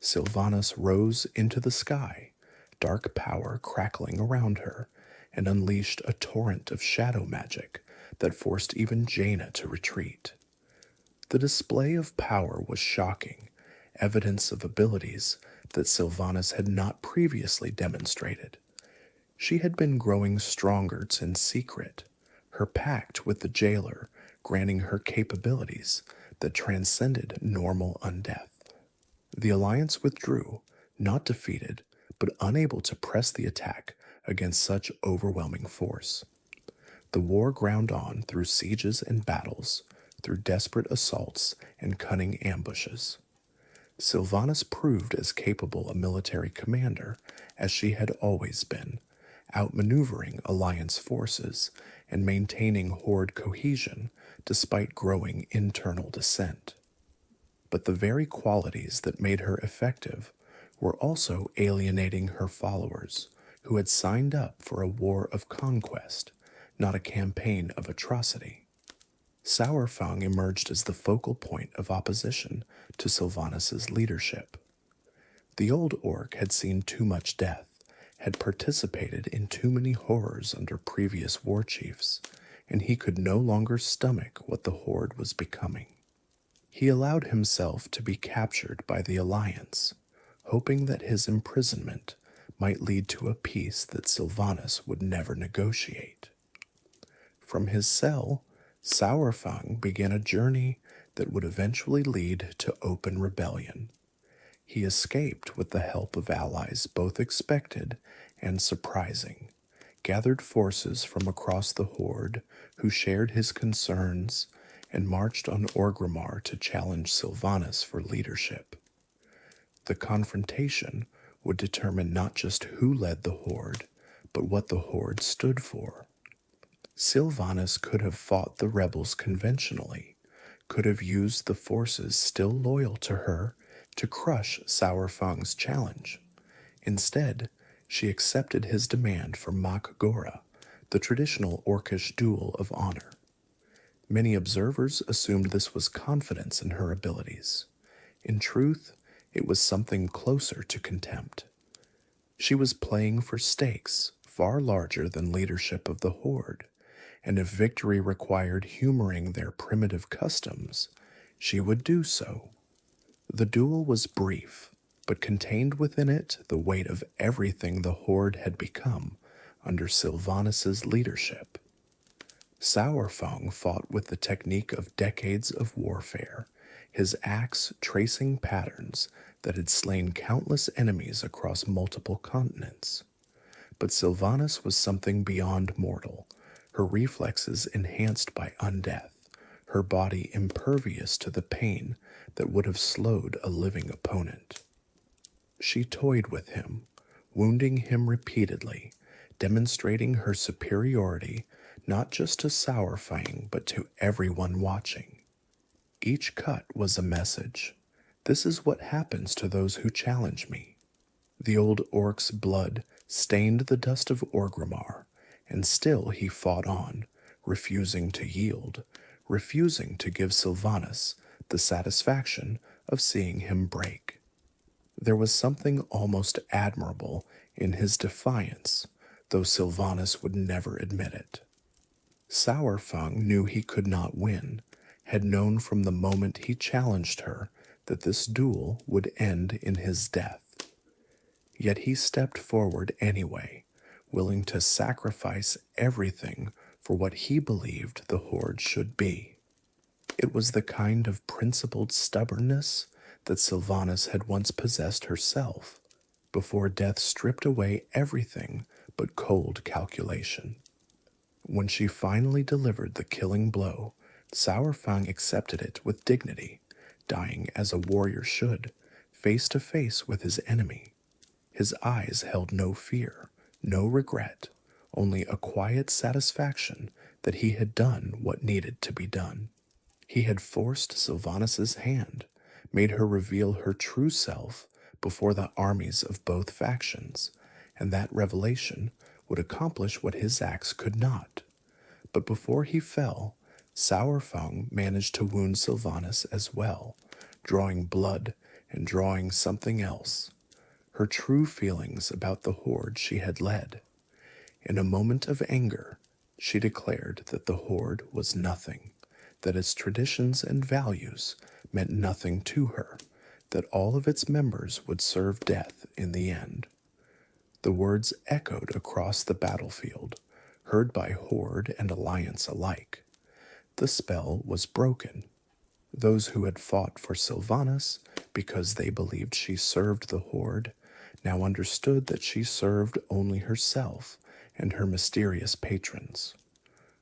Sylvanas rose into the sky, dark power crackling around her, and unleashed a torrent of shadow magic that forced even Jaina to retreat. The display of power was shocking, evidence of abilities that Sylvanas had not previously demonstrated. She had been growing stronger in secret, her pact with the jailer granting her capabilities that transcended normal undeath. The Alliance withdrew, not defeated, but unable to press the attack against such overwhelming force. The war ground on through sieges and battles, through desperate assaults and cunning ambushes. Sylvanas proved as capable a military commander as she had always been, outmaneuvering Alliance forces and maintaining Horde cohesion despite growing internal dissent. But the very qualities that made her effective were also alienating her followers, who had signed up for a war of conquest, not a campaign of atrocity. Saurfang emerged as the focal point of opposition to Sylvanas' leadership. The old orc had seen too much death, had participated in too many horrors under previous warchiefs, and he could no longer stomach what the Horde was becoming. He allowed himself to be captured by the Alliance, hoping that his imprisonment might lead to a peace that Sylvanas would never negotiate. From his cell, Saurfang began a journey that would eventually lead to open rebellion. He escaped with the help of allies both expected and surprising, gathered forces from across the Horde who shared his concerns, and marched on Orgrimmar to challenge Sylvanas for leadership. The confrontation would determine not just who led the Horde, but what the Horde stood for. Sylvanas could have fought the rebels conventionally, could have used the forces still loyal to her to crush Saurfang's challenge. Instead, she accepted his demand for Mak Gora, the traditional orcish duel of honor. Many observers assumed this was confidence in her abilities. In truth, it was something closer to contempt. She was playing for stakes far larger than leadership of the Horde, and if victory required humoring their primitive customs, she would do so. The duel was brief, but contained within it the weight of everything the Horde had become under Sylvanas' leadership. Saurfang fought with the technique of decades of warfare, his axe tracing patterns that had slain countless enemies across multiple continents. But Sylvanas was something beyond mortal, her reflexes enhanced by undeath, her body impervious to the pain that would have slowed a living opponent. She toyed with him, wounding him repeatedly, demonstrating her superiority not just to Saurfang but to everyone watching. Each cut was a message. This is what happens to those who challenge me. The old orc's blood stained the dust of Orgrimmar, and still he fought on, refusing to yield, refusing to give Sylvanas the satisfaction of seeing him break. There was something almost admirable in his defiance, though Sylvanas would never admit it. Saurfang knew he could not win, had known from the moment he challenged her that this duel would end in his death. Yet he stepped forward anyway, willing to sacrifice everything for what he believed the Horde should be. It was the kind of principled stubbornness that Sylvanas had once possessed herself, before death stripped away everything but cold calculation. When she finally delivered the killing blow, Saurfang accepted it with dignity, dying as a warrior should, face to face with his enemy. His eyes held no fear, no regret, only a quiet satisfaction that he had done what needed to be done. He had forced Sylvanas' hand, made her reveal her true self before the armies of both factions, and that revelation would accomplish what his axe could not. But before he fell, Saurfang managed to wound Sylvanas as well, drawing blood and drawing something else, her true feelings about the horde she had led. In a moment of anger, she declared that the horde was nothing, that its traditions and values meant nothing to her, that all of its members would serve death in the end. The words echoed across the battlefield, heard by Horde and Alliance alike. The spell was broken. Those who had fought for Sylvanas because they believed she served the Horde now understood that she served only herself and her mysterious patrons.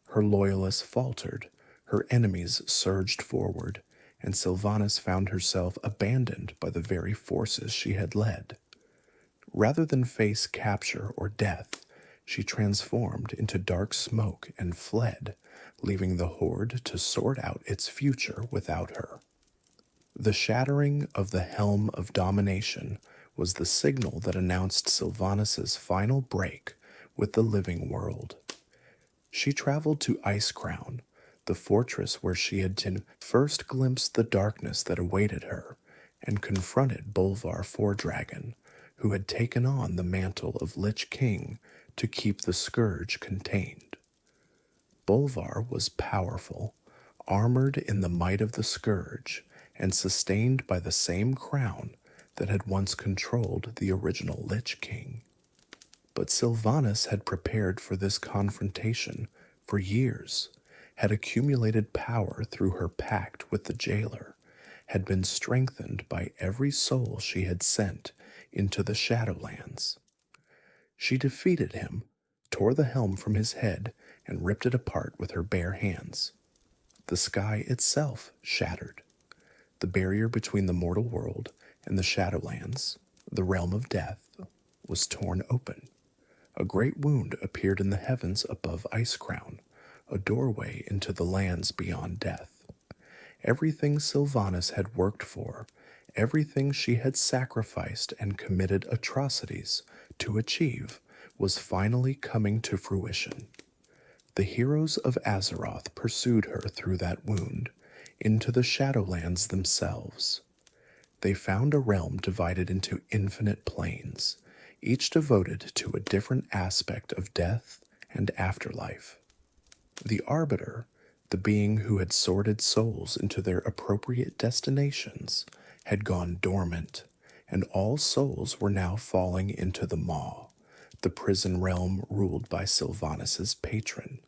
Her loyalists faltered, her enemies surged forward, and Sylvanas found herself abandoned by the very forces she had led. Rather than face capture or death, she transformed into dark smoke and fled, leaving the Horde to sort out its future without her. The shattering of the Helm of Domination was the signal that announced Sylvanas' final break with the living world. She traveled to Icecrown, the fortress where she had first glimpsed the darkness that awaited her, and confronted Bolvar Fordragon, who had taken on the mantle of Lich King to keep the Scourge contained. Bolvar was powerful, armored in the might of the Scourge, and sustained by the same crown that had once controlled the original Lich King. But Sylvanas had prepared for this confrontation for years, had accumulated power through her pact with the jailer, had been strengthened by every soul she had sent into the Shadowlands. She defeated him, tore the helm from his head, and ripped it apart with her bare hands. The sky itself shattered. The barrier between the mortal world and the Shadowlands, the realm of death, was torn open. A great wound appeared in the heavens above Icecrown, a doorway into the lands beyond death. Everything Sylvanas had worked for, everything she had sacrificed and committed atrocities to achieve, was finally coming to fruition. The heroes of Azeroth pursued her through that wound, into the Shadowlands themselves. They found a realm divided into infinite planes, each devoted to a different aspect of death and afterlife. The Arbiter, the being who had sorted souls into their appropriate destinations, had gone dormant, and all souls were now falling into the Maw, the prison realm ruled by Sylvanas' patron.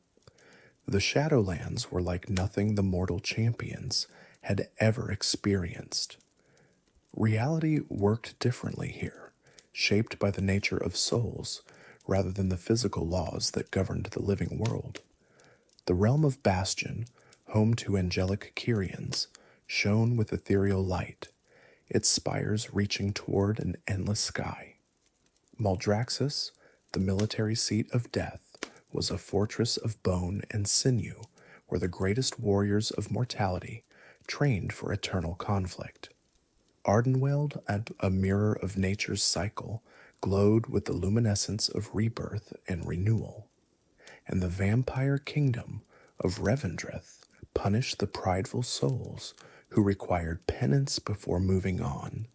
The Shadowlands were like nothing the mortal champions had ever experienced. Reality worked differently here, shaped by the nature of souls rather than the physical laws that governed the living world. The realm of Bastion, home to angelic Kyrians, shone with ethereal light, its spires reaching toward an endless sky. Maldraxxus, the military seat of death, was a fortress of bone and sinew where the greatest warriors of mortality trained for eternal conflict. Ardenweld, a mirror of nature's cycle, glowed with the luminescence of rebirth and renewal. And the vampire kingdom of Revendreth punished the prideful souls who required penance before moving on.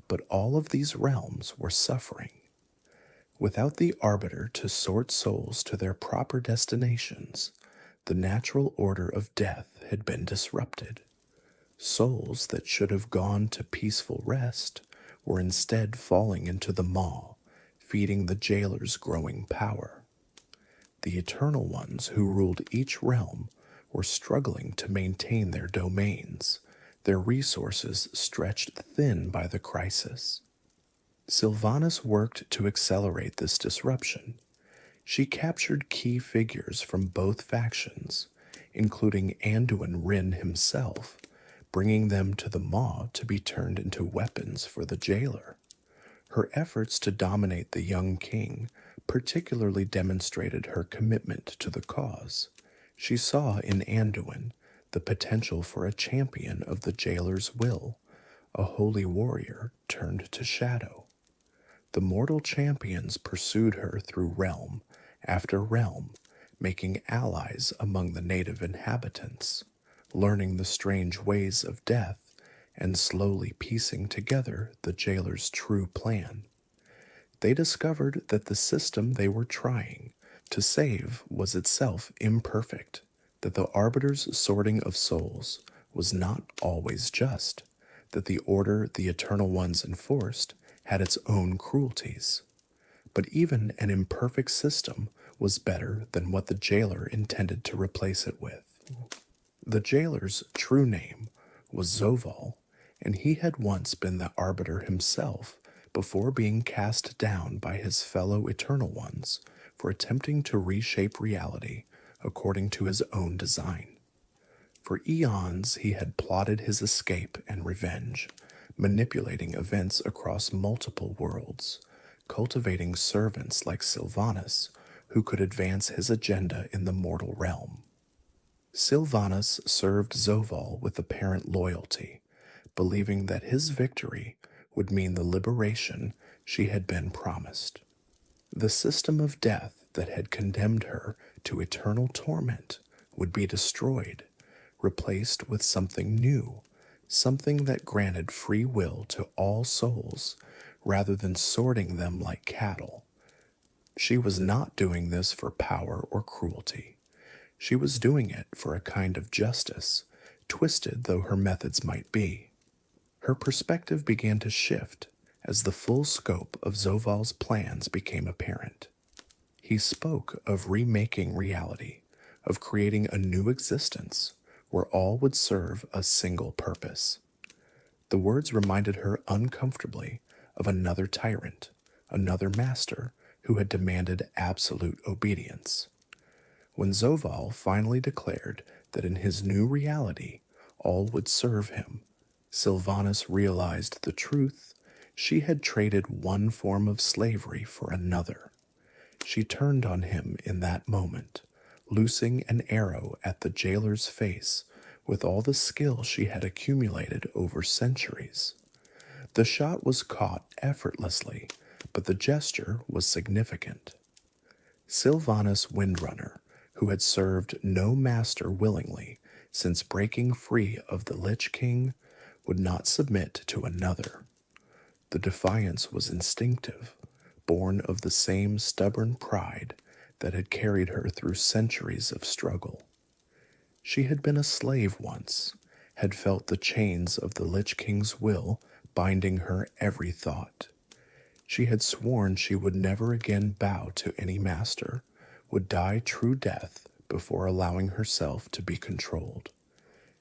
But all of these realms were suffering. Without the Arbiter to sort souls to their proper destinations, the natural order of death had been disrupted. Souls that should have gone to peaceful rest were instead falling into the maw, feeding the jailer's growing power. The Eternal Ones who ruled each realm were struggling to maintain their domains, their resources stretched thin by the crisis. Sylvanas worked to accelerate this disruption. She captured key figures from both factions, including Anduin Wrynn himself, bringing them to the Maw to be turned into weapons for the jailer. Her efforts to dominate the young king particularly demonstrated her commitment to the cause. She saw in Anduin the potential for a champion of the jailer's will, a holy warrior turned to shadow. The mortal champions pursued her through realm after realm, making allies among the native inhabitants, learning the strange ways of death, and slowly piecing together the jailer's true plan. They discovered that the system they were trying to save was itself imperfect, that the Arbiter's sorting of souls was not always just, that the order the Eternal Ones enforced had its own cruelties. But even an imperfect system was better than what the jailer intended to replace it with. The jailer's true name was Zoval, and he had once been the Arbiter himself before being cast down by his fellow Eternal Ones for attempting to reshape reality according to his own design. For eons he had plotted his escape and revenge, manipulating events across multiple worlds, cultivating servants like Sylvanas who could advance his agenda in the mortal realm. Sylvanas served Zoval with apparent loyalty, believing that his victory would mean the liberation she had been promised. The system of death that had condemned her to eternal torment would be destroyed, replaced with something new, something that granted free will to all souls rather than sorting them like cattle. She was not doing this for power or cruelty. She was doing it for a kind of justice, twisted though her methods might be. Her perspective began to shift as the full scope of Zoval's plans became apparent. He spoke of remaking reality, of creating a new existence where all would serve a single purpose. The words reminded her uncomfortably of another tyrant, another master who had demanded absolute obedience. When Zoval finally declared that in his new reality all would serve him, Sylvanas realized the truth. She had traded one form of slavery for another. She turned on him in that moment, loosing an arrow at the jailer's face with all the skill she had accumulated over centuries. The shot was caught effortlessly, but the gesture was significant. Sylvanas Windrunner, who had served no master willingly since breaking free of the Lich King, would not submit to another. The defiance was instinctive, born of the same stubborn pride that had carried her through centuries of struggle. She had been a slave once, had felt the chains of the Lich King's will binding her every thought. She had sworn she would never again bow to any master, would die true death before allowing herself to be controlled.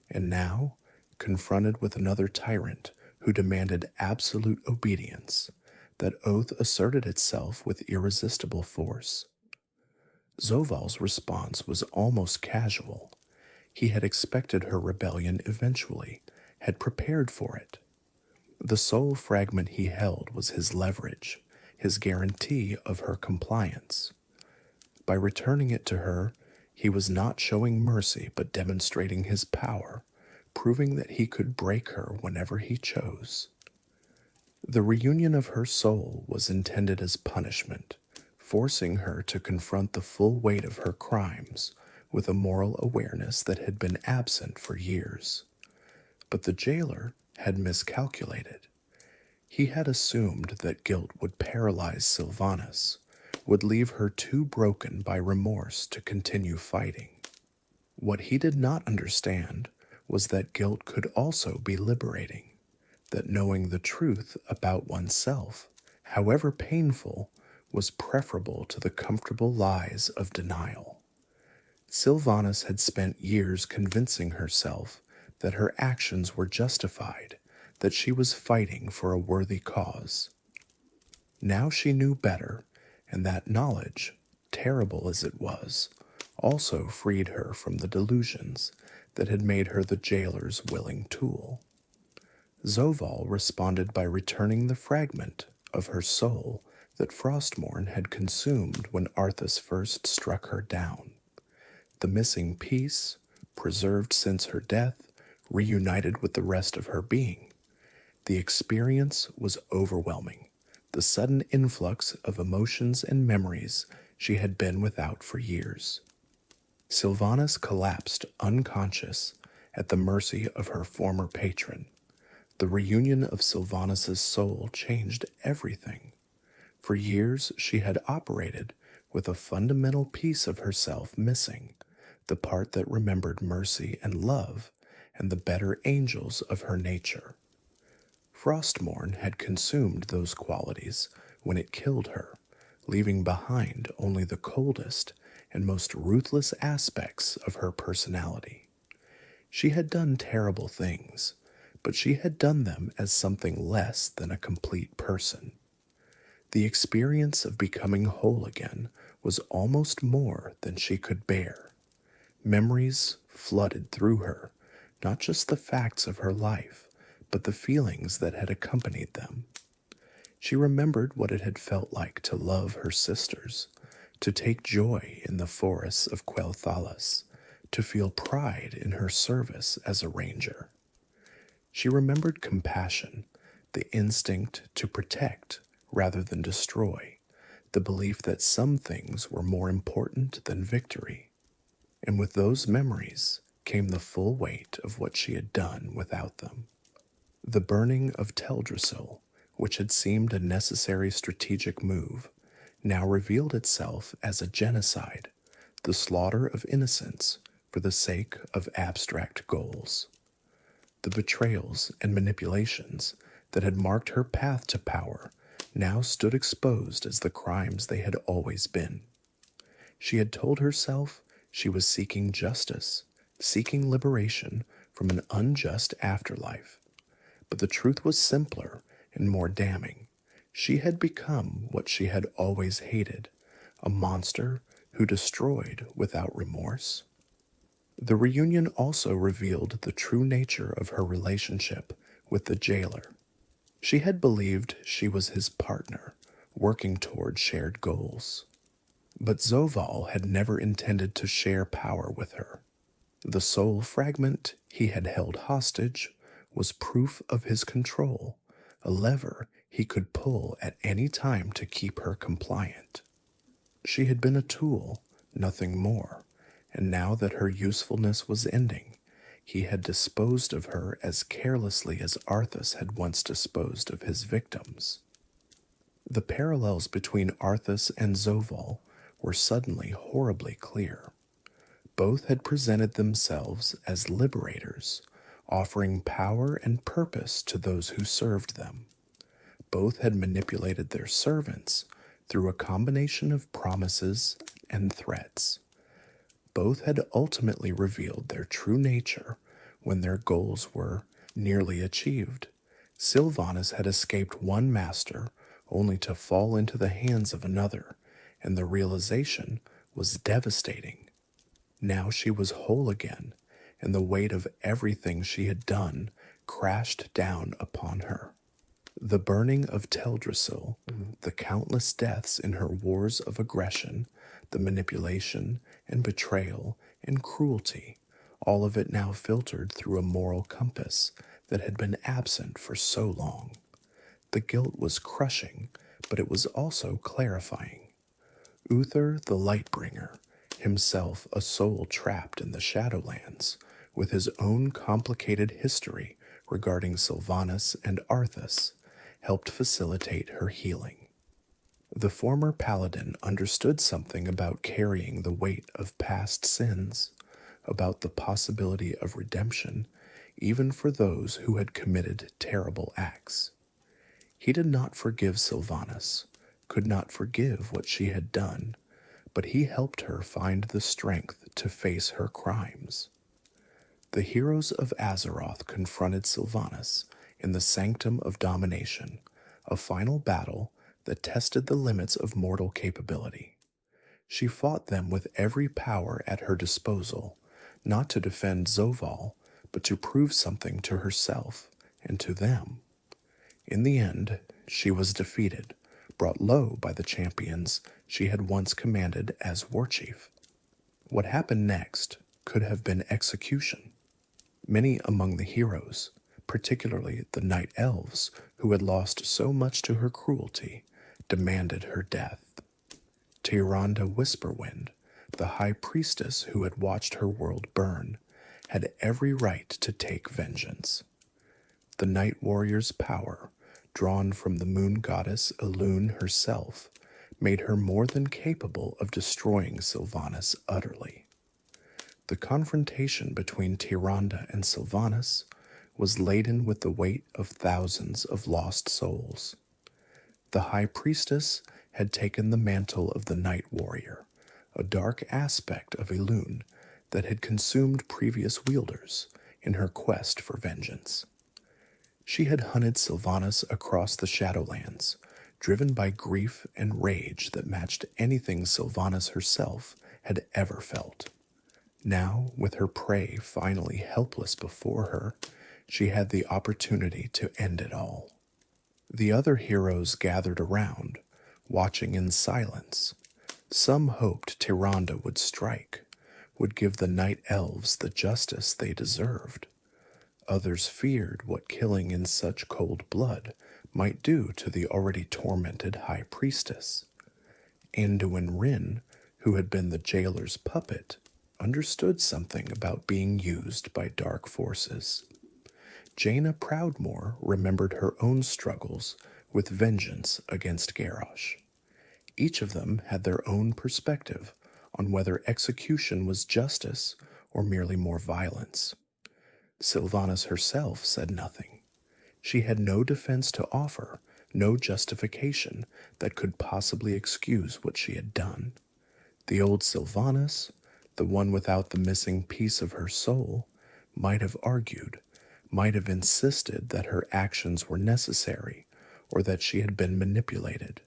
And now, confronted with another tyrant who demanded absolute obedience, that oath asserted itself with irresistible force. Zoval's response was almost casual. He had expected her rebellion eventually, had prepared for it. The soul fragment he held was his leverage, his guarantee of her compliance. By returning it to her, he was not showing mercy but demonstrating his power, proving that he could break her whenever he chose. The reunion of her soul was intended as punishment, forcing her to confront the full weight of her crimes with a moral awareness that had been absent for years. But the jailer had miscalculated. He had assumed that guilt would paralyze Sylvanas, would leave her too broken by remorse to continue fighting. What he did not understand was that guilt could also be liberating, that knowing the truth about oneself, however painful, was preferable to the comfortable lies of denial. Sylvanas had spent years convincing herself that her actions were justified, that she was fighting for a worthy cause. Now she knew better, and that knowledge, terrible as it was, also freed her from the delusions that had made her the jailer's willing tool. Zoval responded by returning the fragment of her soul that Frostmourne had consumed when Arthas first struck her down. The missing piece, preserved since her death, reunited with the rest of her being. The experience was overwhelming, the sudden influx of emotions and memories she had been without for years. Sylvanas collapsed unconscious at the mercy of her former patron. The reunion of Sylvanas's soul changed everything. For years she had operated with a fundamental piece of herself missing, the part that remembered mercy and love and the better angels of her nature. Frostmourne had consumed those qualities when it killed her, leaving behind only the coldest and most ruthless aspects of her personality. She had done terrible things, but she had done them as something less than a complete person. The experience of becoming whole again was almost more than she could bear. Memories flooded through her, not just the facts of her life, but the feelings that had accompanied them. She remembered what it had felt like to love her sisters, to take joy in the forests of Quel'Thalas, to feel pride in her service as a ranger. She remembered compassion, the instinct to protect rather than destroy, the belief that some things were more important than victory. And with those memories came the full weight of what she had done without them. The burning of Teldrassil, which had seemed a necessary strategic move, now revealed itself as a genocide, the slaughter of innocents for the sake of abstract goals. The betrayals and manipulations that had marked her path to power now stood exposed as the crimes they had always been. She had told herself she was seeking justice, seeking liberation from an unjust afterlife. But the truth was simpler and more damning. She had become what she had always hated, a monster who destroyed without remorse. The reunion also revealed the true nature of her relationship with the jailer. She had believed she was his partner, working toward shared goals. But Zoval had never intended to share power with her. The soul fragment he had held hostage was proof of his control, a lever he could pull at any time to keep her compliant. She had been a tool, nothing more, and now that her usefulness was ending, he had disposed of her as carelessly as Arthas had once disposed of his victims. The parallels between Arthas and Zoval were suddenly horribly clear. Both had presented themselves as liberators, offering power and purpose to those who served them. Both had manipulated their servants through a combination of promises and threats. Both had ultimately revealed their true nature when their goals were nearly achieved. Sylvanas had escaped one master only to fall into the hands of another, and the realization was devastating. Now she was whole again, and the weight of everything she had done crashed down upon her. The burning of Teldrassil, the countless deaths in her wars of aggression, the manipulation and betrayal and cruelty, all of it now filtered through a moral compass that had been absent for so long. The guilt was crushing, but it was also clarifying. Uther the Lightbringer, himself a soul trapped in the Shadowlands, with his own complicated history regarding Sylvanas and Arthas, helped facilitate her healing. The former paladin understood something about carrying the weight of past sins, about the possibility of redemption, even for those who had committed terrible acts. He did not forgive Sylvanas, could not forgive what she had done, but he helped her find the strength to face her crimes. The heroes of Azeroth confronted Sylvanas in the Sanctum of Domination, a final battle that tested the limits of mortal capability. She fought them with every power at her disposal, not to defend Zoval, but to prove something to herself and to them. In the end, she was defeated, brought low by the champions she had once commanded as Warchief. What happened next could have been execution. Many among the heroes, particularly the Night Elves who had lost so much to her cruelty, demanded her death. Tyrande Whisperwind, the high priestess who had watched her world burn, had every right to take vengeance. The Night Warrior's power, drawn from the moon goddess Elune herself, made her more than capable of destroying Sylvanas utterly. The confrontation between Tyrande and Sylvanas was laden with the weight of thousands of lost souls. The High Priestess had taken the mantle of the Night Warrior, a dark aspect of Elune that had consumed previous wielders in her quest for vengeance. She had hunted Sylvanas across the Shadowlands, driven by grief and rage that matched anything Sylvanas herself had ever felt. Now, with her prey finally helpless before her, she had the opportunity to end it all. The other heroes gathered around, watching in silence. Some hoped Tyrande would strike, would give the Night Elves the justice they deserved. Others feared what killing in such cold blood might do to the already tormented High Priestess. Anduin Wrynn, who had been the jailer's puppet, understood something about being used by dark forces. Jaina Proudmoore remembered her own struggles with vengeance against Garrosh. Each of them had their own perspective on whether execution was justice or merely more violence. Sylvanas herself said nothing. She had no defense to offer, no justification that could possibly excuse what she had done. The old Sylvanas, the one without the missing piece of her soul, might have argued, might have insisted that her actions were necessary or that she had been manipulated.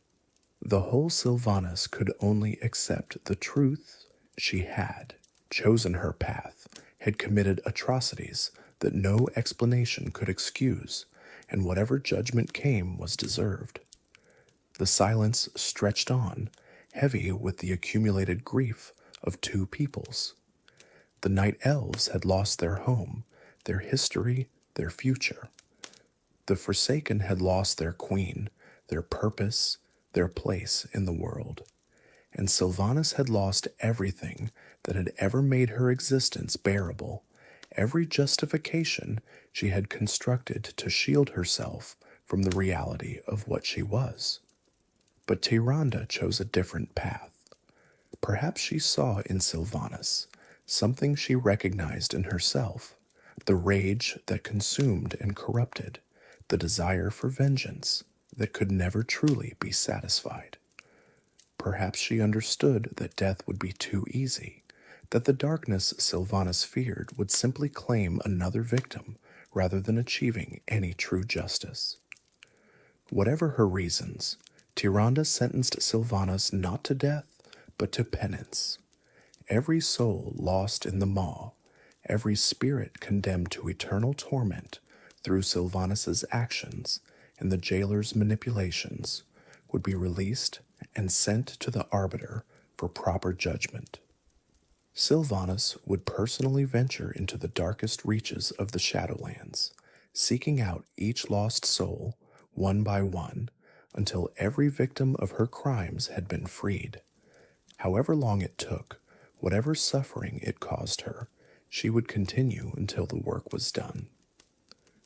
The whole Sylvanas could only accept the truth. She had chosen her path, had committed atrocities that no explanation could excuse, and whatever judgment came was deserved. The silence stretched on, heavy with the accumulated grief of two peoples. The Night Elves had lost their home, their history, their future. The Forsaken had lost their queen, their purpose, their place in the world. And Sylvanas had lost everything that had ever made her existence bearable, every justification she had constructed to shield herself from the reality of what she was. But Tyrande chose a different path. Perhaps she saw in Sylvanas something she recognized in herself, the rage that consumed and corrupted, the desire for vengeance that could never truly be satisfied. Perhaps she understood that death would be too easy, that the darkness Sylvanas feared would simply claim another victim rather than achieving any true justice. Whatever her reasons, Tyrande sentenced Sylvanas not to death, but to penance. Every soul lost in the maw, every spirit condemned to eternal torment through Sylvanas's actions and the jailer's manipulations, would be released and sent to the Arbiter for proper judgment. Sylvanas would personally venture into the darkest reaches of the Shadowlands, seeking out each lost soul, one by one, until every victim of her crimes had been freed. However long it took, whatever suffering it caused her, she would continue until the work was done.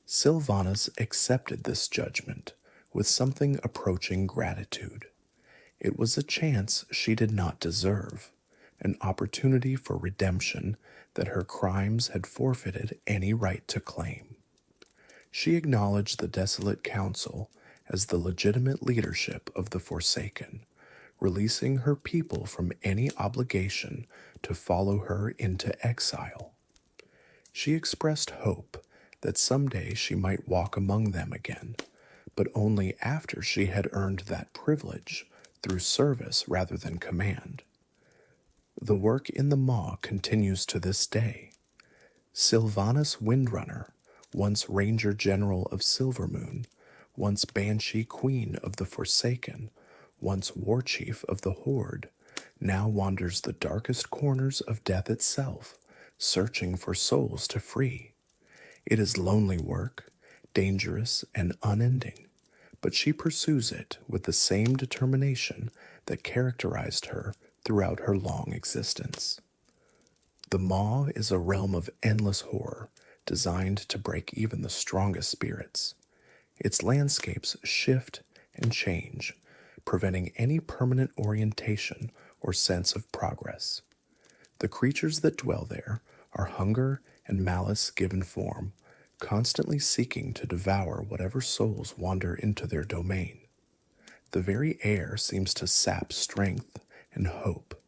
Sylvanas accepted this judgment with something approaching gratitude. It was a chance she did not deserve, an opportunity for redemption that her crimes had forfeited any right to claim. She acknowledged the Desolate Council as the legitimate leadership of the Forsaken, releasing her people from any obligation to follow her into exile. She expressed hope that someday she might walk among them again, but only after she had earned that privilege through service rather than command. The work in the Maw continues to this day. Sylvanas Windrunner, once Ranger-General of Silvermoon, once Banshee Queen of the Forsaken, once Warchief of the Horde, now wanders the darkest corners of death itself, searching for souls to free. It is lonely work, dangerous and unending, but she pursues it with the same determination that characterized her throughout her long existence. The Maw is a realm of endless horror, designed to break even the strongest spirits. Its landscapes shift and change, preventing any permanent orientation or sense of progress. The creatures that dwell there are hunger and malice given form, constantly seeking to devour whatever souls wander into their domain. The very air seems to sap strength and hope,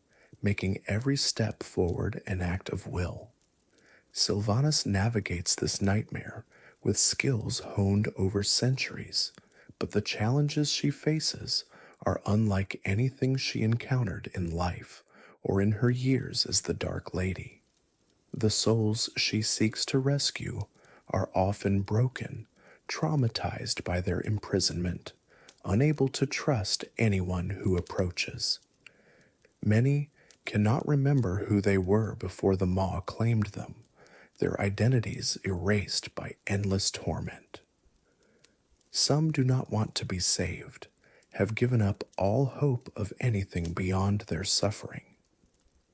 making every step forward an act of will. Sylvanas navigates this nightmare with skills honed over centuries, but the challenges she faces are unlike anything she encountered in life or in her years as the Dark Lady. The souls she seeks to rescue are often broken, traumatized by their imprisonment, unable to trust anyone who approaches. Many cannot remember who they were before the Maw claimed them, their identities erased by endless torment. Some do not want to be saved, have given up all hope of anything beyond their suffering.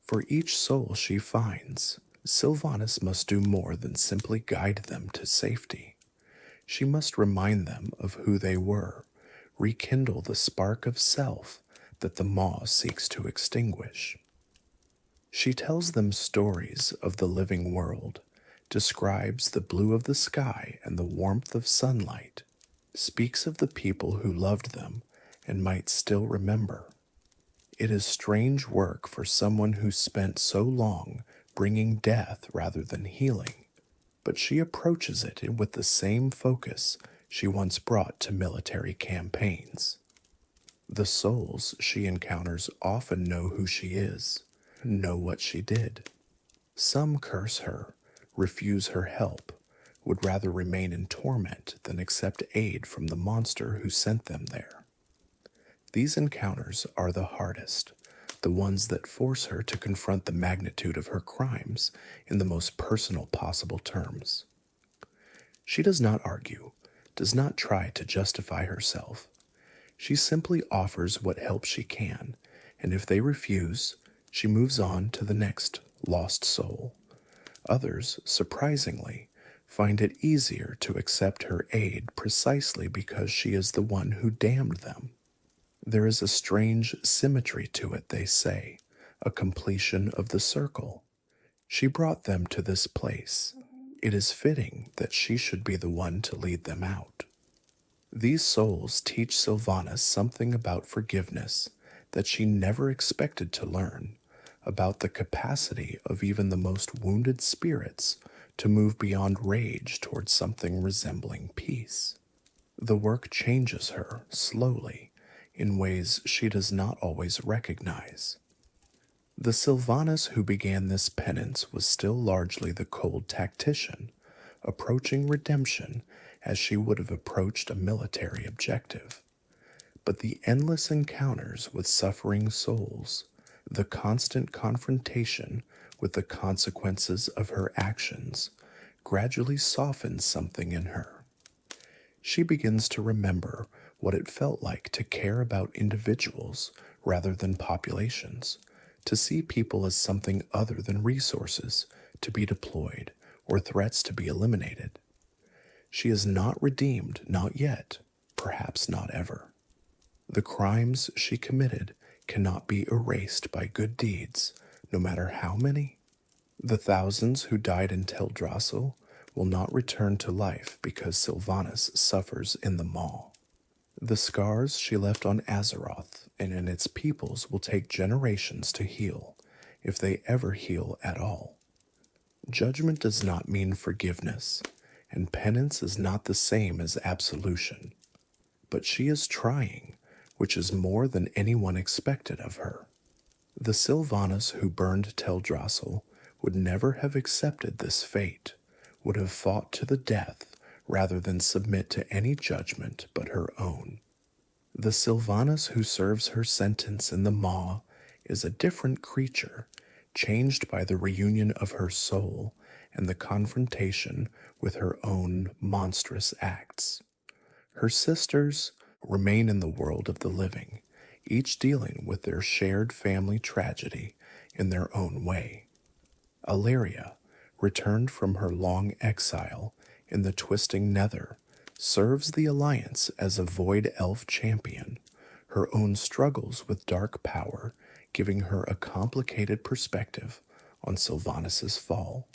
For each soul she finds, Sylvanas must do more than simply guide them to safety. She must remind them of who they were, rekindle the spark of self that the Maw seeks to extinguish. She tells them stories of the living world, describes the blue of the sky and the warmth of sunlight, speaks of the people who loved them and might still remember. It is strange work for someone who spent so long bringing death rather than healing, but she approaches it with the same focus she once brought to military campaigns. The souls she encounters often know who she is, know what she did. Some curse her, refuse her help, would rather remain in torment than accept aid from the monster who sent them there. These encounters are the hardest, the ones that force her to confront the magnitude of her crimes in the most personal possible terms. She does not argue, does not try to justify herself. She simply offers what help she can, and if they refuse, she moves on to the next lost soul. Others, surprisingly, find it easier to accept her aid precisely because she is the one who damned them. There is a strange symmetry to it, they say, a completion of the circle. She brought them to this place. It is fitting that she should be the one to lead them out. These souls teach Sylvanas something about forgiveness that she never expected to learn, about the capacity of even the most wounded spirits to move beyond rage towards something resembling peace. The work changes her, slowly, in ways she does not always recognize. The Sylvanas who began this penance was still largely the cold tactician, approaching redemption as she would have approached a military objective. But the endless encounters with suffering souls, the constant confrontation with the consequences of her actions, gradually softens something in her. She begins to remember what it felt like to care about individuals rather than populations, to see people as something other than resources to be deployed or threats to be eliminated. She is not redeemed, not yet, perhaps not ever. The crimes she committed cannot be erased by good deeds, no matter how many. The thousands who died in Teldrassil will not return to life because Sylvanas suffers in the Maw. The scars she left on Azeroth and in its peoples will take generations to heal, if they ever heal at all. Judgment does not mean forgiveness, and penance is not the same as absolution. But she is trying, which is more than anyone expected of her. The Sylvanas who burned Teldrassil would never have accepted this fate, would have fought to the death rather than submit to any judgment but her own. The Sylvanas who serves her sentence in the maw is a different creature, changed by the reunion of her soul and the confrontation with her own monstrous acts. Her sisters remain in the world of the living, each dealing with their shared family tragedy in their own way. Alleria, returned from her long exile in the twisting nether, serves the Alliance as a void elf champion, her own struggles with dark power giving her a complicated perspective on Sylvanas' fall.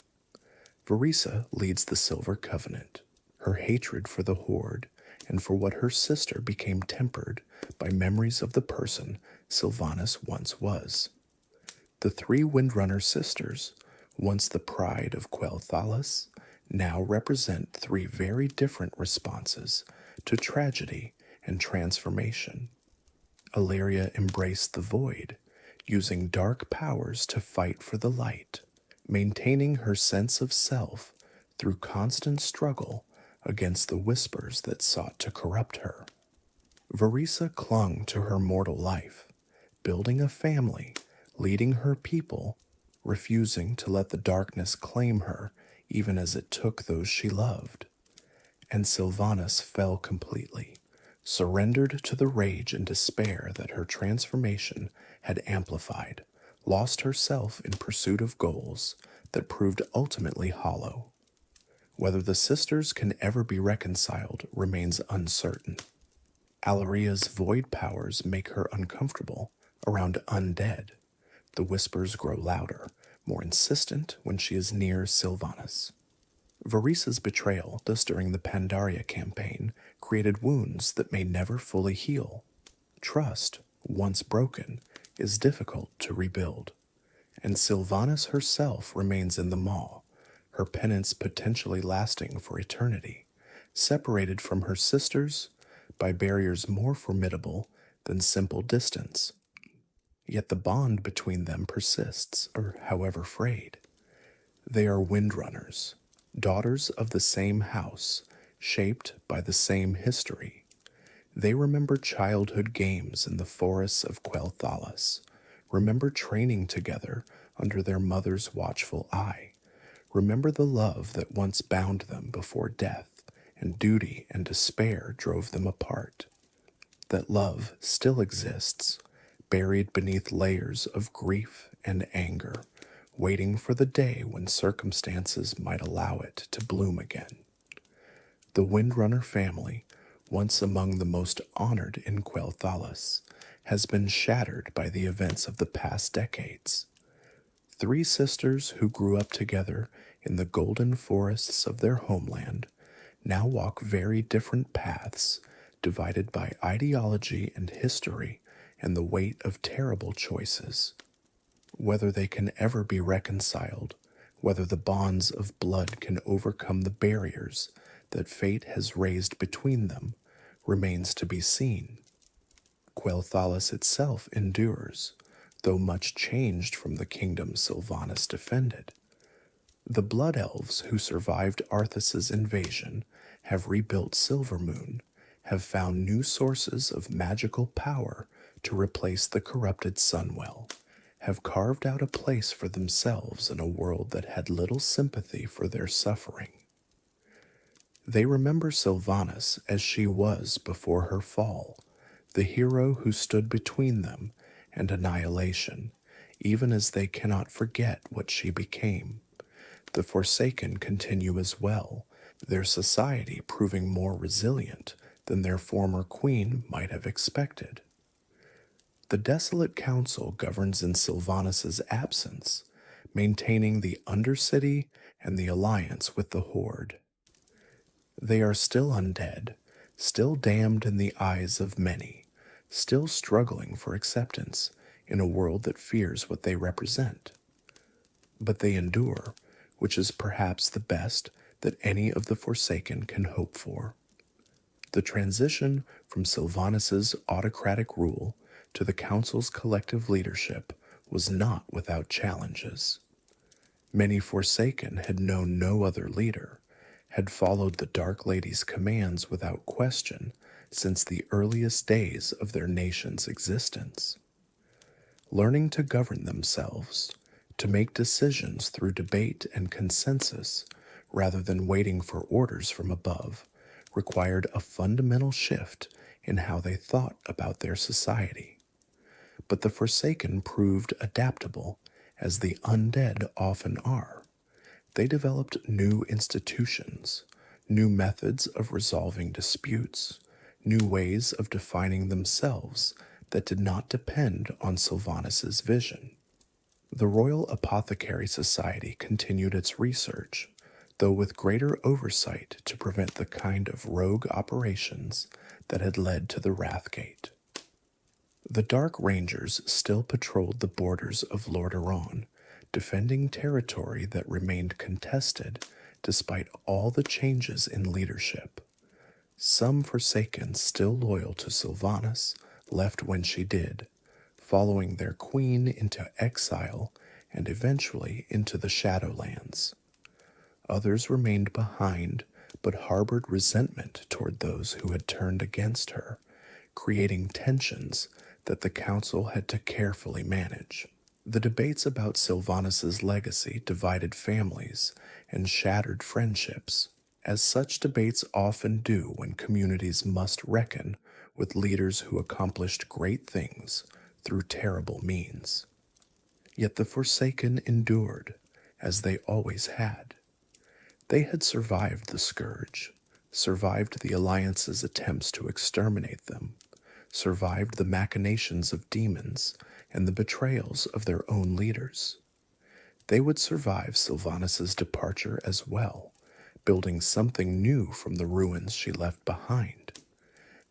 Verisa leads the Silver Covenant, her hatred for the Horde and for what her sister became tempered by memories of the person Sylvanas once was. The three Windrunner sisters, once the pride of Quel'Thalas, now represent three very different responses to tragedy and transformation. Alleria embraced the void, using dark powers to fight for the light, maintaining her sense of self through constant struggle against the whispers that sought to corrupt her. Verisa clung to her mortal life, building a family, leading her people, refusing to let the darkness claim her even as it took those she loved. And Sylvanas fell completely, surrendered to the rage and despair that her transformation had amplified, lost herself in pursuit of goals that proved ultimately hollow. Whether the sisters can ever be reconciled remains uncertain. Alleria's void powers make her uncomfortable around undead. The whispers grow louder, more insistent when she is near Sylvanas. Verisa's betrayal thus during the Pandaria campaign created wounds that may never fully heal. Trust, once broken, is difficult to rebuild. And Sylvanas herself remains in the maw, her penance potentially lasting for eternity, separated from her sisters by barriers more formidable than simple distance. Yet the bond between them persists, or however frayed. They are Windrunners, daughters of the same house, shaped by the same history. They remember childhood games in the forests of Quel'Thalas, remember training together under their mother's watchful eye, remember the love that once bound them before death, and duty and despair drove them apart. That love still exists, buried beneath layers of grief and anger, waiting for the day when circumstances might allow it to bloom again. The Windrunner family, once among the most honored in Quel'Thalas, has been shattered by the events of the past decades. Three sisters who grew up together in the golden forests of their homeland now walk very different paths, divided by ideology and history and the weight of terrible choices. Whether they can ever be reconciled, whether the bonds of blood can overcome the barriers that fate has raised between them, remains to be seen. Quel'Thalas itself endures, though much changed from the kingdom Sylvanas defended. The Blood Elves who survived Arthas' invasion have rebuilt Silvermoon, have found new sources of magical power to replace the corrupted Sunwell, have carved out a place for themselves in a world that had little sympathy for their suffering. They remember Sylvanas as she was before her fall, the hero who stood between them and annihilation, even as they cannot forget what she became. The Forsaken continue as well, their society proving more resilient than their former queen might have expected. The Desolate Council governs in Sylvanas' absence, maintaining the Undercity and the alliance with the Horde. They are still undead, still damned in the eyes of many, still struggling for acceptance in a world that fears what they represent. But they endure, which is perhaps the best that any of the Forsaken can hope for. The transition from Sylvanas' autocratic rule to the Council's collective leadership was not without challenges. Many Forsaken had known no other leader, had followed the Dark Lady's commands without question since the earliest days of their nation's existence. Learning to govern themselves, to make decisions through debate and consensus rather than waiting for orders from above, required a fundamental shift in how they thought about their society. But the Forsaken proved adaptable, as the undead often are. They developed new institutions, new methods of resolving disputes, new ways of defining themselves that did not depend on Sylvanas' vision. The Royal Apothecary Society continued its research, though with greater oversight to prevent the kind of rogue operations that had led to the Wrathgate. The Dark Rangers still patrolled the borders of Lordaeron, defending territory that remained contested despite all the changes in leadership. Some Forsaken still loyal to Sylvanas left when she did, following their queen into exile and eventually into the Shadowlands. Others remained behind but harbored resentment toward those who had turned against her, creating tensions that the council had to carefully manage. The debates about Sylvanas' legacy divided families and shattered friendships, as such debates often do when communities must reckon with leaders who accomplished great things through terrible means. Yet the Forsaken endured, as they always had. They had survived the Scourge, survived the Alliance's attempts to exterminate them, survived the machinations of demons and the betrayals of their own leaders. They would survive Sylvanas' departure as well, building something new from the ruins she left behind.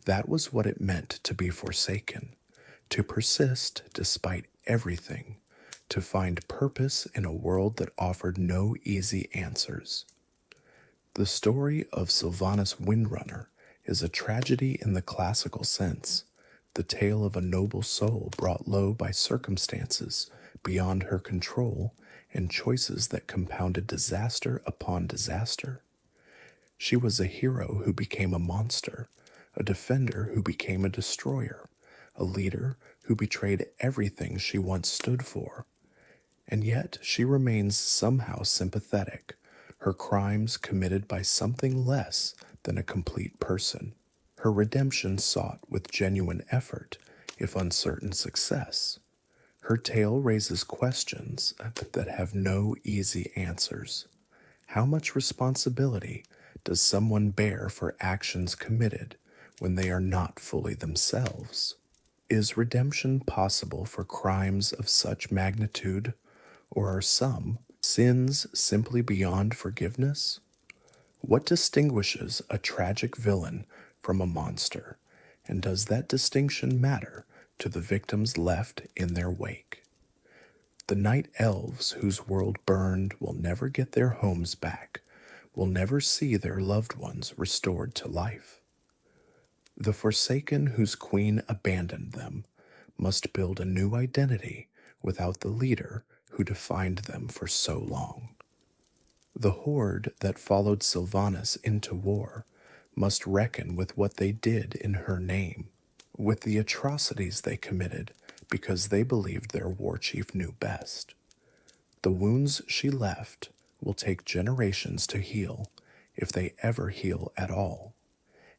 That was what it meant to be Forsaken, to persist despite everything, to find purpose in a world that offered no easy answers. The story of Sylvanas Windrunner is a tragedy in the classical sense, the tale of a noble soul brought low by circumstances beyond her control and choices that compounded disaster upon disaster. She was a hero who became a monster, a defender who became a destroyer, a leader who betrayed everything she once stood for. And yet she remains somehow sympathetic, her crimes committed by something less than a complete person, her redemption sought with genuine effort, if uncertain success. Her tale raises questions that have no easy answers. How much responsibility does someone bear for actions committed when they are not fully themselves? Is redemption possible for crimes of such magnitude, or are some sins simply beyond forgiveness? What distinguishes a tragic villain from a monster, and does that distinction matter to the victims left in their wake? The night elves whose world burned will never get their homes back, will never see their loved ones restored to life. The Forsaken whose queen abandoned them must build a new identity without the leader who defined them for so long. The Horde that followed Sylvanas into war must reckon with what they did in her name, with the atrocities they committed because they believed their Warchief knew best. The wounds she left will take generations to heal, if they ever heal at all.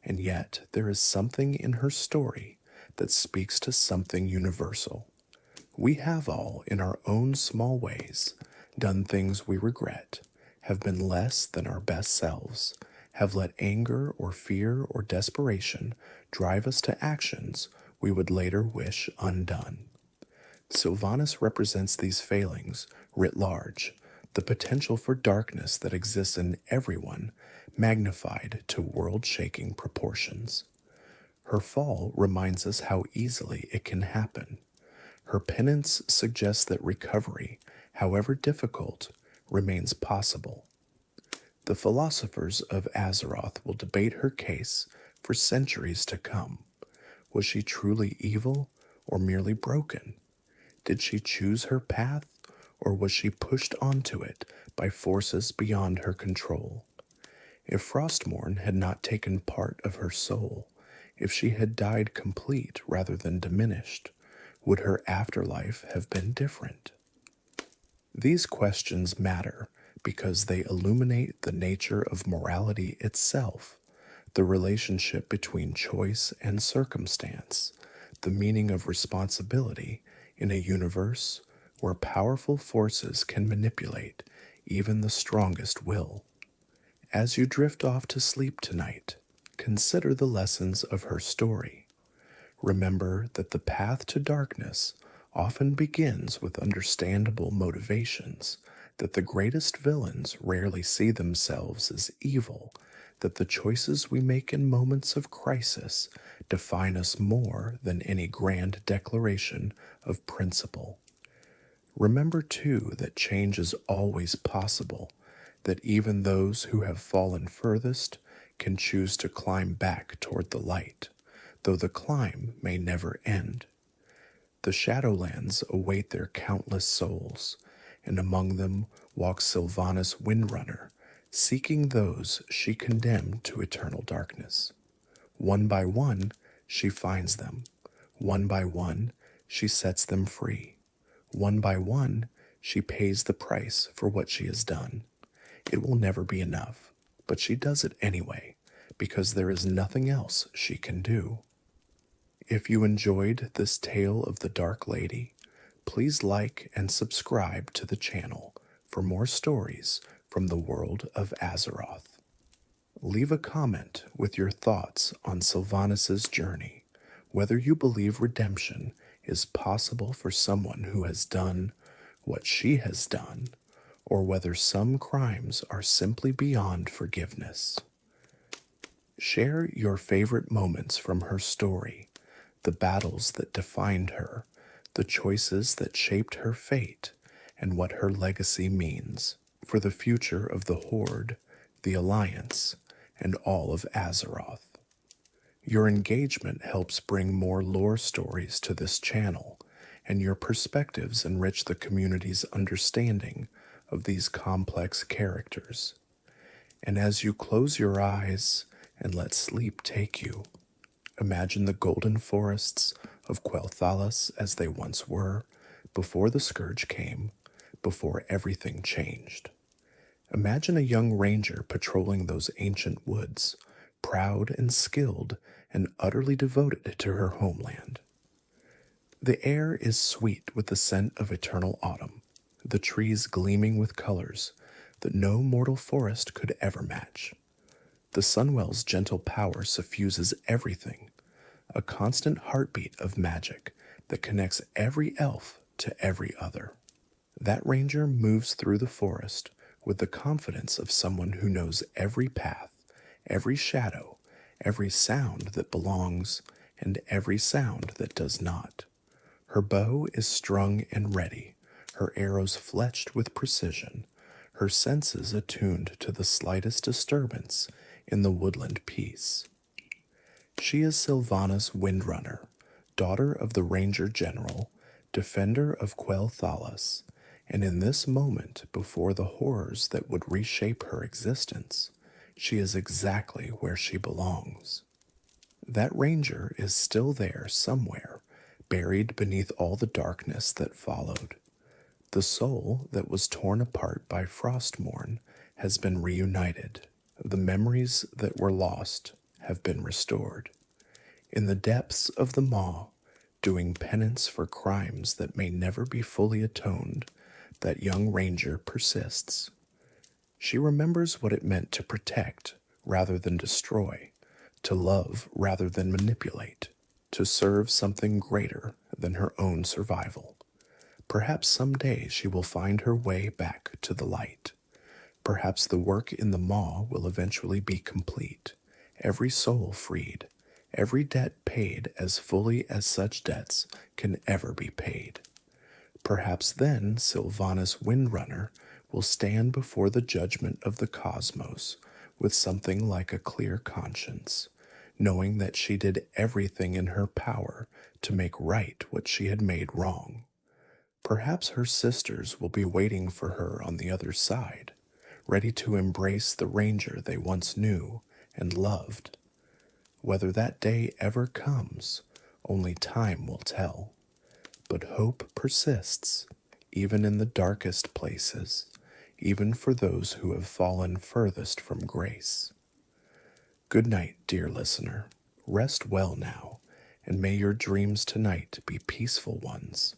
And yet there is something in her story that speaks to something universal. We have all, in our own small ways, done things we regret, have been less than our best selves, have let anger or fear or desperation drive us to actions we would later wish undone. Sylvanas represents these failings writ large, the potential for darkness that exists in everyone magnified to world-shaking proportions. Her fall reminds us how easily it can happen. Her penance suggests that recovery, however difficult, remains possible. The philosophers of Azeroth will debate her case for centuries to come. Was she truly evil or merely broken? Did she choose her path, or was she pushed onto it by forces beyond her control? If Frostmourne had not taken part of her soul, if she had died complete rather than diminished, would her afterlife have been different? These questions matter because they illuminate the nature of morality itself, the relationship between choice and circumstance, the meaning of responsibility in a universe where powerful forces can manipulate even the strongest will. As you drift off to sleep tonight, consider the lessons of her story. Remember that the path to darkness often begins with understandable motivations, that the greatest villains rarely see themselves as evil, that the choices we make in moments of crisis define us more than any grand declaration of principle. Remember, too, that change is always possible, that even those who have fallen furthest can choose to climb back toward the light, though the climb may never end. The Shadowlands await their countless souls, and among them walks Sylvanas Windrunner, seeking those she condemned to eternal darkness. One by one, she finds them. One by one, she sets them free. One by one, she pays the price for what she has done. It will never be enough, but she does it anyway, because there is nothing else she can do. If you enjoyed this tale of the Dark Lady, please like and subscribe to the channel for more stories from the world of Azeroth. Leave a comment with your thoughts on Sylvanas' journey, whether you believe redemption is possible for someone who has done what she has done, or whether some crimes are simply beyond forgiveness. Share your favorite moments from her story, the battles that defined her, the choices that shaped her fate, and what her legacy means for the future of the Horde, the Alliance, and all of Azeroth. Your engagement helps bring more lore stories to this channel, and your perspectives enrich the community's understanding of these complex characters. And as you close your eyes and let sleep take you, imagine the golden forests of Quel'Thalas as they once were, before the Scourge came, before everything changed. Imagine a young ranger patrolling those ancient woods, proud and skilled and utterly devoted to her homeland. The air is sweet with the scent of eternal autumn, the trees gleaming with colors that no mortal forest could ever match. The Sunwell's gentle power suffuses everything, a constant heartbeat of magic that connects every elf to every other. That ranger moves through the forest with the confidence of someone who knows every path, every shadow, every sound that belongs, and every sound that does not. Her bow is strung and ready, her arrows fletched with precision, her senses attuned to the slightest disturbance in the woodland peace. She is Sylvanas Windrunner, daughter of the Ranger-General, defender of Quel'Thalas, and in this moment before the horrors that would reshape her existence, she is exactly where she belongs. That ranger is still there somewhere, buried beneath all the darkness that followed. The soul that was torn apart by Frostmourne has been reunited. The memories that were lost have been restored. In the depths of the maw, doing penance for crimes that may never be fully atoned, that young ranger persists. She remembers what it meant to protect rather than destroy, to love rather than manipulate, to serve something greater than her own survival. Perhaps someday she will find her way back to the light. Perhaps the work in the maw will eventually be complete, every soul freed, every debt paid as fully as such debts can ever be paid. Perhaps then Sylvanas Windrunner will stand before the judgment of the cosmos with something like a clear conscience, knowing that she did everything in her power to make right what she had made wrong. Perhaps her sisters will be waiting for her on the other side, ready to embrace the ranger they once knew and loved. Whether that day ever comes, only time will tell. But hope persists, even in the darkest places, even for those who have fallen furthest from grace. Good night, dear listener. Rest well now, and may your dreams tonight be peaceful ones.